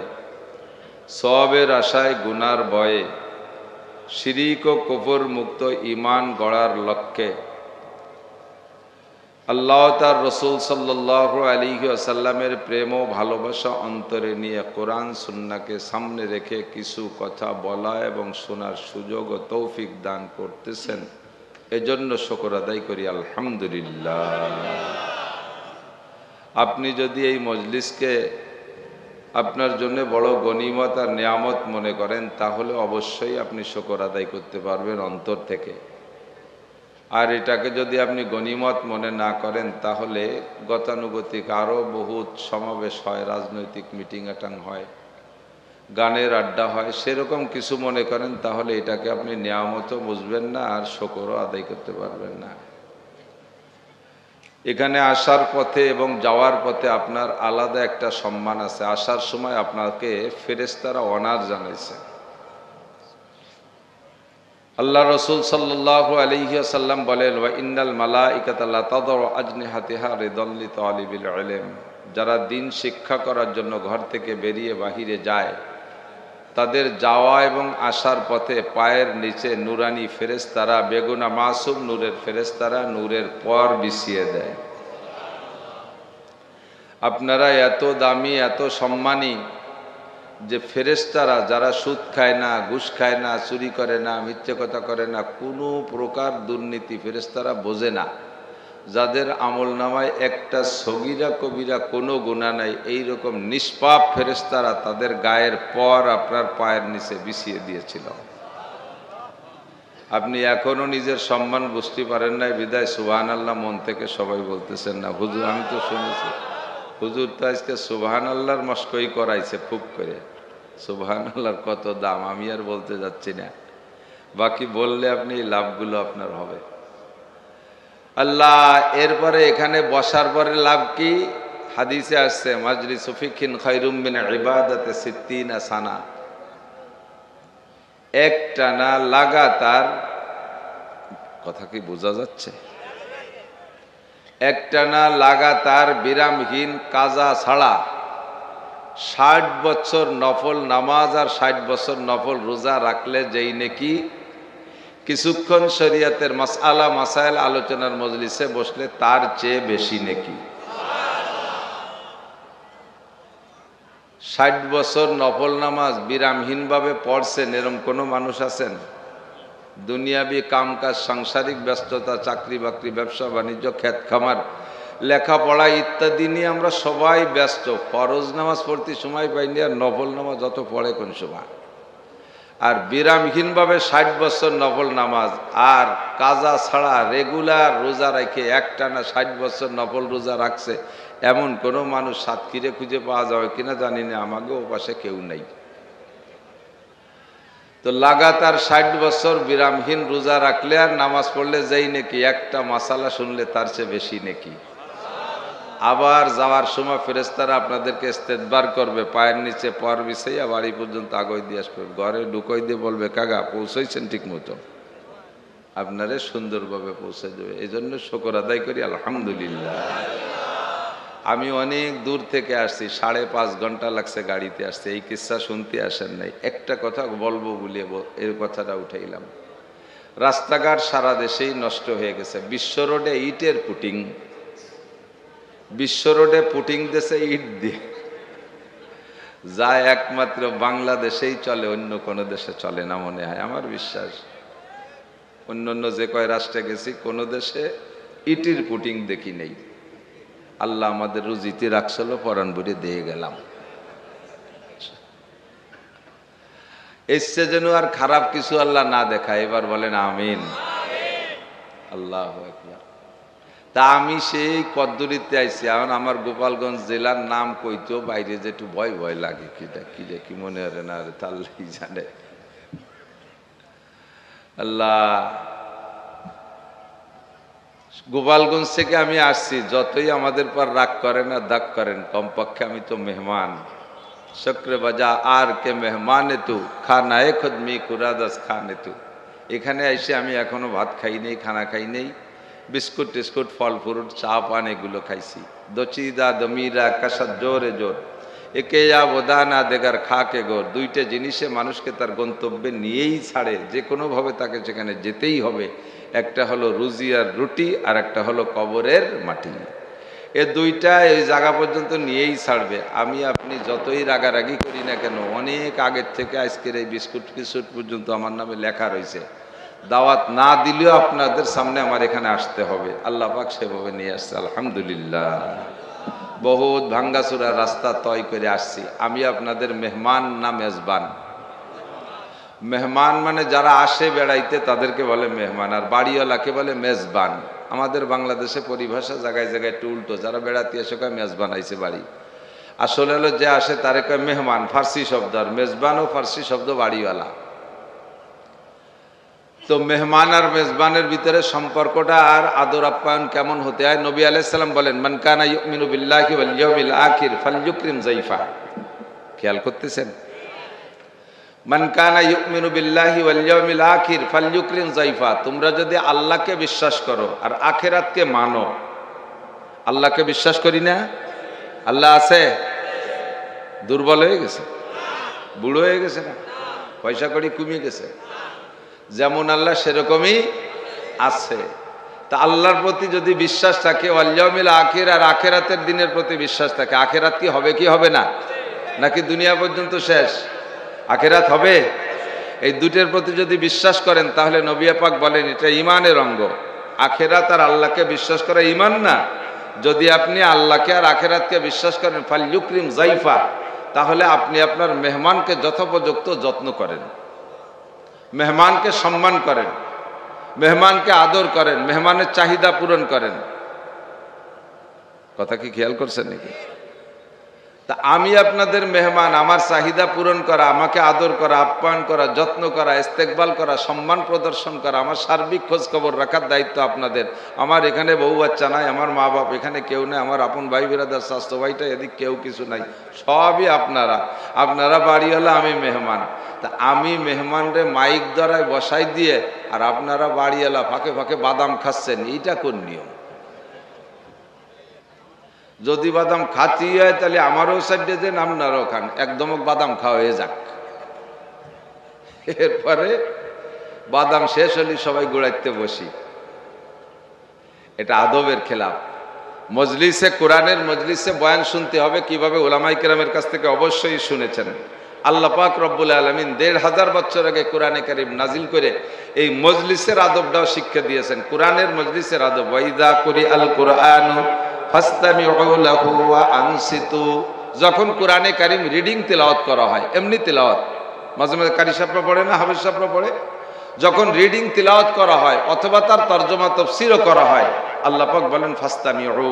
সওয়াবের আশায় গুনার ভয়ে, শিরিক ও কুফর মুক্ত ঈমান গড়ার লক্ষ্যে আল্লাহ তার রসুল সাল্লাল্লাহু আলাইহি ওয়াসাল্লামের প্রেম ও ভালোবাসা অন্তরে নিয়ে কোরআন সুন্নাহকে সামনে রেখে কিছু কথা বলা এবং শোনার সুযোগ ও তৌফিক দান করতেছেন, এজন্য শুকর আদায় করি আলহামদুলিল্লাহ। আপনি যদি এই মজলিসকে আপনার জন্য বড় গনিমত আর নিয়ামত মনে করেন তাহলে অবশ্যই আপনি শুকর আদায় করতে পারবেন অন্তর থেকে। আর এটাকে যদি আপনি গনিমত মনে না করেন তাহলে গতানুগতিক আরও বহুত সমাবেশ হয়, রাজনৈতিক মিটিং আটাং হয়, গানের আড্ডা হয়, সেরকম কিছু মনে করেন তাহলে এটাকে আপনি নিয়ামতও বুঝবেন না আর শুকরও আদায় করতে পারবেন না। এখানে আসার পথে এবং যাওয়ার পথে আপনার আলাদা একটা সম্মান আছে। আসার সময় আপনাকে ফেরেশতারা অনার জানাইছে। আল্লাহ রসুল সাল্লাল্লাহু আলাইহি ওয়াসাল্লাম বলেন, ওয়া ইন্নাল মালাইকাতা লা তাদউ আজনিহাতিহা রিদাল লিতালিবিল ইলম, যারা দিন শিক্ষা করার জন্য ঘর থেকে বেরিয়ে বাহিরে যায় তাদের যাওয়া এবং আসার পথে পায়ের নিচে নুরানি ফেরেশতারা, বেগুনা মাসুম নূরের ফেরেশতারা নূরের পর বিছিয়ে দেয়। আপনারা এত দামি, এত সম্মানী যে ফেরেশতারা যারা সুদ খায় না, ঘুষ খায় না, চুরি করে না, মিথ্যে কথা করে না, কোনো প্রকার দুর্নীতি ফেরেশতারা বোঝে না, যাদের আমল নামায় একটা সগীরা কবিরা কোনো গুনাহ নাই, এইরকম নিষ্পাপ ফেরেশতারা তাদের গায়ের পর আপনার পায়ের নিচে বিছিয়ে দিয়েছিল। আপনি এখনো নিজের সম্মান বুঝতে পারেন নাই বিদায় সুবহানাল্লাহ মন থেকে সবাই বলতেছেন না। হুজুর, আমি তো শুনেছি হুজুর তো আজকে সুবহানাল্লাহর মস্কই করাইছে ফুক করে। সুবহানাল্লাহর কত দাম আমি আর বলতে যাচ্ছি না, বাকি বললে আপনি এই লাভগুলো আপনার হবে। আল্লাহ এরপরে এখানে বসার পরে লাভ কি? হাদিসে আসছে, মাজলিসু ফিকহিন খায়রুম মিন ইবাদাতি সিত্তিনা সানা। একটানা লাগাতার, কথা কি বোঝা যাচ্ছে? একটানা লাগাতার বিরামহীন কাজা ছাড়া 60 বছর নফল নামাজ আর 60 বছর নফল রোজা রাখলে যেই নেকি, কিছুক্ষণ শরীয়তের মাসআলা মাসাইল আলোচনার মজলিসে বসলে তার চেয়ে বেশি নেকি। 60 বছর নফল নামাজ বিরামহীনভাবে পড়ছেন এরকম কোনো মানুষ আছেন? দুনিয়াবি কামকাজ, সাংসারিক ব্যস্ততা, চাকরি বাকরি, ব্যবসা বাণিজ্য, ক্ষেত খামার, লেখাপড়া ইত্যাদি নিয়ে আমরা সবাই ব্যস্ত। ফরজ নামাজ পড়তে সময় পাইনি, আর নফল নামাজ যত পড়ে কোন সময়। আর বিরামহীনভাবে 60 বছর নফল নামাজ আর কাজা ছাড়া রেগুলার রোজা রেখে একটানা 60 বছর নফল রোজা রাখছে এমন কোনো মানুষ সাতক্ষীরে খুঁজে পাওয়া যাবে কিনা জানি না, আমাকে ও পাশে কেউ নেই। তো লাগাতার 60 বছর বিরামহীন রোজা রাখলে আর নামাজ পড়লে যেই নাকি একটা মাসালা শুনলে তার চেয়ে বেশি নাকি। আবার যাওয়ার সময় ফেরেশতারা আপনাদেরকে ইস্তেগফার করবে, পায়ের নিচে পর বিছাইয়া বাড়ি পর্যন্ত আগই দিয়ে আসবে, ঘরে ঢুকাই দিয়ে বলবে কাকা পৌঁছাইছেন ঠিক মতো, আপনারে সুন্দরভাবে পৌঁছে দেবে। এই জন্য শুকর আদায় করি আলহামদুলিল্লাহ। আমি অনেক দূর থেকে আসছি, 5.5 ঘন্টা লাগছে গাড়িতে আসছে। এই কিস্সা শুনতে আসেন নাই, একটা কথা বলবো বলে এর কথাটা উঠাইলাম। রাস্তাঘাট সারা দেশেই নষ্ট হয়ে গেছে। বিশ্ব রোডে ইটের পুটিং, বিশ্ব রোডে পুটিং দেশে ইট দিয়ে, যা একমাত্র বাংলাদেশেই চলে, অন্য কোনো দেশে চলে না মনে হয় আমার বিশ্বাস। অন্য যে কয় রাষ্ট্রে গেছি কোনো দেশে ইটির পুটিং দেখি নেই। আল্লাহ আমাদের রুজিতে রাখছিল, পরাণ ভরে দিয়ে গেলাম। এসছে যেন আর খারাপ কিছু আল্লাহ না দেখায়, এবার বলেন আমিন। আল্লাহু আকবার। তা আমি সেই কদ্দুরিতে আইছি, এখন আমার গোপালগঞ্জ জেলার নাম কইতো বাইরে যে একটু ভয় ভয় লাগে, কি মনে হয় না, আল্লাহই জানে। আল্লাহ, গোপালগঞ্জ থেকে আমি আসছি, যতই আমাদের পর রাগ করেন আর দাগ করেন, কমপক্ষে আমি তো মেহমান। শুক্রে বাজা আর কে মেহমানে তু খানায়ে খুদ মি কুরাদাস খানে তু। এখানে এসে আমি এখনো ভাত খাই নেই, খানা খাই নেই, বিস্কুট টিস্কুট ফল ফ্রুট চা পান এগুলো খাইছি। দচিদা দমিরা কাসাদ জোরে জোর একে বোদানা দেগার খাকে গোর। দুইটা জিনিসে মানুষকে তার গন্তব্যে নিয়েই ছাড়ে, যে কোনোভাবে তাকে সেখানে যেতেই হবে। একটা হলো রুজি আর রুটি, আর একটা হলো কবরের মাটি। এ দুইটা এই জায়গা পর্যন্ত নিয়েই ছাড়বে। আমি আপনি যতই রাগারাগি করি না কেন, অনেক আগের থেকে আজকের এই বিস্কুট টিস্কুট পর্যন্ত আমার নামে লেখা রয়েছে। দাওয়াত না দিলেও আপনাদের সামনে আমার এখানে আসতে হবে। আল্লাহ পাক সেভাবে নিয়ে আসছে আলহামদুলিল্লাহ। বহুত ভাঙ্গাচুরা রাস্তা তয় করে আসছি। আমি আপনাদের মেহমান না মেজবান? মেহমান মানে যারা আসে বেড়াইতে তাদেরকে বলে মেহমান, আর বাড়িওয়ালাকে বলে মেজবান। আমাদের বাংলাদেশে পরিভাষা জায়গায় জায়গায় একটু উল্টো, যারা বেড়াতে এসে কয় মেজবান আইছে বাড়ি, আসলে হলো যে আসে তারে কয় মেহমান, ফার্সি শব্দ। আর মেজবান ও ফার্সি শব্দ বাড়িওয়ালা। তো মেহমান আর মেজবানের ভিতরে সম্পর্কটা আর আদর আপ্যায়ন কেমন হতে হয়? নবী আলাইহিস সালাম বলেন, মান কানা ইউমিনু বিল্লাহি ওয়াল ইয়াউমিল আখির ফালইউকরিম যায়ফা। খেয়াল করতেছেন? মান কানা ইউমিনু বিল্লাহি ওয়াল ইয়াউমিল আখির ফালইউকরিম যায়ফা। তোমরা যদি আল্লাহকে বিশ্বাস করো আর আখিরাতকে মানো। আল্লাহকে বিশ্বাস করি না? আল্লাহ আছে? দুর্বল হয়ে গেছে? বুড়ো হয়ে গেছে? না পয়সা কড়ি কমে গেছে? যেমন আল্লাহ সেরকমই আছে। তা আল্লাহর প্রতি যদি বিশ্বাস থাকে, ওয়াল ইয়াউমিল আখির আর আখিরাতের দিনের প্রতি বিশ্বাস থাকে, আখিরাত কি হবে কি হবে না? নাকি দুনিয়া পর্যন্ত শেষ? আখিরাত হবে। এই দুটের প্রতি যদি বিশ্বাস করেন তাহলে নবী পাক বলেন এটা ঈমানের অঙ্গ। আখিরাত আর আল্লাহকে বিশ্বাস করা ঈমান না? যদি আপনি আল্লাহকে আর আখিরাতকে বিশ্বাস করেন, ফালইউকরিম যায়ফা, তাহলে আপনি আপনার মেহমানকে যথোপযুক্ত যত্ন করেন, মেহমানকে সম্মান করেন, মেহমানকে আদর করেন, মেহমানের চাহিদা পূরণ করেন। কথা কি খেয়াল করছেন নাকি? তা আমি আপনাদের মেহমান, আমার চাহিদা পূরণ করা, আমাকে আদর করা, আপ্যায়ন করা, যত্ন করা, ইস্তেকবাল করা, সম্মান প্রদর্শন করা, আমার সার্বিক খোঁজ খবর রাখার দায়িত্ব আপনাদের। আমার এখানে বউ বাচ্চা নাই, আমার মা বাপ এখানে কেউ নাই, আমার আপন ভাই বিরাদার স্বাস্থ্য ভাইটা এদিক কেউ কিছু নাই, সবই আপনারা। আপনারা বাড়িওয়ালা, আমি মেহমান। তা আমি মেহমানরে মাইক দ্বারায় বসাই দিয়ে আর আপনারা বাড়িওয়ালা ফাঁকে ফাঁকে বাদাম খাচ্ছেন, এইটা কোন নিয়ম? যদি বাদাম খাতি হয় তাহলে আমারও সাইডে দেন, আপনারাও খান, একদম বাদাম খাওয়া হয়ে যাক। এরপরে বাদাম শেষ হলে সবাই গোড়াইতে বসি। এটা আদবের খেলাফ। মজলিসে, কোরআনের মজলিসে বয়ান শুনতে হবে কিভাবে, উলামায়ে কেরামের কাছ থেকে অবশ্যই শুনেছেন। আল্লাহ পাক রব্বুল আলামিন ১৫০০ বছর আগে কোরআনে কারীম নাজিল করে এই মজলিসের আদবটাও শিক্ষা দিয়েছেন। কোরআনের মজলিসের আদব, ওয়াইদা কুরি আল কোরআনু ফাস্তামিউ লাহু ওয়া আনসিতু। যখন কোরআনে কারীম রিডিং তেলাওয়াত করা হয়, এমনি তেলাওয়াত, মাঝে মাঝে কারি সাহেবরা পড়ে না, হাফেজ সাহেবরা পড়ে, যখন রিডিং তেলাওয়াত করা হয় অথবা তার তরজমা তাফসীরও করা হয়, আল্লাহ পাক বলেন ফাস্তামিউ।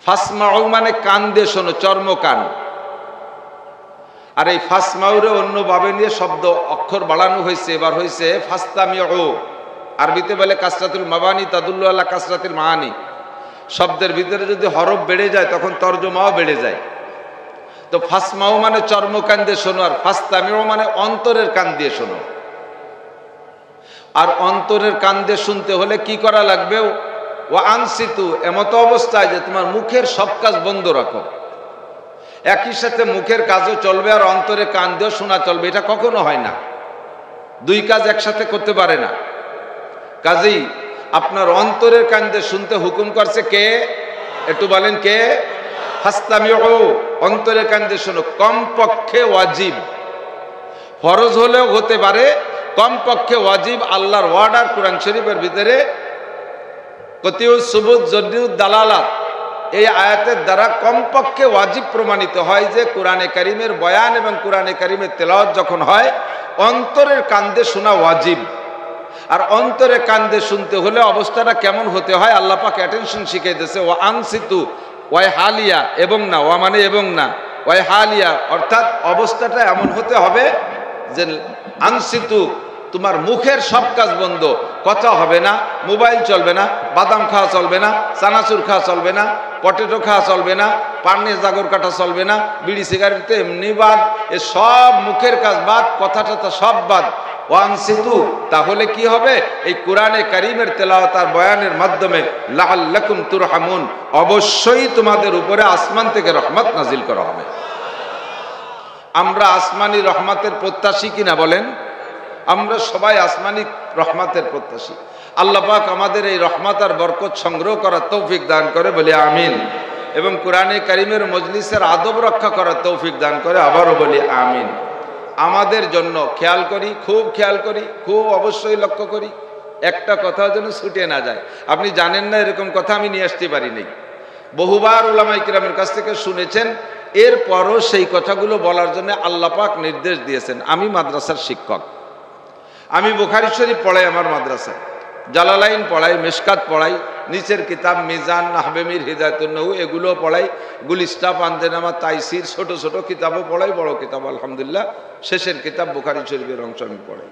ফাসমাউ মানে কান দিয়ে শোনো, চর্ম কান। আর এই ফাসমাউরে অন্য ভাবে নিয়ে শব্দ অক্ষর বাড়ানো হয়েছে, এবার হয়েছে ফাস্তামিউ। আরবিতে বলে কাসরাতুল মাবানি তাদুল্লু আলা কাসরাতিল মাআনি। শব্দের ভিতরে যদি হরফ বেড়ে যায় তখন তর্জমাও বেড়ে যায়। তো ফাসমাউ মানে চর্ম কান দিয়ে শোনো, আর ফাস্তামিউ মানে অন্তরের কান দিয়ে শোনো। আর অন্তরের কান দিয়ে শুনতে হলে কি করা লাগবে? ওয়া আনসিতু, এমত অবস্থায় যে তোমার মুখের সব কাজ বন্ধ রাখো। একই সাথে মুখের কাজও চলবে আর অন্তরে কান দিয়েও শোনা চলবে, এটা কখনো হয় না। দুই কাজ একসাথে করতে পারে না। কাজেই আপনার অন্তরের কান দিয়ে শুনতে হুকুম করছে কে? একটু বলেন কে? ফাস্তামিউ, অন্তরের কান দিয়ে শোনো। কমপক্ষে ওয়াজিব, ফরজ হলেও হতে পারে, কমপক্ষে ওয়াজিব। আল্লাহর ওয়ার্ডার কোরআন শরীফের ভিতরে কতিউস সুবুত জদিউদ দালালাত, এই আয়াতের দ্বারা কমপক্ষে ওয়াজিব প্রমাণিত হয় যে কোরআনে কারীমের বয়ান এবং কোরআনে কারীমের তেলাওয়াত যখন হয় অন্তরের কান দিয়ে শোনা ওয়াজিব। আর অন্তরে কান দিয়ে শুনতে হলে অবস্থাটা কেমন হতে হয় আল্লাহ পাক অ্যাটেনশন শিখিয়ে দিয়েছে। ওয়া আনসিতু, ওয়াই হালিয়া, এবং না, ওয়া মানে এবং না, ওয়াই হালিয়া, অর্থাৎ অবস্থাটা এমন হতে হবে যে আনসিতু, তোমার মুখের সব কাজ বন্ধ, কথা হবে না, মোবাইল চলবে না, বাদাম খাওয়া চলবে না, চানাচুর খাওয়া চলবে না, পটেটো খাওয়া চলবে না, পানে জাগর কাটা চলবে না, বিড়ি সিগারেট এমনি বাদ, এ সব মুখের কাজ বাদ, কথা টথা সব বাদ। ওয়ানসিতু, তাহলে কি হবে? এই কোরআনে কারীমের তেলাওয়াত আর বয়ানের মাধ্যমে লাআল্লাকুম তুরহামুন, অবশ্যই তোমাদের উপরে আসমান থেকে রহমত নাজিল করা হবে। আমরা আসমানি রহমতের প্রত্যাশী কিনা বলেন? আমরা সবাই আসমানি রহমতের প্রত্যাশী। আল্লাহ পাক আমাদের এই রহমত আর বরকত সংগ্রহ করার তৌফিক দান করে, বলি আমিন। এবং কোরআনে কারীমের মজলিসের আদব রক্ষা করার তৌফিক দান করে, আবারও বলি আমিন। আমাদের জন্য খেয়াল করি, খুব খেয়াল করি, খুব অবশ্যই লক্ষ্য করি, একটা কথাও যেন ছুটে না যায়। আপনি জানেন না এরকম কথা আমি নিয়ে আসতে পারিনি, বহুবার উলামায়ে কিরামের কাছ থেকে শুনেছেন। এরপরও সেই কথাগুলো বলার জন্য আল্লাহ পাক নির্দেশ দিয়েছেন। আমি মাদ্রাসার শিক্ষক, আমি বুখারী শরীফ পড়াই আমার মাদ্রাসায়, জালালাইন পড়াই, মিশকাত পড়াই, নিচের কিতাব মিজান, নাহবে মির, হিদায়াতুন নহু এগুলো পড়াই, গুলিস্তা, পান্তেনামা, তাইসির, ছোট ছোট কিতাবও পড়াই, বড় কিতাব আলহামদুলিল্লাহ, শেষের কিতাব বুখারী শরীফের অংশ আমি পড়াই।